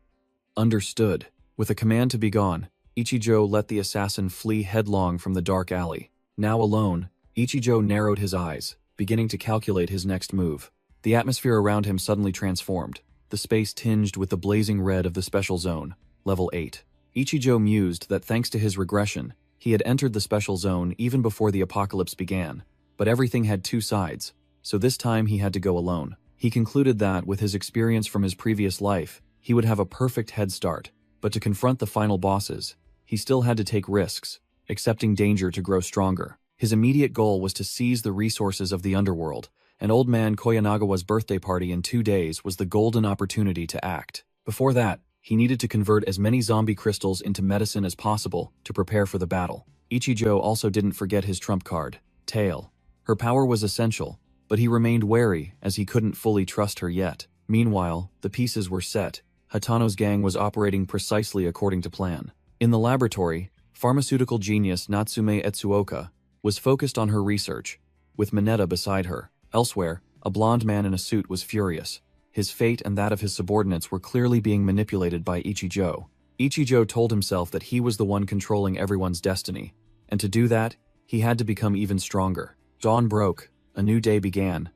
Speaker 1: "Understood." With a command to be gone, Ichijo let the assassin flee headlong from the dark alley. Now alone, Ichijo narrowed his eyes, beginning to calculate his next move. The atmosphere around him suddenly transformed, the space tinged with the blazing red of the special zone, level 8. Ichijo mused that thanks to his regression, he had entered the special zone even before the apocalypse began. But everything had two sides, so this time he had to go alone. He concluded that, with his experience from his previous life, he would have a perfect head start. But to confront the final bosses, he still had to take risks, accepting danger to grow stronger. His immediate goal was to seize the resources of the underworld, and Old Man Koyanagawa's birthday party in 2 days was the golden opportunity to act. Before that, he needed to convert as many zombie crystals into medicine as possible to prepare for the battle. Ichijo also didn't forget his trump card, Tail. Her power was essential, but he remained wary as he couldn't fully trust her yet. Meanwhile, the pieces were set. Hatano's gang was operating precisely according to plan. In the laboratory, pharmaceutical genius Natsume Etsuoka was focused on her research, with Mineta beside her. Elsewhere, a blond man in a suit was furious. His fate and that of his subordinates were clearly being manipulated by Ichijo. Ichijo told himself that he was the one controlling everyone's destiny, and to do that, he had to become even stronger. Dawn broke, a new day began,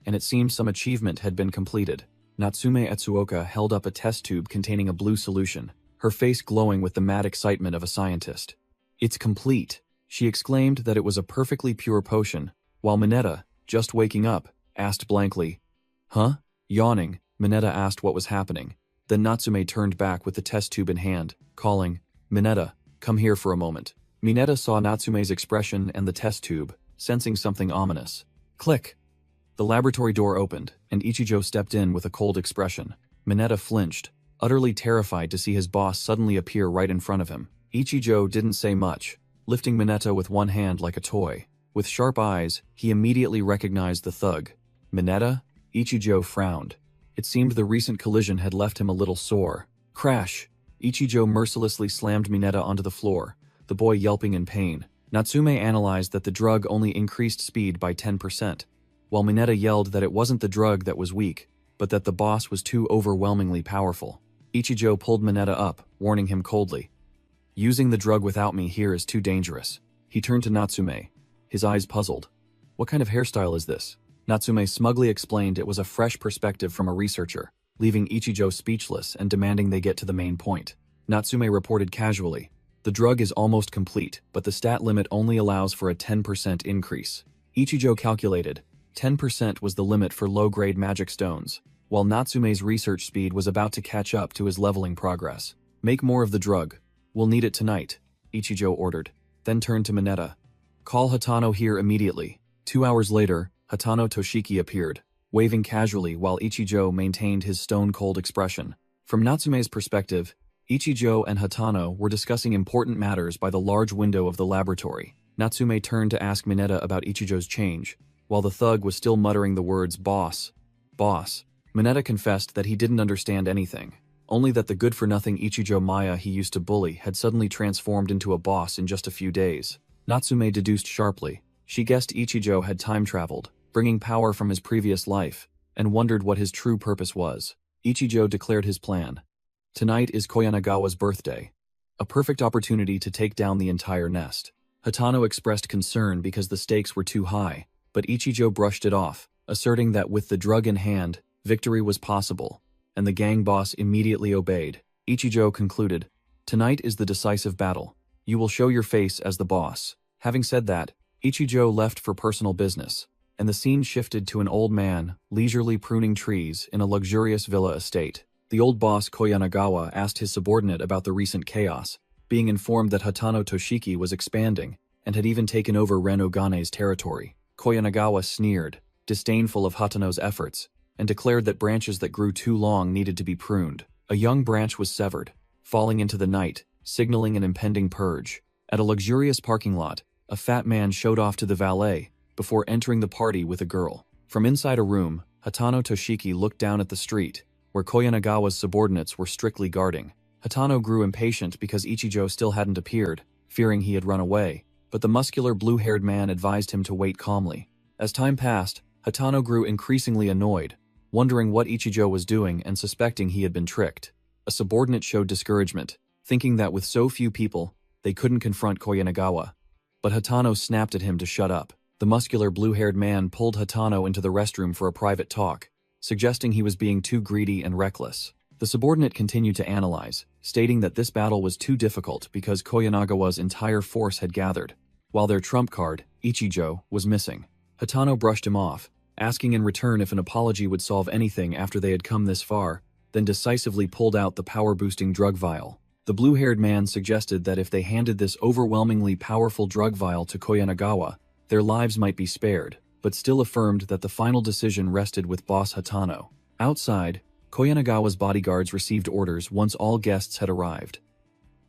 Speaker 1: and it seemed some achievement had been completed. Natsume Etsuoka held up a test tube containing a blue solution, her face glowing with the mad excitement of a scientist. "It's complete," she exclaimed that it was a perfectly pure potion, while Mineta, just waking up, asked blankly, "Huh?" Yawning, Mineta asked what was happening. Then Natsume turned back with the test tube in hand, calling, "Mineta, come here for a moment." Mineta saw Natsume's expression and the test tube, sensing something ominous. Click! The laboratory door opened, and Ichijo stepped in with a cold expression. Mineta flinched, utterly terrified to see his boss suddenly appear right in front of him. Ichijo didn't say much, lifting Mineta with one hand like a toy. With sharp eyes, he immediately recognized the thug. "Mineta?" Ichijo frowned. It seemed the recent collision had left him a little sore. Crash! Ichijo mercilessly slammed Mineta onto the floor, the boy yelping in pain. Natsume analyzed that the drug only increased speed by 10%, while Mineta yelled that it wasn't the drug that was weak, but that the boss was too overwhelmingly powerful. Ichijo pulled Mineta up, warning him coldly, "Using the drug without me here is too dangerous." He turned to Natsume, his eyes puzzled. "What kind of hairstyle is this?" Natsume smugly explained it was a fresh perspective from a researcher, leaving Ichijo speechless and demanding they get to the main point. Natsume reported casually, "The drug is almost complete, but the stat limit only allows for a 10% increase." Ichijo calculated, 10% was the limit for low-grade magic stones, while Natsume's research speed was about to catch up to his leveling progress. "Make more of the drug. We'll need it tonight," Ichijo ordered, then turned to Mineta. "Call Hatano here immediately." 2 hours later, Hatano Toshiki appeared, waving casually while Ichijo maintained his stone-cold expression. From Natsume's perspective, Ichijo and Hatano were discussing important matters by the large window of the laboratory. Natsume turned to ask Mineta about Ichijo's change, while the thug was still muttering the words, "Boss, boss." Mineta confessed that he didn't understand anything, only that the good-for-nothing Ichijo Maya he used to bully had suddenly transformed into a boss in just a few days. Natsume deduced sharply. She guessed Ichijo had time-traveled, bringing power from his previous life, and wondered what his true purpose was. Ichijo declared his plan. Tonight is Koyanagawa's birthday. A perfect opportunity to take down the entire nest. Hatano expressed concern because the stakes were too high, but Ichijo brushed it off, asserting that with the drug in hand, victory was possible, and the gang boss immediately obeyed. Ichijo concluded, "Tonight is the decisive battle. You will show your face as the boss." Having said that, Ichijo left for personal business, and the scene shifted to an old man, leisurely pruning trees in a luxurious villa estate. The old boss Koyanagawa asked his subordinate about the recent chaos, being informed that Hatano Toshiki was expanding and had even taken over Ren Ogane's territory. Koyanagawa sneered, disdainful of Hatano's efforts, and declared that branches that grew too long needed to be pruned. A young branch was severed, falling into the night, signaling an impending purge. At a luxurious parking lot, a fat man showed off to the valet before entering the party with a girl. From inside a room, Hatano Toshiki looked down at the street, where Koyanagawa's subordinates were strictly guarding. Hatano grew impatient because Ichijo still hadn't appeared, fearing he had run away, but the muscular blue-haired man advised him to wait calmly. As time passed, Hatano grew increasingly annoyed, wondering what Ichijo was doing and suspecting he had been tricked. A subordinate showed discouragement, thinking that with so few people, they couldn't confront Koyanagawa. But Hatano snapped at him to shut up. The muscular blue-haired man pulled Hatano into the restroom for a private talk, suggesting he was being too greedy and reckless. The subordinate continued to analyze, stating that this battle was too difficult because Koyanagawa's entire force had gathered, while their trump card, Ichijo, was missing. Hatano brushed him off, asking in return if an apology would solve anything after they had come this far, then decisively pulled out the power-boosting drug vial. The blue-haired man suggested that if they handed this overwhelmingly powerful drug vial to Koyanagawa, their lives might be spared, but still affirmed that the final decision rested with boss Hatano. Outside, Koyanagawa's bodyguards received orders once all guests had arrived.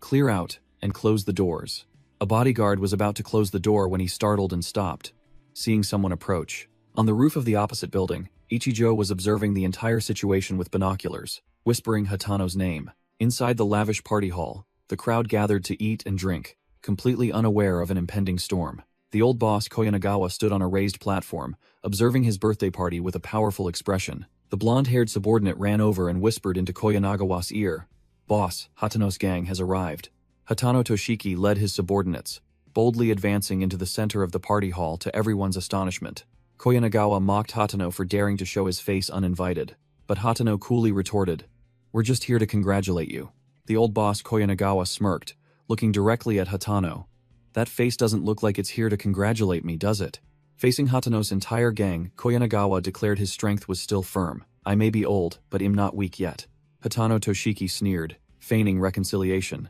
Speaker 1: "Clear out and close the doors." A bodyguard was about to close the door when he startled and stopped, seeing someone approach. On the roof of the opposite building, Ichijo was observing the entire situation with binoculars, whispering Hatano's name. Inside the lavish party hall, the crowd gathered to eat and drink, completely unaware of an impending storm. The old boss Koyanagawa stood on a raised platform, observing his birthday party with a powerful expression. The blonde-haired subordinate ran over and whispered into Koyanagawa's ear, "Boss, Hatano's gang has arrived." Hatano Toshiki led his subordinates, boldly advancing into the center of the party hall to everyone's astonishment. Koyanagawa mocked Hatano for daring to show his face uninvited, but Hatano coolly retorted, "We're just here to congratulate you." The old boss Koyanagawa smirked, looking directly at Hatano. "That face doesn't look like it's here to congratulate me, does it?" Facing Hatano's entire gang, Koyanagawa declared his strength was still firm. "I may be old, but am not weak yet." Hatano Toshiki sneered, feigning reconciliation,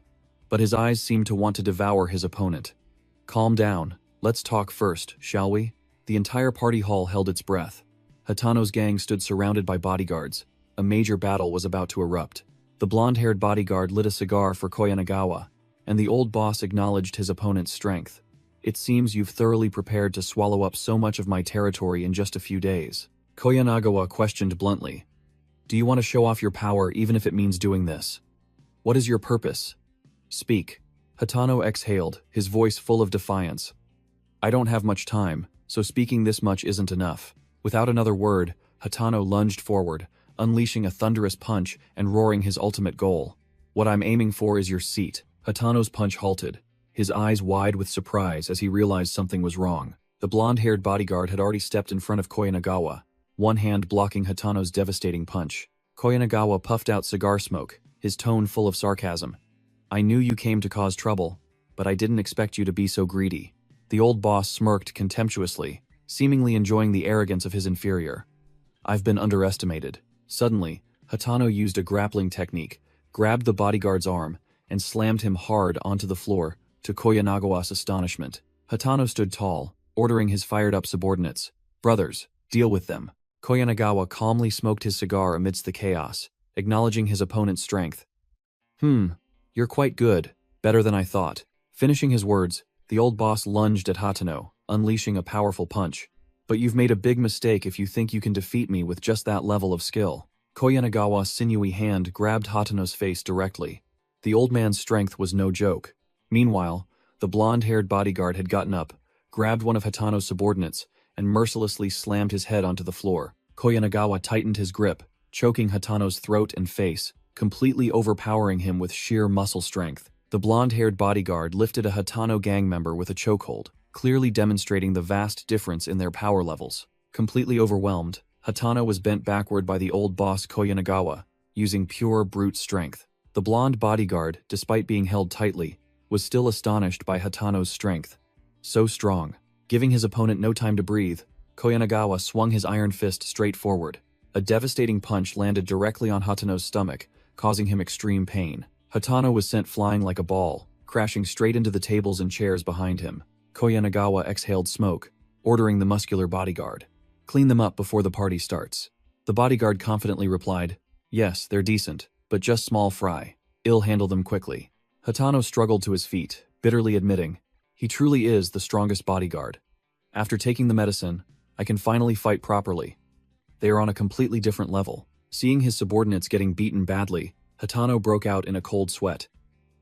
Speaker 1: but his eyes seemed to want to devour his opponent. "Calm down. Let's talk first, shall we?" The entire party hall held its breath. Hatano's gang stood surrounded by bodyguards. A major battle was about to erupt. The blonde-haired bodyguard lit a cigar for Koyanagawa, and the old boss acknowledged his opponent's strength. "It seems you've thoroughly prepared to swallow up so much of my territory in just a few days." Koyanagawa questioned bluntly, "Do you want to show off your power even if it means doing this? What is your purpose? Speak." Hatano exhaled, his voice full of defiance. "I don't have much time, so speaking this much isn't enough." Without another word, Hatano lunged forward, unleashing a thunderous punch and roaring his ultimate goal. "What I'm aiming for is your seat." Hatano's punch halted, his eyes wide with surprise as he realized something was wrong. The blonde-haired bodyguard had already stepped in front of Koyanagawa, one hand blocking Hatano's devastating punch. Koyanagawa puffed out cigar smoke, his tone full of sarcasm. "I knew you came to cause trouble, but I didn't expect you to be so greedy." The old boss smirked contemptuously, seemingly enjoying the arrogance of his inferior. "I've been underestimated." Suddenly, Hatano used a grappling technique, grabbed the bodyguard's arm, and slammed him hard onto the floor, to Koyanagawa's astonishment. Hatano stood tall, ordering his fired-up subordinates, "Brothers, deal with them." Koyanagawa calmly smoked his cigar amidst the chaos, acknowledging his opponent's strength. You're quite good, better than I thought." Finishing his words, The old boss lunged at Hatano, unleashing a powerful punch. But you've made a big mistake if you think you can defeat me with just that level of skill. Koyanagawa's sinewy hand grabbed Hatano's face directly. The old man's strength was no joke. Meanwhile, the blonde-haired bodyguard had gotten up, grabbed one of Hatano's subordinates, and mercilessly slammed his head onto the floor. Koyanagawa tightened his grip, choking Hatano's throat and face, completely overpowering him with sheer muscle strength. The blonde-haired bodyguard lifted a Hatano gang member with a chokehold, clearly demonstrating the vast difference in their power levels. Completely overwhelmed, Hatano was bent backward by the old boss Koyanagawa, using pure brute strength. The blonde bodyguard, despite being held tightly, was still astonished by Hatano's strength. So strong. Giving his opponent no time to breathe, Koyanagawa swung his iron fist straight forward. A devastating punch landed directly on Hatano's stomach, causing him extreme pain. Hatano was sent flying like a ball, crashing straight into the tables and chairs behind him. Koyanagawa exhaled smoke, ordering the muscular bodyguard, "Clean them up before the party starts." The bodyguard confidently replied, "Yes, they're decent, but just small fry. I'll handle them quickly." Hatano struggled to his feet, bitterly admitting, "He truly is the strongest bodyguard. After taking the medicine, I can finally fight properly." They are on a completely different level. Seeing his subordinates getting beaten badly, Hatano broke out in a cold sweat.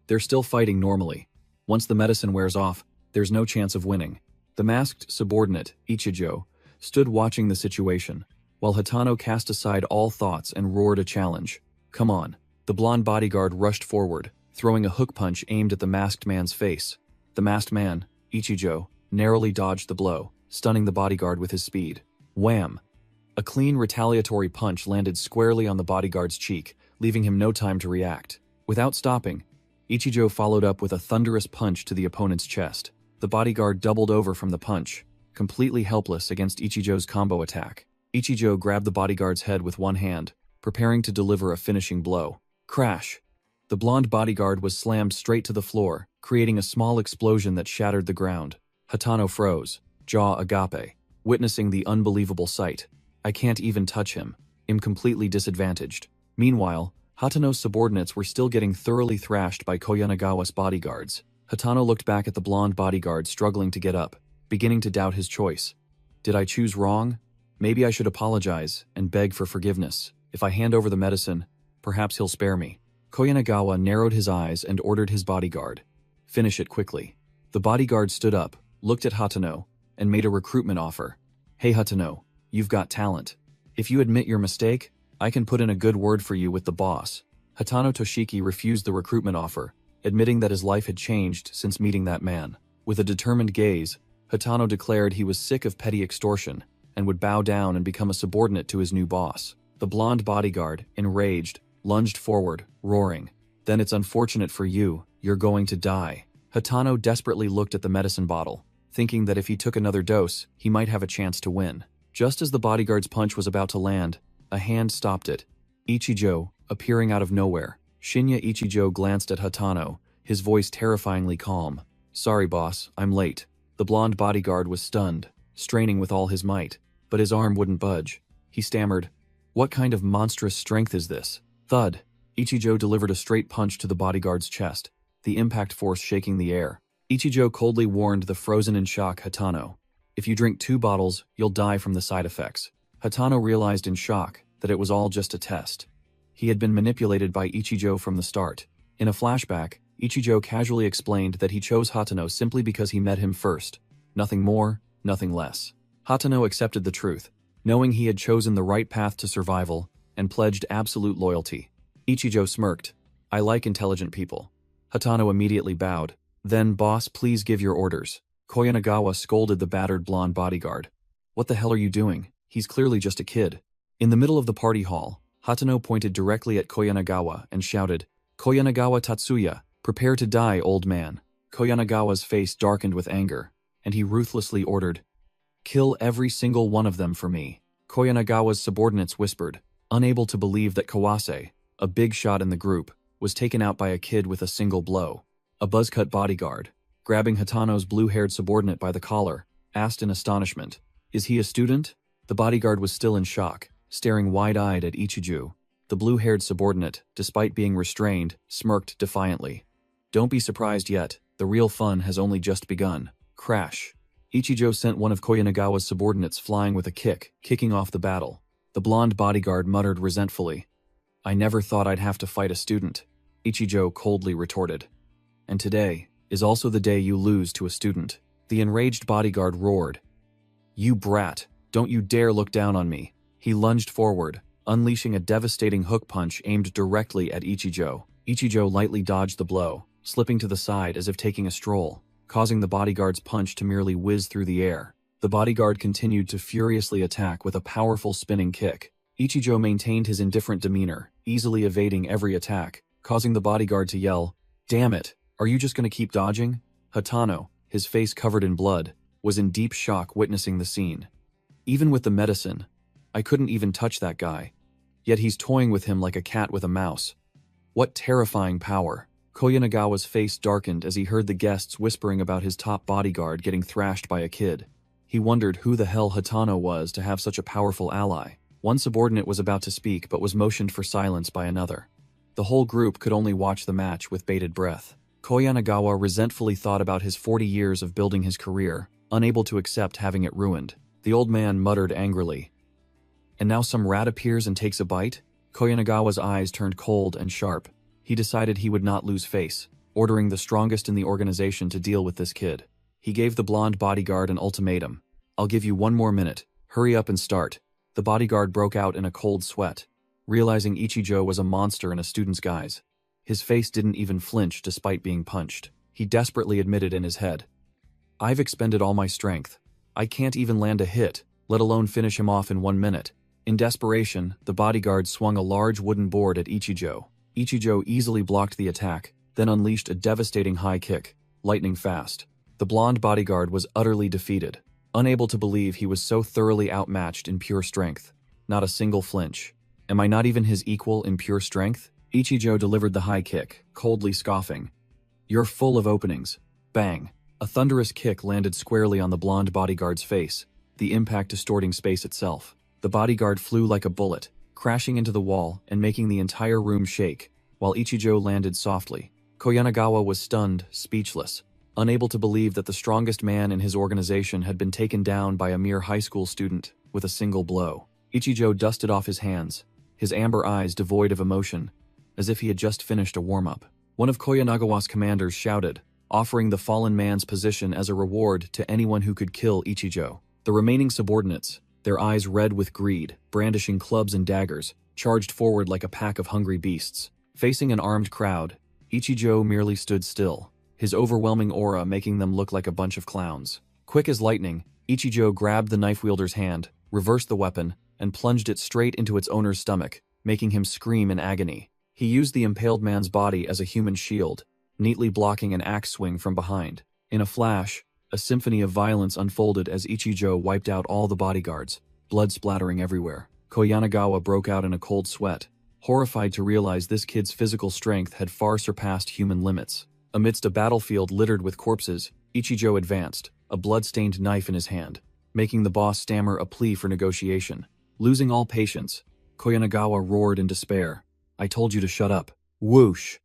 Speaker 1: They're still fighting normally. Once the medicine wears off, there's no chance of winning. The masked subordinate, Ichijo, stood watching the situation, while Hatano cast aside all thoughts and roared a challenge. "Come on." The blonde bodyguard rushed forward, throwing a hook punch aimed at the masked man's face. The masked man, Ichijo, narrowly dodged the blow, stunning the bodyguard with his speed. Wham! A clean retaliatory punch landed squarely on the bodyguard's cheek, leaving him no time to react. Without stopping, Ichijo followed up with a thunderous punch to the opponent's chest. The bodyguard doubled over from the punch, completely helpless against Ichijo's combo attack. Ichijo grabbed the bodyguard's head with one hand, preparing to deliver a finishing blow. Crash! The blonde bodyguard was slammed straight to the floor, creating a small explosion that shattered the ground. Hatano froze, jaw agape, witnessing the unbelievable sight. "I can't even touch him. I'm completely disadvantaged." Meanwhile, Hatano's subordinates were still getting thoroughly thrashed by Koyanagawa's bodyguards. Hatano looked back at the blonde bodyguard struggling to get up, beginning to doubt his choice. "Did I choose wrong? Maybe I should apologize and beg for forgiveness. If I hand over the medicine, perhaps he'll spare me." Koyanagawa narrowed his eyes and ordered his bodyguard, "Finish it quickly." The bodyguard stood up, looked at Hatano, and made a recruitment offer. "Hey Hatano, you've got talent. If you admit your mistake, I can put in a good word for you with the boss." Hatano Toshiki refused the recruitment offer, admitting that his life had changed since meeting that man. With a determined gaze, Hatano declared he was sick of petty extortion and would bow down and become a subordinate to his new boss. The blonde bodyguard, enraged, lunged forward, roaring, "Then it's unfortunate for you, you're going to die." Hatano desperately looked at the medicine bottle, thinking that if he took another dose, he might have a chance to win. Just as the bodyguard's punch was about to land, a hand stopped it. Ichijo, appearing out of nowhere. Shinya Ichijo glanced at Hatano, his voice terrifyingly calm. "Sorry boss, I'm late." The blonde bodyguard was stunned, straining with all his might, but his arm wouldn't budge. He stammered, "What kind of monstrous strength is this?" Thud! Ichijo delivered a straight punch to the bodyguard's chest, the impact force shaking the air. Ichijo coldly warned the frozen in shock Hatano, "If you drink 2 bottles, you'll die from the side effects." Hatano realized in shock that it was all just a test. He had been manipulated by Ichijo from the start. In a flashback, Ichijo casually explained that he chose Hatano simply because he met him first. Nothing more, nothing less. Hatano accepted the truth, knowing he had chosen the right path to survival, and pledged absolute loyalty. Ichijo smirked, "I like intelligent people." Hatano immediately bowed. "Then boss, please give your orders." Koyanagawa scolded the battered blonde bodyguard. "What the hell are you doing? He's clearly just a kid." In the middle of the party hall, Hatano pointed directly at Koyanagawa and shouted, "Koyanagawa Tatsuya, prepare to die, old man." Koyanagawa's face darkened with anger, and he ruthlessly ordered, "Kill every single one of them for me." Koyanagawa's subordinates whispered, unable to believe that Kawase, a big shot in the group, was taken out by a kid with a single blow. A buzzcut bodyguard, grabbing Hatano's blue-haired subordinate by the collar, asked in astonishment, "Is he a student?" The bodyguard was still in shock, staring wide-eyed at Ichijo. The blue-haired subordinate, despite being restrained, smirked defiantly. "Don't be surprised yet. The real fun has only just begun. Crash. Ichijo sent one of Koyanagawa's subordinates flying with a kick, kicking off the battle. The blonde bodyguard muttered resentfully. I never thought I'd have to fight a student, Ichijo coldly retorted. And today is also the day you lose to a student. The enraged bodyguard roared. You brat, don't you dare look down on me. He lunged forward, unleashing a devastating hook punch aimed directly at Ichijo. Ichijo lightly dodged the blow, slipping to the side as if taking a stroll, causing the bodyguard's punch to merely whiz through the air. The bodyguard continued to furiously attack with a powerful spinning kick. Ichijo maintained his indifferent demeanor, easily evading every attack, causing the bodyguard to yell, Damn it, are you just gonna keep dodging? Hatano, his face covered in blood, was in deep shock witnessing the scene. Even with the medicine, I couldn't even touch that guy. Yet he's toying with him like a cat with a mouse. What terrifying power. Koyanagawa's face darkened as he heard the guests whispering about his top bodyguard getting thrashed by a kid. He wondered who the hell Hatano was to have such a powerful ally. One subordinate was about to speak but was motioned for silence by another. The whole group could only watch the match with bated breath. Koyanagawa resentfully thought about his 40 years of building his career, unable to accept having it ruined. The old man muttered angrily. And now some rat appears and takes a bite? Koyanagawa's eyes turned cold and sharp. He decided he would not lose face, ordering the strongest in the organization to deal with this kid. He gave the blonde bodyguard an ultimatum. I'll give you 1 more minute. Hurry up and start. The bodyguard broke out in a cold sweat, realizing Ichijo was a monster in a student's guise. His face didn't even flinch despite being punched. He desperately admitted in his head. I've expended all my strength. I can't even land a hit, let alone finish him off in 1 minute. In desperation, the bodyguard swung a large wooden board at Ichijo. Ichijo easily blocked the attack, then unleashed a devastating high kick, lightning fast. The blonde bodyguard was utterly defeated, unable to believe he was so thoroughly outmatched in pure strength. Not a single flinch. Am I not even his equal in pure strength? Ichijo delivered the high kick, coldly scoffing. You're full of openings. Bang. A thunderous kick landed squarely on the blonde bodyguard's face, the impact distorting space itself. The bodyguard flew like a bullet, crashing into the wall and making the entire room shake, while Ichijo landed softly. Koyanagawa was stunned, speechless, unable to believe that the strongest man in his organization had been taken down by a mere high school student with a single blow. Ichijo dusted off his hands, his amber eyes devoid of emotion, as if he had just finished a warm-up. One of Koyanagawa's commanders shouted, offering the fallen man's position as a reward to anyone who could kill Ichijo. The remaining subordinates, their eyes red with greed, brandishing clubs and daggers, charged forward like a pack of hungry beasts. Facing an armed crowd, Ichijo merely stood still, his overwhelming aura making them look like a bunch of clowns. Quick as lightning, Ichijo grabbed the knife wielder's hand, reversed the weapon, and plunged it straight into its owner's stomach, making him scream in agony. He used the impaled man's body as a human shield, neatly blocking an axe swing from behind. In a flash, a symphony of violence unfolded as Ichijo wiped out all the bodyguards, blood splattering everywhere. Koyanagawa broke out in a cold sweat, horrified to realize this kid's physical strength had far surpassed human limits. Amidst a battlefield littered with corpses, Ichijo advanced, a blood-stained knife in his hand, making the boss stammer a plea for negotiation. Losing all patience, Koyanagawa roared in despair. I told you to shut up. Whoosh!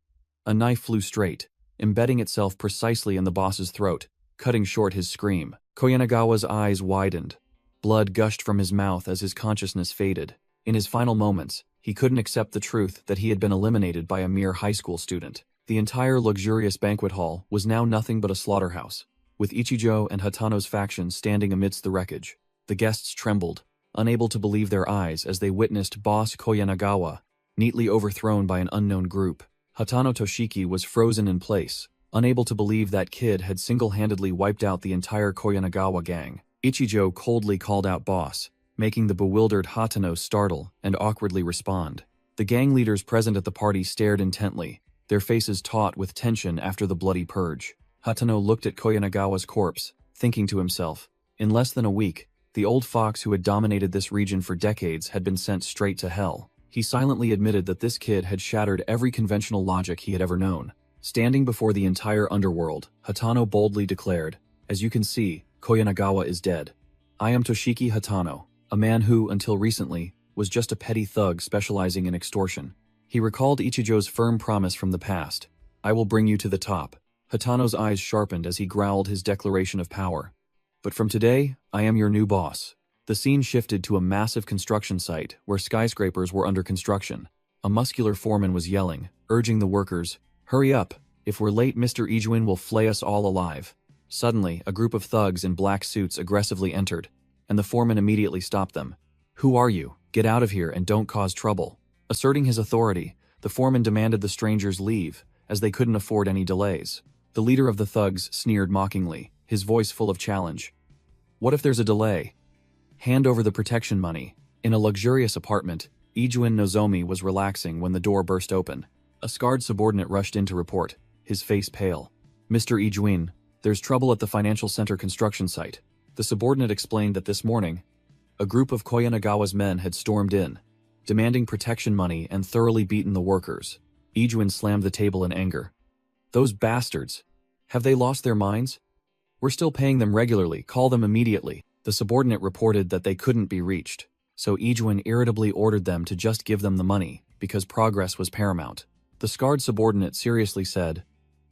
Speaker 1: A knife flew straight, embedding itself precisely in the boss's throat, cutting short his scream. Koyanagawa's eyes widened. Blood gushed from his mouth as his consciousness faded. In his final moments, he couldn't accept the truth that he had been eliminated by a mere high school student. The entire luxurious banquet hall was now nothing but a slaughterhouse, with Ichijo and Hatano's faction standing amidst the wreckage. The guests trembled, unable to believe their eyes as they witnessed boss Koyanagawa neatly overthrown by an unknown group. Hatano Toshiki was frozen in place, unable to believe that kid had single-handedly wiped out the entire Koyanagawa gang. Ichijo coldly called out boss, making the bewildered Hatano startle and awkwardly respond. The gang leaders present at the party stared intently, their faces taut with tension after the bloody purge. Hatano looked at Koyanagawa's corpse, thinking to himself, in less than a week, the old fox who had dominated this region for decades had been sent straight to hell. He silently admitted that this kid had shattered every conventional logic he had ever known. Standing before the entire underworld, Hatano boldly declared, as you can see, Koyanagawa is dead. I am Toshiki Hatano, a man who, until recently, was just a petty thug specializing in extortion. He recalled Ichijo's firm promise from the past. I will bring you to the top. Hatano's eyes sharpened as he growled his declaration of power. But from today, I am your new boss. The scene shifted to a massive construction site where skyscrapers were under construction. A muscular foreman was yelling, urging the workers, "Hurry up! If we're late, Mr. Ijuin will flay us all alive." Suddenly, a group of thugs in black suits aggressively entered, and the foreman immediately stopped them. "Who are you? Get out of here and don't cause trouble." Asserting his authority, the foreman demanded the strangers leave, as they couldn't afford any delays. The leader of the thugs sneered mockingly, his voice full of challenge. "What if there's a delay? Hand over the protection money." In a luxurious apartment, Ijuin Nozomi was relaxing when the door burst open. A scarred subordinate rushed in to report, his face pale. "Mr. Ijuin, there's trouble at the financial center construction site." The subordinate explained that this morning, a group of Koyanagawa's men had stormed in, demanding protection money and thoroughly beaten the workers. Ijuin slammed the table in anger. "Those bastards! Have they lost their minds? We're still paying them regularly, call them immediately." The subordinate reported that they couldn't be reached, so Ijuin irritably ordered them to just give them the money, because progress was paramount. The scarred subordinate seriously said,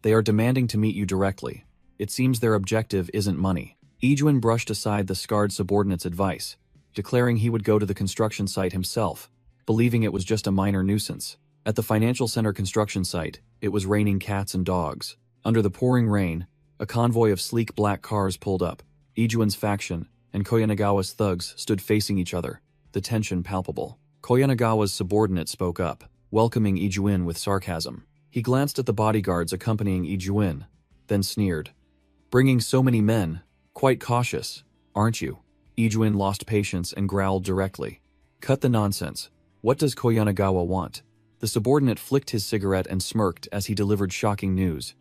Speaker 1: "They are demanding to meet you directly. It seems their objective isn't money." Ijuin brushed aside the scarred subordinate's advice, declaring he would go to the construction site himself, believing it was just a minor nuisance. At the financial center construction site, it was raining cats and dogs. Under the pouring rain, a convoy of sleek black cars pulled up. Ijuin's faction and Koyanagawa's thugs stood facing each other, the tension palpable. Koyanagawa's subordinate spoke up, welcoming Ijuin with sarcasm. He glanced at the bodyguards accompanying Ijuin, then sneered. "Bringing so many men, quite cautious, aren't you?" Ijuin lost patience and growled directly. "Cut the nonsense. What does Koyanagawa want?" The subordinate flicked his cigarette and smirked as he delivered shocking news.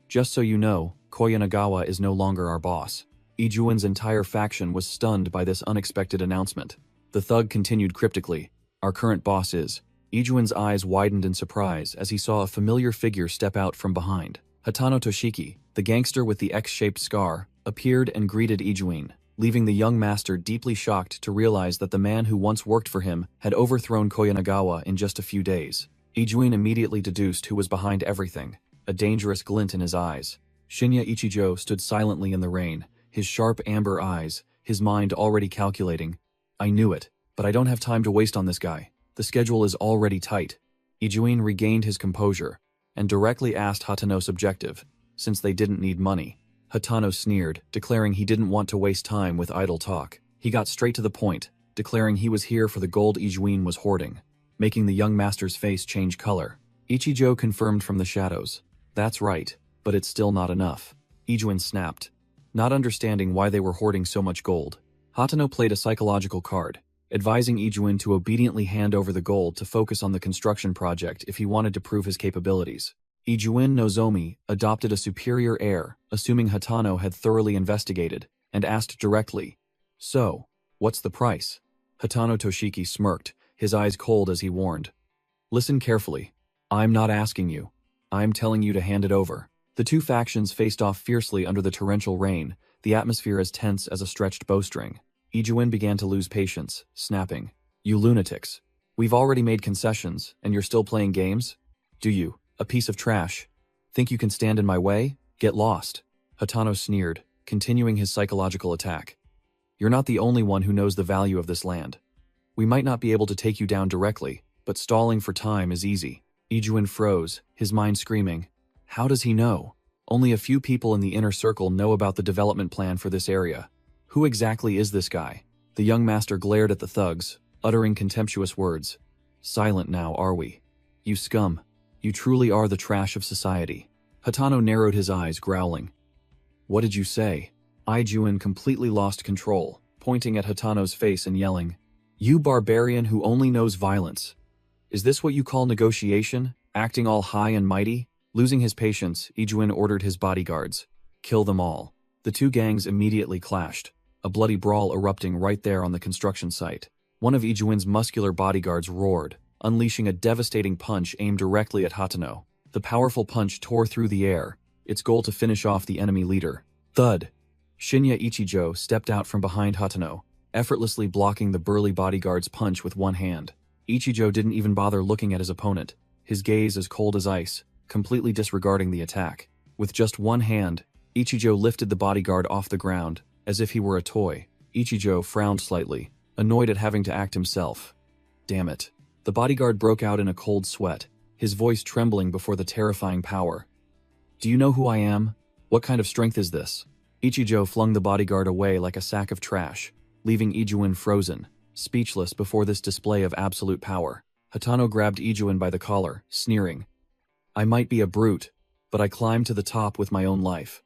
Speaker 1: "Just so you know, Koyanagawa is no longer our boss." Ijuin's entire faction was stunned by this unexpected announcement. The thug continued cryptically, "Our current boss is." Ijuin's eyes widened in surprise as he saw a familiar figure step out from behind. Hatano Toshiki, the gangster with the X-shaped scar, appeared and greeted Ijuin, leaving the young master deeply shocked to realize that the man who once worked for him had overthrown Koyanagawa in just a few days. Ijuin immediately deduced who was behind everything, a dangerous glint in his eyes. Shinya Ichijo stood silently in the rain, his sharp amber eyes, his mind already calculating. "I knew it, but I don't have time to waste on this guy. The schedule is already tight." Ijuin regained his composure and directly asked Hatano's objective, since they didn't need money. Hatano sneered, declaring he didn't want to waste time with idle talk. He got straight to the point, declaring he was here for the gold Ijuin was hoarding, making the young master's face change color. Ichijo confirmed from the shadows, "That's right, but it's still not enough." Ijuin snapped, not understanding why they were hoarding so much gold. Hatano played a psychological card, advising Ijuin to obediently hand over the gold to focus on the construction project if he wanted to prove his capabilities. Ijuin Nozomi adopted a superior air, assuming Hatano had thoroughly investigated, and asked directly, "So, what's the price?" Hatano Toshiki smirked, his eyes cold as he warned, "Listen carefully. I'm not asking you. I'm telling you to hand it over." The two factions faced off fiercely under the torrential rain, the atmosphere as tense as a stretched bowstring. Ijuin began to lose patience, snapping, "You lunatics. We've already made concessions, and you're still playing games? Do you, a piece of trash, think you can stand in my way? Get lost." Hatano sneered, continuing his psychological attack. "You're not the only one who knows the value of this land. We might not be able to take you down directly, but stalling for time is easy." Ijuin froze, his mind screaming, "How does he know? Only a few people in the inner circle know about the development plan for this area. Who exactly is this guy?" The young master glared at the thugs, uttering contemptuous words. "Silent now, are we? You scum. You truly are the trash of society." Hatano narrowed his eyes, growling. "What did you say?" Ijuin completely lost control, pointing at Hatano's face and yelling, "You barbarian who only knows violence. Is this what you call negotiation? Acting all high and mighty?" Losing his patience, Ijuin ordered his bodyguards, "Kill them all." The two gangs immediately clashed, a bloody brawl erupting right there on the construction site. One of Ijuin's muscular bodyguards roared, unleashing a devastating punch aimed directly at Hatano. The powerful punch tore through the air, its goal to finish off the enemy leader. Thud! Shinya Ichijo stepped out from behind Hatano, effortlessly blocking the burly bodyguard's punch with one hand. Ichijo didn't even bother looking at his opponent, his gaze as cold as ice, completely disregarding the attack. With just one hand, Ichijo lifted the bodyguard off the ground, as if he were a toy. Ichijo frowned slightly, annoyed at having to act himself. Damn it. The bodyguard broke out in a cold sweat, his voice trembling before the terrifying power. Do you know who I am? What kind of strength is this? Ichijo flung the bodyguard away like a sack of trash, leaving Ijuin frozen, speechless before this display of absolute power. Hatano grabbed Ijuin by the collar, sneering. I might be a brute, but I climbed to the top with my own life.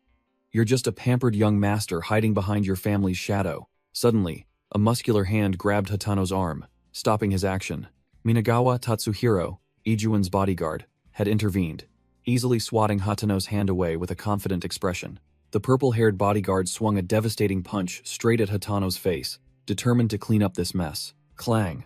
Speaker 1: You're just a pampered young master hiding behind your family's shadow. Suddenly, a muscular hand grabbed Hatano's arm, stopping his action. Minagawa Tatsuhiro, Ijuin's bodyguard, had intervened, easily swatting Hatano's hand away with a confident expression. The purple-haired bodyguard swung a devastating punch straight at Hatano's face, determined to clean up this mess. Clang!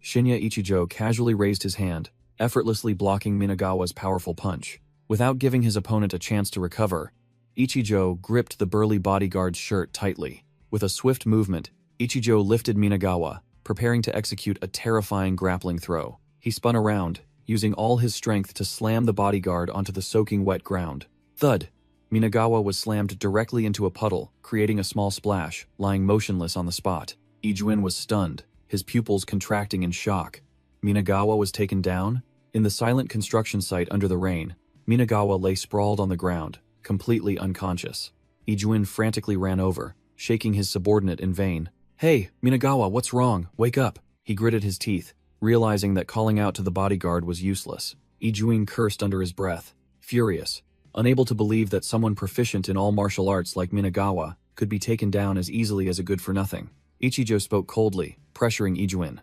Speaker 1: Shinya Ichijo casually raised his hand, effortlessly blocking Minagawa's powerful punch. Without giving his opponent a chance to recover, Ichijo gripped the burly bodyguard's shirt tightly. With a swift movement, Ichijo lifted Minagawa, preparing to execute a terrifying grappling throw. He spun around, using all his strength to slam the bodyguard onto the soaking wet ground. Thud! Minagawa was slammed directly into a puddle, creating a small splash, lying motionless on the spot. Ijuin was stunned, his pupils contracting in shock. Minagawa was taken down? In the silent construction site under the rain, Minagawa lay sprawled on the ground, completely unconscious. Ijuin frantically ran over, shaking his subordinate in vain. Hey, Minagawa, what's wrong? Wake up! He gritted his teeth, realizing that calling out to the bodyguard was useless. Ijuin cursed under his breath, furious, unable to believe that someone proficient in all martial arts like Minagawa could be taken down as easily as a good-for-nothing. Ichijo spoke coldly, pressuring Ijuin.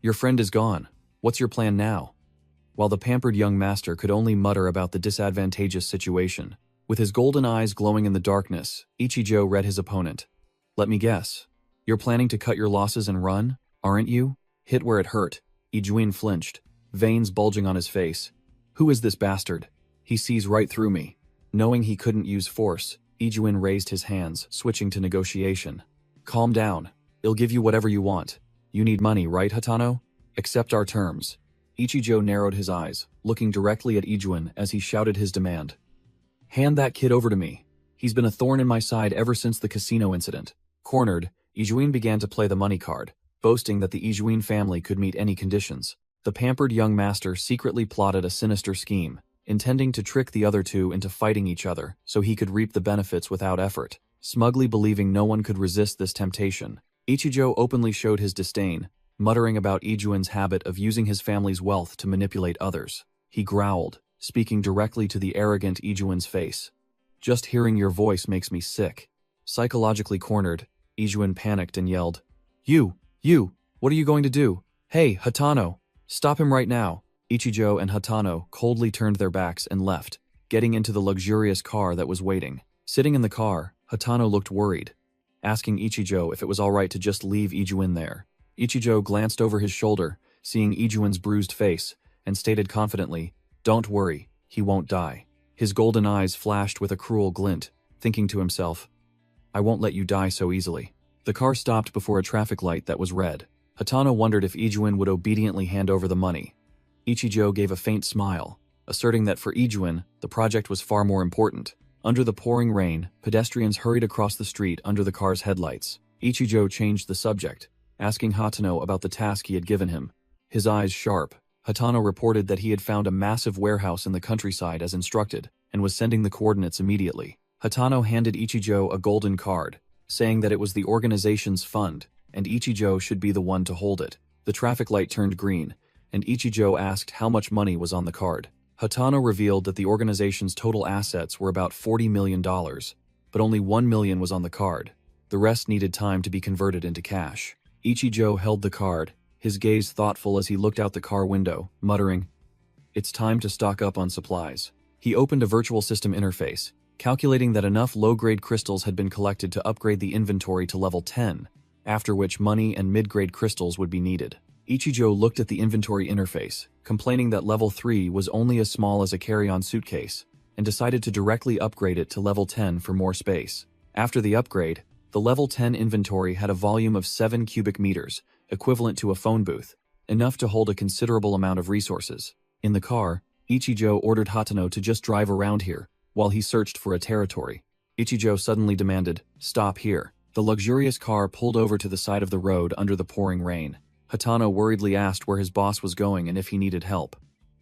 Speaker 1: Your friend is gone. What's your plan now? While the pampered young master could only mutter about the disadvantageous situation, with his golden eyes glowing in the darkness, Ichijo read his opponent. Let me guess. You're planning to cut your losses and run, aren't you? Hit where it hurt. Ijuin flinched, veins bulging on his face. Who is this bastard? He sees right through me. Knowing he couldn't use force, Ijuin raised his hands, switching to negotiation. Calm down. I'll give you whatever you want. You need money, right, Hatano? Accept our terms. Ichijo narrowed his eyes, looking directly at Ijuin as he shouted his demand. Hand that kid over to me. He's been a thorn in my side ever since the casino incident. Cornered, Ijuin began to play the money card, boasting that the Ijuin family could meet any conditions. The pampered young master secretly plotted a sinister scheme, intending to trick the other two into fighting each other so he could reap the benefits without effort. Smugly believing no one could resist this temptation, Ichijo openly showed his disdain, muttering about Ijuin's habit of using his family's wealth to manipulate others. He growled, speaking directly to the arrogant Ijuin's face. Just hearing your voice makes me sick. Psychologically cornered, Ijuin panicked and yelled, You! What are you going to do? Hey, Hatano! Stop him right now! Ichijo and Hatano coldly turned their backs and left, getting into the luxurious car that was waiting. Sitting in the car, Hatano looked worried, asking Ichijo if it was alright to just leave Ijuin there. Ichijo glanced over his shoulder, seeing Ijuin's bruised face, and stated confidently, Don't worry, he won't die. His golden eyes flashed with a cruel glint, thinking to himself, I won't let you die so easily. The car stopped before a traffic light that was red. Hatano wondered if Ijuin would obediently hand over the money. Ichijo gave a faint smile, asserting that for Ijuin, the project was far more important. Under the pouring rain, pedestrians hurried across the street under the car's headlights. Ichijo changed the subject, asking Hatano about the task he had given him. His eyes sharp, Hatano reported that he had found a massive warehouse in the countryside as instructed, and was sending the coordinates immediately. Hatano handed Ichijo a golden card, saying that it was the organization's fund, and Ichijo should be the one to hold it. The traffic light turned green, and Ichijo asked how much money was on the card. Hatano revealed that the organization's total assets were about $40 million, but only $1 million was on the card. The rest needed time to be converted into cash. Ichijo held the card, his gaze thoughtful as he looked out the car window, muttering, It's time to stock up on supplies. He opened a virtual system interface, calculating that enough low-grade crystals had been collected to upgrade the inventory to level 10, after which money and mid-grade crystals would be needed. Ichijo looked at the inventory interface, complaining that level 3 was only as small as a carry-on suitcase, and decided to directly upgrade it to level 10 for more space. After the upgrade, the level 10 inventory had a volume of 7 cubic meters, equivalent to a phone booth, enough to hold a considerable amount of resources. In the car, Ichijo ordered Hatano to just drive around here, while he searched for a territory. Ichijo suddenly demanded, "Stop here." The luxurious car pulled over to the side of the road under the pouring rain. Hatano worriedly asked where his boss was going and if he needed help.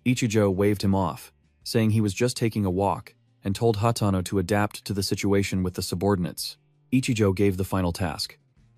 Speaker 1: Ichijo waved him off, saying he was just taking a walk, and told Hatano to adapt to the situation with the subordinates. Ichijo gave the final task.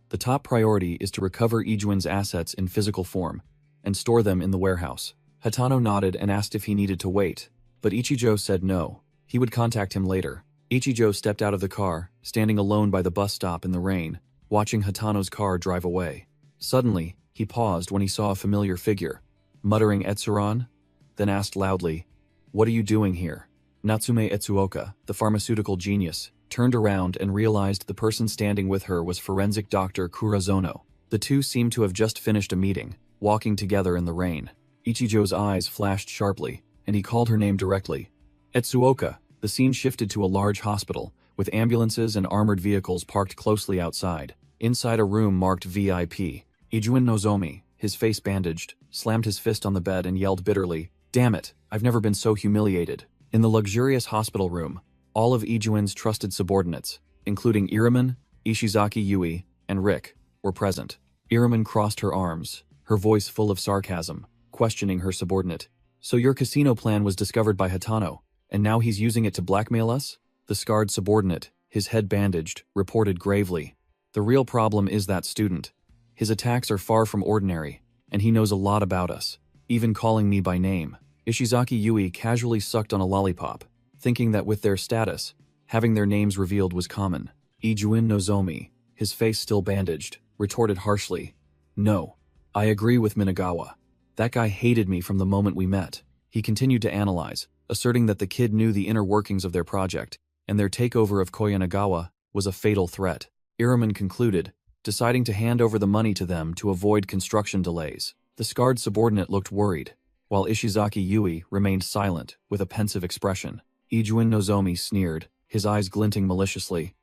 Speaker 1: The top priority is to recover Ijuin's assets in physical form and store them in the warehouse. Hatano nodded and asked if he needed to wait, but Ichijo said no. He would contact him later. Ichijo stepped out of the car, standing alone by the bus stop in the rain, watching Hatano's car drive away. Suddenly, he paused when he saw a familiar figure. Muttering Etsuran, then asked loudly, "What are you doing here?" Natsume Etsuoka, the pharmaceutical genius, turned around and realized the person standing with her was forensic doctor Kurazono. The two seemed to have just finished a meeting, walking together in the rain. Ichijo's eyes flashed sharply, and he called her name directly. "Etsuoka." The scene shifted to a large hospital, with ambulances and armored vehicles parked closely outside. Inside a room marked VIP, Ijuin Nozomi, his face bandaged, slammed his fist on the bed and yelled bitterly, "Damn it, I've never been so humiliated." In the luxurious hospital room, all of Ijuin's trusted subordinates, including Iramen, Ishizaki Yui, and Rick, were present. Iramen crossed her arms, her voice full of sarcasm, questioning her subordinate. "So your casino plan was discovered by Hatano, and now he's using it to blackmail us?" The scarred subordinate, his head bandaged, reported gravely. "The real problem is that student. His attacks are far from ordinary, and he knows a lot about us, even calling me by name." Ishizaki Yui casually sucked on a lollipop, thinking that with their status, having their names revealed was common. Ijuin Nozomi, his face still bandaged, retorted harshly, "No, I agree with Minagawa. That guy hated me from the moment we met." He continued to analyze, asserting that the kid knew the inner workings of their project, and their takeover of Koyanagawa was a fatal threat. Iramen concluded, deciding to hand over the money to them to avoid construction delays. The scarred subordinate looked worried, while Ishizaki Yui remained silent with a pensive expression. Ijuin Nozomi sneered, his eyes glinting maliciously.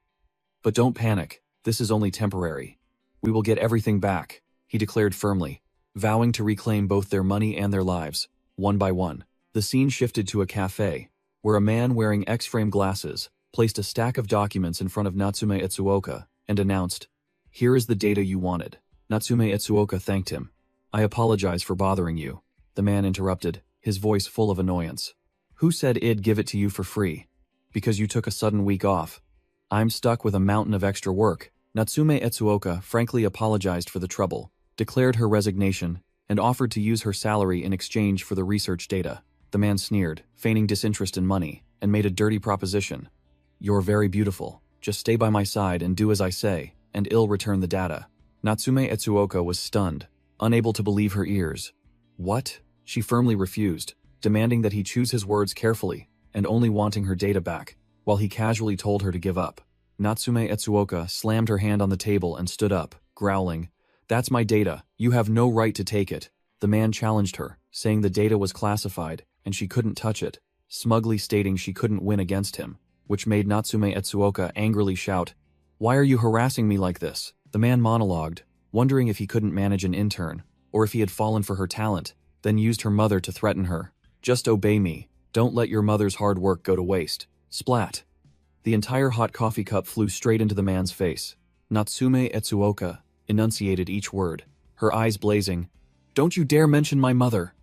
Speaker 1: "But don't panic, this is only temporary. We will get everything back," he declared firmly, vowing to reclaim both their money and their lives, one by one. The scene shifted to a cafe, where a man wearing X-frame glasses placed a stack of documents in front of Natsume Etsuoka and announced, "Here is the data you wanted." Natsume Etsuoka thanked him. "I apologize for bothering you," the man interrupted, his voice full of annoyance. "Who said I'd give it to you for free? Because you took a sudden week off. I'm stuck with a mountain of extra work." Natsume Etsuoka frankly apologized for the trouble, declared her resignation, and offered to use her salary in exchange for the research data. The man sneered, feigning disinterest in money, and made a dirty proposition. "You're very beautiful. Just stay by my side and do as I say, and I'll return the data." Natsume Etsuoka was stunned, unable to believe her ears. "What?" She firmly refused, demanding that he choose his words carefully, and only wanting her data back, while he casually told her to give up. Natsume Etsuoka slammed her hand on the table and stood up, growling, "That's my data. You have no right to take it." The man challenged her, saying the data was classified and she couldn't touch it, smugly stating she couldn't win against him, which made Natsume Etsuoka angrily shout, "Why are you harassing me like this?" The man monologued, wondering if he couldn't manage an intern, or if he had fallen for her talent, then used her mother to threaten her. "Just obey me. Don't let your mother's hard work go to waste." Splat! The entire hot coffee cup flew straight into the man's face. Natsume Etsuoka enunciated each word, her eyes blazing, "Don't you dare mention my mother!"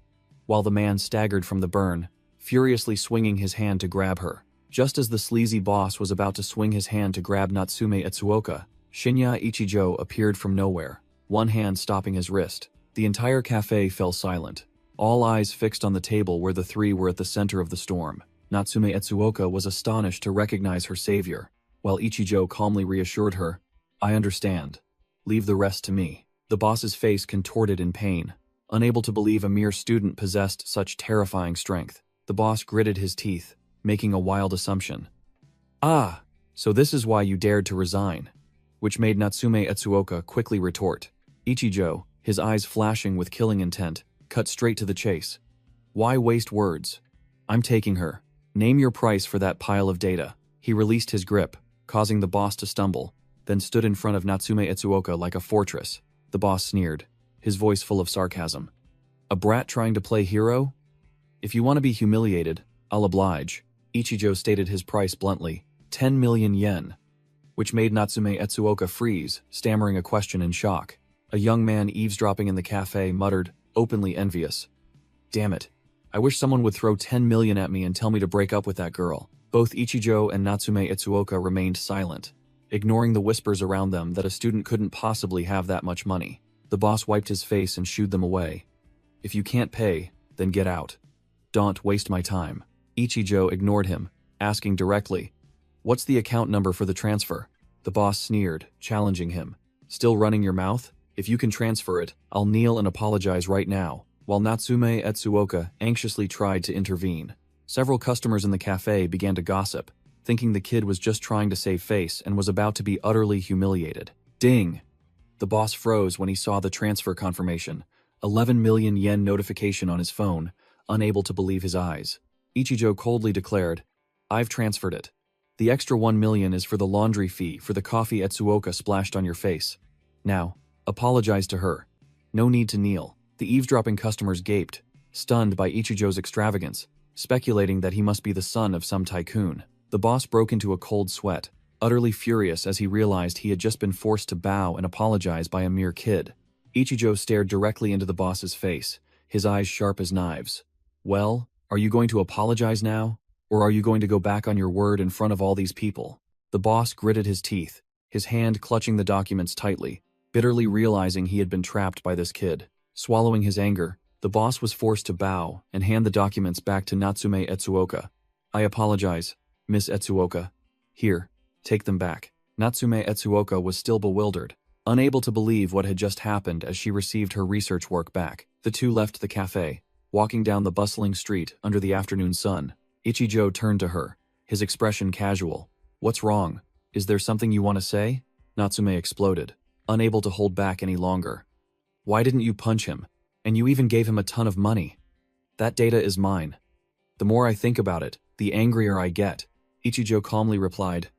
Speaker 1: while the man staggered from the burn, furiously swinging his hand to grab her. Just as the sleazy boss was about to swing his hand to grab Natsume Etsuoka, Shinya Ichijo appeared from nowhere, one hand stopping his wrist. The entire cafe fell silent, all eyes fixed on the table where the three were at the center of the storm. Natsume Etsuoka was astonished to recognize her savior, while Ichijo calmly reassured her, "I understand. Leave the rest to me." The boss's face contorted in pain, unable to believe a mere student possessed such terrifying strength. The boss gritted his teeth, making a wild assumption. "Ah, so this is why you dared to resign," which made Natsume Etsuoka quickly retort. Ichijo, his eyes flashing with killing intent, cut straight to the chase. "Why waste words? I'm taking her. Name your price for that pile of data." He released his grip, causing the boss to stumble, then stood in front of Natsume Etsuoka like a fortress. The boss sneered, his voice full of sarcasm. "A brat trying to play hero? If you want to be humiliated, I'll oblige. Ichijo stated his price bluntly, 10 million yen, which made Natsume Etsuoka freeze, stammering a question in shock. A young man eavesdropping in the cafe muttered, openly envious. Damn it. I wish someone would throw 10 million at me and tell me to break up with that girl. Both Ichijo and Natsume Etsuoka remained silent, ignoring the whispers around them that a student couldn't possibly have that much money. The boss wiped his face and shooed them away. If you can't pay, then get out. Don't waste my time. Ichijo ignored him, asking directly, what's the account number for the transfer? The boss sneered, challenging him. Still running your mouth? If you can transfer it, I'll kneel and apologize right now. While Natsume Etsuoka anxiously tried to intervene, several customers in the cafe began to gossip, thinking the kid was just trying to save face and was about to be utterly humiliated. Ding! The boss froze when he saw the transfer confirmation, 11 million yen notification on his phone, unable to believe his eyes. Ichijo coldly declared, I've transferred it. The extra 1 million is for the laundry fee for the coffee Etsuoka splashed on your face. Now, apologize to her. No need to kneel. The eavesdropping customers gaped, stunned by Ichijo's extravagance, speculating that he must be the son of some tycoon. The boss broke into a cold sweat, utterly furious as he realized he had just been forced to bow and apologize by a mere kid. Ichijo stared directly into the boss's face, his eyes sharp as knives. Well, are you going to apologize now? Or are you going to go back on your word in front of all these people? The boss gritted his teeth, his hand clutching the documents tightly, bitterly realizing he had been trapped by this kid. Swallowing his anger, the boss was forced to bow and hand the documents back to Natsume Etsuoka. I apologize, Miss Etsuoka. Here, take them back. Natsume Etsuoka was still bewildered, unable to believe what had just happened as she received her research work back. The two left the cafe, walking down the bustling street under the afternoon sun. Ichijo turned to her, his expression casual. What's wrong? Is there something you want to say? Natsume exploded, unable to hold back any longer. Why didn't you punch him? And you even gave him a ton of money. That data is mine. The more I think about it, the angrier I get. Ichijo calmly replied,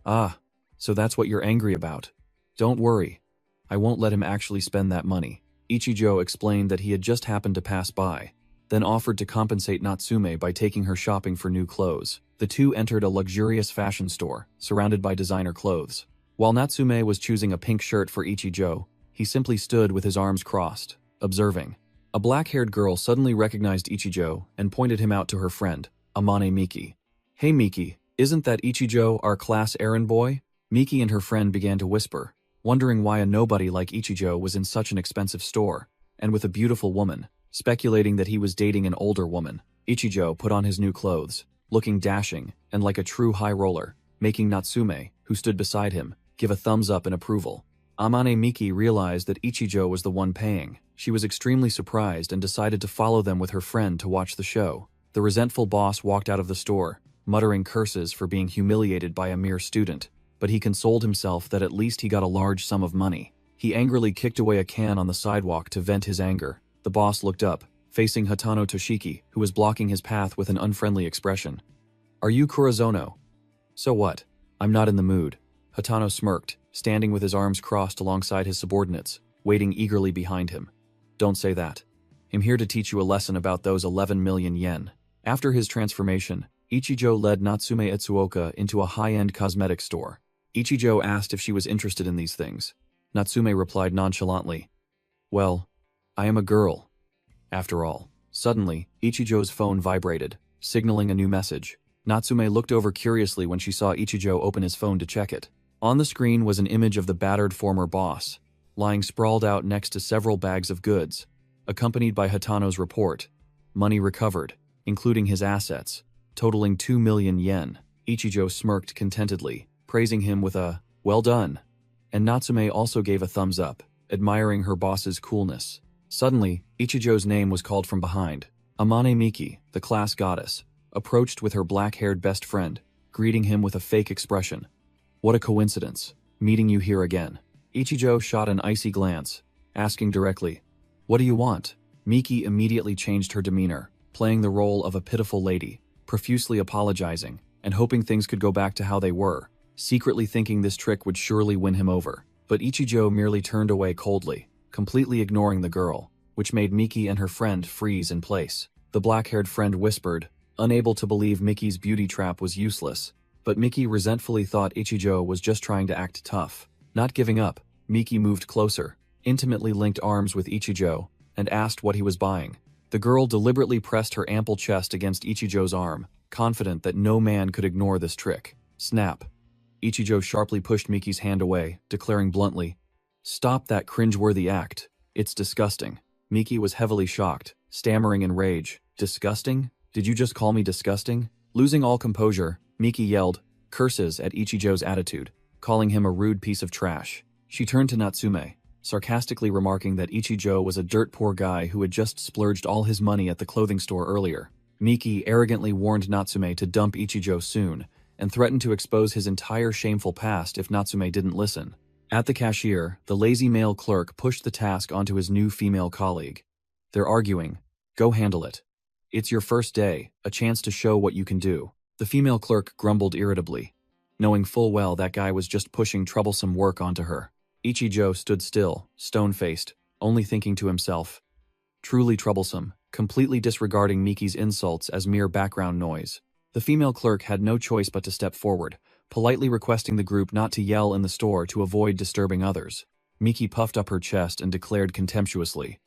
Speaker 1: Ah, so that's what you're angry about. Don't worry. I won't let him actually spend that money. Ichijo explained that he had just happened to pass by, then offered to compensate Natsume by taking her shopping for new clothes. The two entered a luxurious fashion store, surrounded by designer clothes. While Natsume was choosing a pink shirt for Ichijo, he simply stood with his arms crossed, observing. A black-haired girl suddenly recognized Ichijo and pointed him out to her friend, Amane Miki. Hey Miki, isn't that Ichijo, our class errand boy? Miki and her friend began to whisper, wondering why a nobody like Ichijo was in such an expensive store, and with a beautiful woman, speculating that he was dating an older woman. Ichijo put on his new clothes, looking dashing and like a true high roller, making Natsume, who stood beside him, give a thumbs up in approval. Amane Miki realized that Ichijo was the one paying. She was extremely surprised and decided to follow them with her friend to watch the show. The resentful boss walked out of the store, muttering curses for being humiliated by a mere student, but he consoled himself that at least he got a large sum of money. He angrily kicked away a can on the sidewalk to vent his anger. The boss looked up, facing Hatano Toshiki, who was blocking his path with an unfriendly expression. Are you Kurozono? So what? I'm not in the mood. Hatano smirked, standing with his arms crossed alongside his subordinates, waiting eagerly behind him. Don't say that. I'm here to teach you a lesson about those 11 million yen. After his transformation, Ichijo led Natsume Etsuoka into a high-end cosmetic store. Ichijo asked if she was interested in these things. Natsume replied nonchalantly, Well, I am a girl. After all. Suddenly, Ichijo's phone vibrated, signaling a new message. Natsume looked over curiously when she saw Ichijo open his phone to check it. On the screen was an image of the battered former boss, lying sprawled out next to several bags of goods, accompanied by Hatano's report. Money recovered, including his assets, totaling 2 million yen. Ichijo smirked contentedly, praising him with a, well done. And Natsume also gave a thumbs up, admiring her boss's coolness. Suddenly, Ichijo's name was called from behind. Amane Miki, the class goddess, approached with her black-haired best friend, greeting him with a fake expression. What a coincidence, meeting you here again. Ichijo shot an icy glance, asking directly, What do you want? Miki immediately changed her demeanor, playing the role of a pitiful lady, profusely apologizing, and hoping things could go back to how they were, secretly thinking this trick would surely win him over. But Ichijo merely turned away coldly, completely ignoring the girl, which made Miki and her friend freeze in place. The black-haired friend whispered, unable to believe Mickey's beauty trap was useless. But Mickey resentfully thought Ichijo was just trying to act tough. Not giving up, Miki moved closer, intimately linked arms with Ichijo, and asked what he was buying. The girl deliberately pressed her ample chest against Ichijo's arm, confident that no man could ignore this trick. Snap. Ichijo sharply pushed Miki's hand away, declaring bluntly, "Stop that cringeworthy act. It's disgusting." Miki was heavily shocked, stammering in rage. "Disgusting? Did you just call me disgusting?" Losing all composure, Miki yelled curses at Ichijo's attitude, calling him a rude piece of trash. She turned to Natsume, sarcastically remarking that Ichijo was a dirt-poor guy who had just splurged all his money at the clothing store earlier. Miki arrogantly warned Natsume to dump Ichijo soon, and threatened to expose his entire shameful past if Natsume didn't listen. At the cashier, the lazy male clerk pushed the task onto his new female colleague. "They're arguing. Go handle it. It's your first day, a chance to show what you can do." The female clerk grumbled irritably, knowing full well that guy was just pushing troublesome work onto her. Ichijo stood still, stone-faced, only thinking to himself, truly troublesome, completely disregarding Miki's insults as mere background noise. The female clerk had no choice but to step forward, politely requesting the group not to yell in the store to avoid disturbing others. Miki puffed up her chest and declared contemptuously,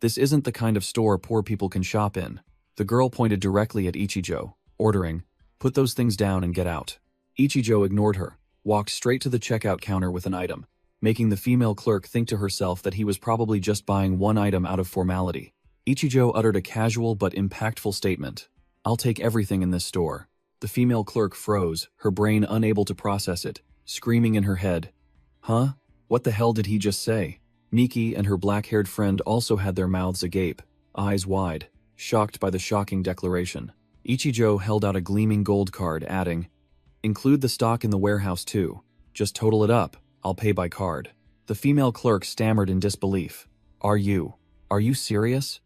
Speaker 1: "This isn't the kind of store poor people can shop in." The girl pointed directly at Ichijo, ordering, "Put those things down and get out." Ichijo ignored her, walked straight to the checkout counter with an item, making the female clerk think to herself that he was probably just buying one item out of formality. Ichijo uttered a casual but impactful statement, "I'll take everything in this store." The female clerk froze, her brain unable to process it, screaming in her head, "Huh? What the hell did he just say?" Miki and her black-haired friend also had their mouths agape, eyes wide, shocked by the shocking declaration. Ichijo held out a gleaming gold card, adding, "Include the stock in the warehouse too. Just total it up. I'll pay by card." The female clerk stammered in disbelief. Are you serious?"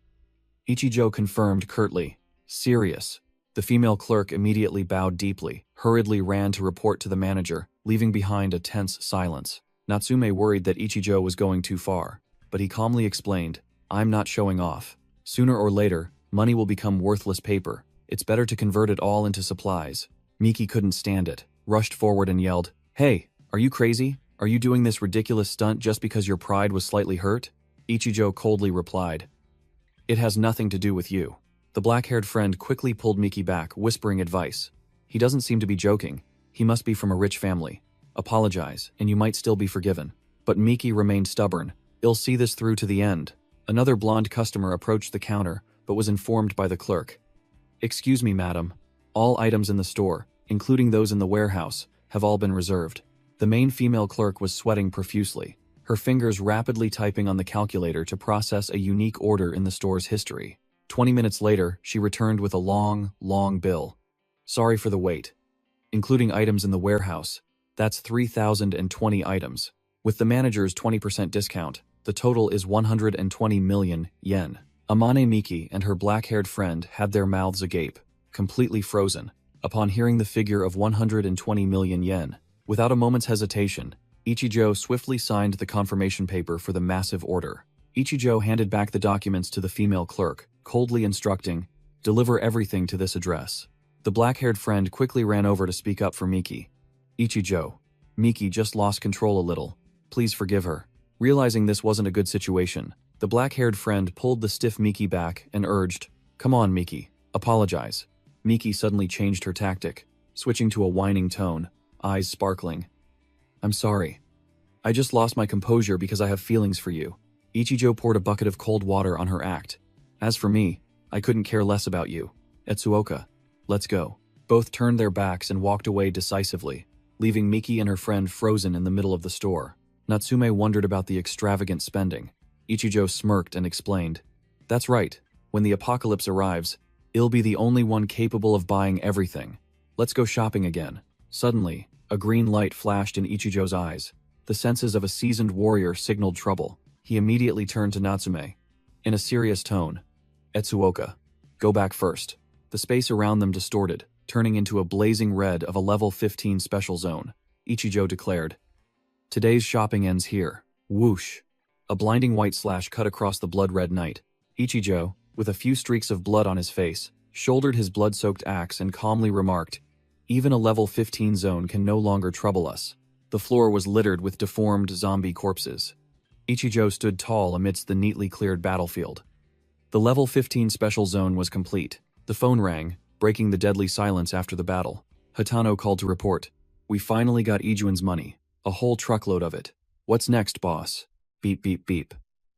Speaker 1: Ichijo confirmed curtly, "Serious." The female clerk immediately bowed deeply, hurriedly ran to report to the manager, leaving behind a tense silence. Natsume worried that Ichijo was going too far, but he calmly explained, "I'm not showing off. Sooner or later, money will become worthless paper. It's better to convert it all into supplies." Miki couldn't stand it, rushed forward and yelled, "Hey, are you crazy? Are you doing this ridiculous stunt just because your pride was slightly hurt?" Ichijo coldly replied, "It has nothing to do with you." The black-haired friend quickly pulled Miki back, whispering advice. "He doesn't seem to be joking. He must be from a rich family. Apologize, and you might still be forgiven." But Miki remained stubborn. "I'll see this through to the end." Another blonde customer approached the counter, but was informed by the clerk. "Excuse me, madam. All items in the store, including those in the warehouse, have all been reserved." The main female clerk was sweating profusely, her fingers rapidly typing on the calculator to process a unique order in the store's history. 20 minutes later, she returned with a long, long bill. "Sorry for the wait. Including items in the warehouse, that's 3,020 items. With the manager's 20% discount, the total is 120 million yen. Amane Miki and her black-haired friend had their mouths agape, completely frozen, upon hearing the figure of 120 million yen. Without a moment's hesitation, Ichijo swiftly signed the confirmation paper for the massive order. Ichijo handed back the documents to the female clerk, coldly instructing, "Deliver everything to this address." The black-haired friend quickly ran over to speak up for Miki. "Ichijo, Miki just lost control a little. Please forgive her." Realizing this wasn't a good situation, the black-haired friend pulled the stiff Miki back and urged, "Come on, Miki, apologize." Miki suddenly changed her tactic, switching to a whining tone, eyes sparkling. "I'm sorry. I just lost my composure because I have feelings for you." Ichijo poured a bucket of cold water on her act. "As for me, I couldn't care less about you. Etsuoka, let's go." Both turned their backs and walked away decisively, leaving Miki and her friend frozen in the middle of the store. Natsume wondered about the extravagant spending. Ichijo smirked and explained, "That's right. When the apocalypse arrives, I'll be the only one capable of buying everything. Let's go shopping again." Suddenly, a green light flashed in Ichijo's eyes. The senses of a seasoned warrior signaled trouble. He immediately turned to Natsume. In a serious tone, "Etsuoka, go back first." The space around them distorted, turning into a blazing red of a level 15 special zone. Ichijo declared, "Today's shopping ends here." Whoosh! A blinding white slash cut across the blood-red night. Ichijo, with a few streaks of blood on his face, shouldered his blood-soaked axe and calmly remarked, "Even a level 15 zone can no longer trouble us." The floor was littered with deformed zombie corpses. Ichijo stood tall amidst the neatly cleared battlefield. The level 15 special zone was complete. The phone rang, breaking the deadly silence after the battle. Hatano called to report, "We finally got Ijuin's money. A whole truckload of it. What's next, boss?" Beep beep beep.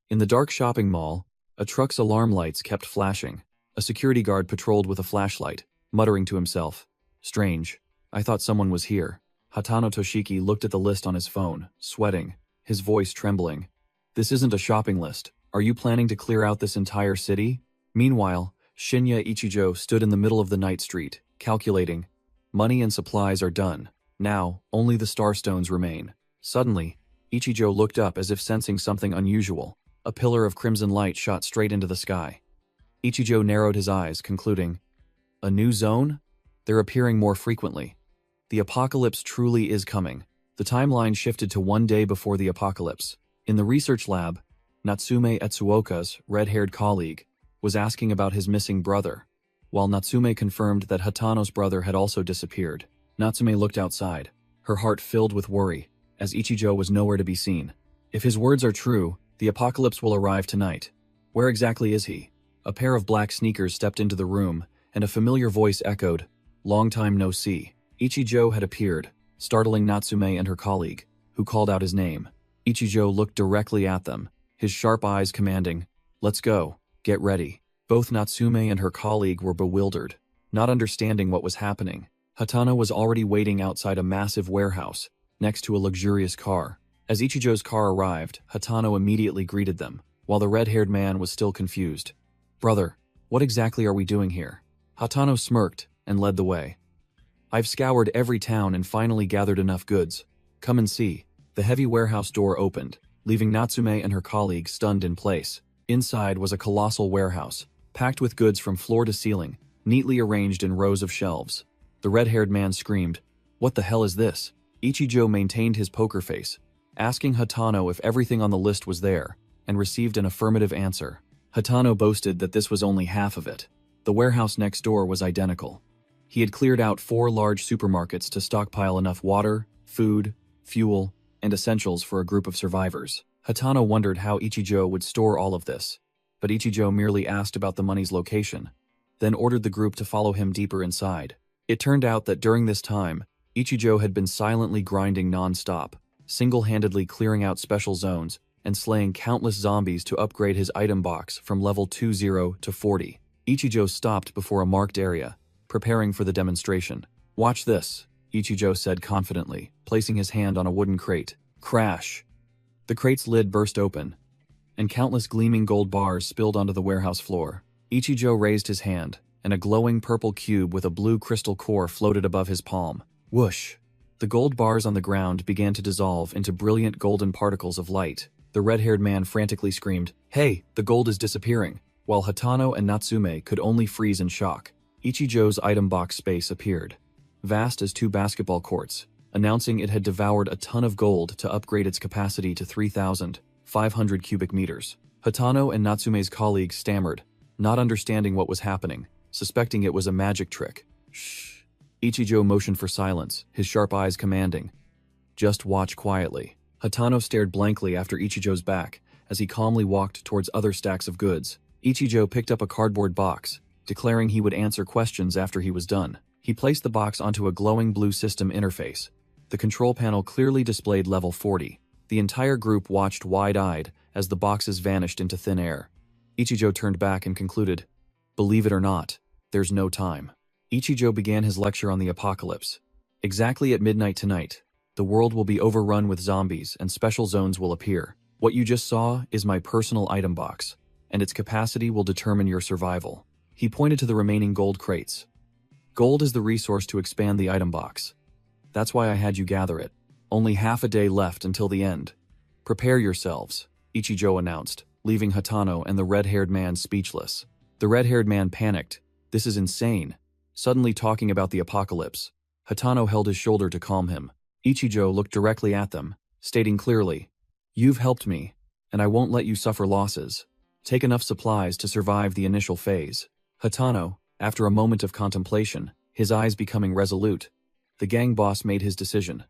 Speaker 1: In the dark shopping mall, a truck's alarm lights kept flashing. A security guard patrolled with a flashlight, muttering to himself, "Strange. I thought someone was here." Hatano Toshiki looked at the list on his phone, sweating, his voice trembling. "This isn't a shopping list. Are you planning to clear out this entire city?" Meanwhile, Shinya Ichijo stood in the middle of the night street, calculating. Money and supplies are done. Now, only the starstones remain. Suddenly, Ichijo looked up as if sensing something unusual. A pillar of crimson light shot straight into the sky. Ichijo narrowed his eyes, concluding, "A new zone? They're appearing more frequently. The apocalypse truly is coming." The timeline shifted to one day before the apocalypse. In the research lab, Natsume Etsuoka's red-haired colleague was asking about his missing brother. While Natsume confirmed that Hatano's brother had also disappeared, Natsume looked outside, her heart filled with worry, as Ichijo was nowhere to be seen. If his words are true, the apocalypse will arrive tonight. Where exactly is he? A pair of black sneakers stepped into the room, and a familiar voice echoed, "Long time no see." Ichijo had appeared, startling Natsume and her colleague, who called out his name. Ichijo looked directly at them, his sharp eyes commanding, "Let's go, get ready." Both Natsume and her colleague were bewildered, not understanding what was happening. Hatano was already waiting outside a massive warehouse, next to a luxurious car. As Ichijo's car arrived, Hatano immediately greeted them, while the red-haired man was still confused. "Brother, what exactly are we doing here?" Hatano smirked and led the way. "I've scoured every town and finally gathered enough goods. Come and see." The heavy warehouse door opened, leaving Natsume and her colleague stunned in place. Inside was a colossal warehouse, packed with goods from floor to ceiling, neatly arranged in rows of shelves. The red-haired man screamed, "What the hell is this?" Ichijo maintained his poker face, asking Hatano if everything on the list was there, and received an affirmative answer. Hatano boasted that this was only half of it. The warehouse next door was identical. He had cleared out 4 large supermarkets to stockpile enough water, food, fuel, and essentials for a group of survivors. Hatano wondered how Ichijo would store all of this, but Ichijo merely asked about the money's location, then ordered the group to follow him deeper inside. It turned out that during this time, Ichijo had been silently grinding non-stop, single-handedly clearing out special zones and slaying countless zombies to upgrade his item box from level 20 to 40. Ichijo stopped before a marked area, preparing for the demonstration. "Watch this," Ichijo said confidently, placing his hand on a wooden crate. Crash! The crate's lid burst open, and countless gleaming gold bars spilled onto the warehouse floor. Ichijo raised his hand, and a glowing purple cube with a blue crystal core floated above his palm. Whoosh! The gold bars on the ground began to dissolve into brilliant golden particles of light. The red-haired man frantically screamed, "Hey, the gold is disappearing!" While Hatano and Natsume could only freeze in shock. Ichijo's item box space appeared, vast as 2 basketball courts, announcing it had devoured a ton of gold to upgrade its capacity to 3,500 cubic meters. Hatano and Natsume's colleagues stammered, not understanding what was happening, suspecting it was a magic trick. "Shh." Ichijo motioned for silence, his sharp eyes commanding, "Just watch quietly." Hatano stared blankly after Ichijo's back as he calmly walked towards other stacks of goods. Ichijo picked up a cardboard box, declaring he would answer questions after he was done. He placed the box onto a glowing blue system interface. The control panel clearly displayed level 40. The entire group watched wide-eyed as the boxes vanished into thin air. Ichijo turned back and concluded, "Believe it or not, there's no time." Ichijo began his lecture on the apocalypse. "Exactly at midnight tonight, the world will be overrun with zombies and special zones will appear. What you just saw is my personal item box, and its capacity will determine your survival." He pointed to the remaining gold crates. "Gold is the resource to expand the item box. That's why I had you gather it. Only half a day left until the end. Prepare yourselves," Ichijo announced, leaving Hatano and the red-haired man speechless. The red-haired man panicked. "This is insane. Suddenly talking about the apocalypse." Hatano held his shoulder to calm him. Ichijo looked directly at them, stating clearly, "You've helped me, and I won't let you suffer losses. Take enough supplies to survive the initial phase." Hatano, After a moment of contemplation, his eyes becoming resolute, the gang boss made his decision.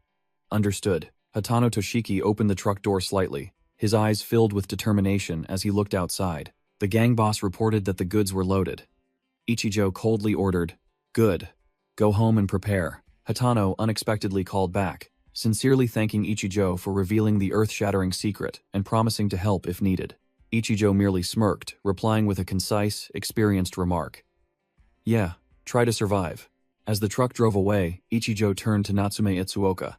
Speaker 1: Understood. Hatano Toshiki opened the truck door slightly, his eyes filled with determination as he looked outside. The gang boss reported that the goods were loaded. Ichijo coldly ordered, "Good. Go home and prepare." Hatano unexpectedly called back, sincerely thanking Ichijo for revealing the earth-shattering secret and promising to help if needed. Ichijo merely smirked, replying with a concise, experienced remark. "Yeah, try to survive." As the truck drove away, Ichijo turned to Natsume Itsuoka.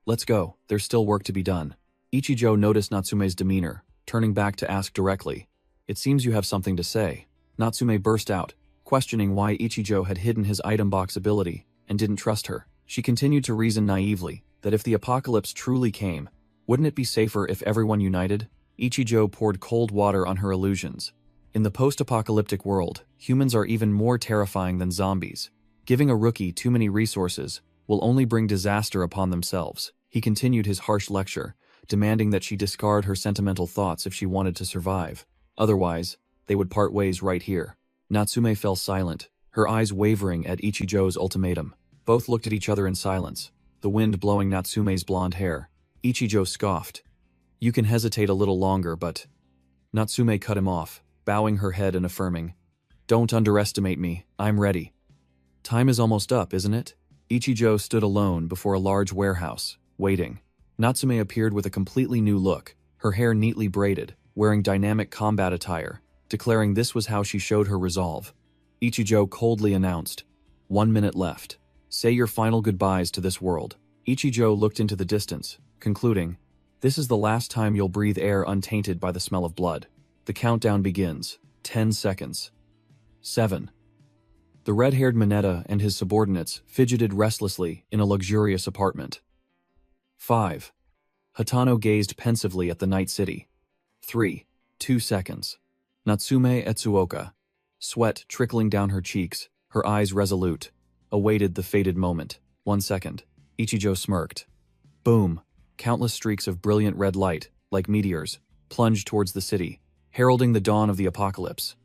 Speaker 1: "Let's go, there's still work to be done." Ichijo noticed Natsume's demeanor, turning back to ask directly, "It seems you have something to say." Natsume burst out, questioning why Ichijo had hidden his item box ability and didn't trust her. She continued to reason naively that if the apocalypse truly came, wouldn't it be safer if everyone united? Ichijo poured cold water on her illusions. In the post-apocalyptic world, humans are even more terrifying than zombies. Giving a rookie too many resources will only bring disaster upon themselves. He continued his harsh lecture, demanding that she discard her sentimental thoughts if she wanted to survive. Otherwise, they would part ways right here. Natsume fell silent, her eyes wavering at Ichijo's ultimatum. Both looked at each other in silence, the wind blowing Natsume's blonde hair. Ichijo scoffed. "You can hesitate a little longer, but..." Natsume cut him off, bowing her head and affirming, "Don't underestimate me, I'm ready." "Time is almost up, isn't it?" Ichijo stood alone before a large warehouse, waiting. Natsume appeared with a completely new look, her hair neatly braided, wearing dynamic combat attire, declaring this was how she showed her resolve. Ichijo coldly announced, "1 minute left. Say your final goodbyes to this world." Ichijo looked into the distance, concluding, "This is the last time you'll breathe air untainted by the smell of blood." The countdown begins. 10 seconds. 7. The red-haired Mineta and his subordinates fidgeted restlessly in a luxurious apartment. 5. Hatano gazed pensively at the night city. 3. 2 seconds. Natsume Etsuoka, sweat trickling down her cheeks, her eyes resolute, awaited the fated moment. 1 second. Ichijo smirked. Boom! Countless streaks of brilliant red light, like meteors, plunged towards the city, heralding the dawn of the apocalypse.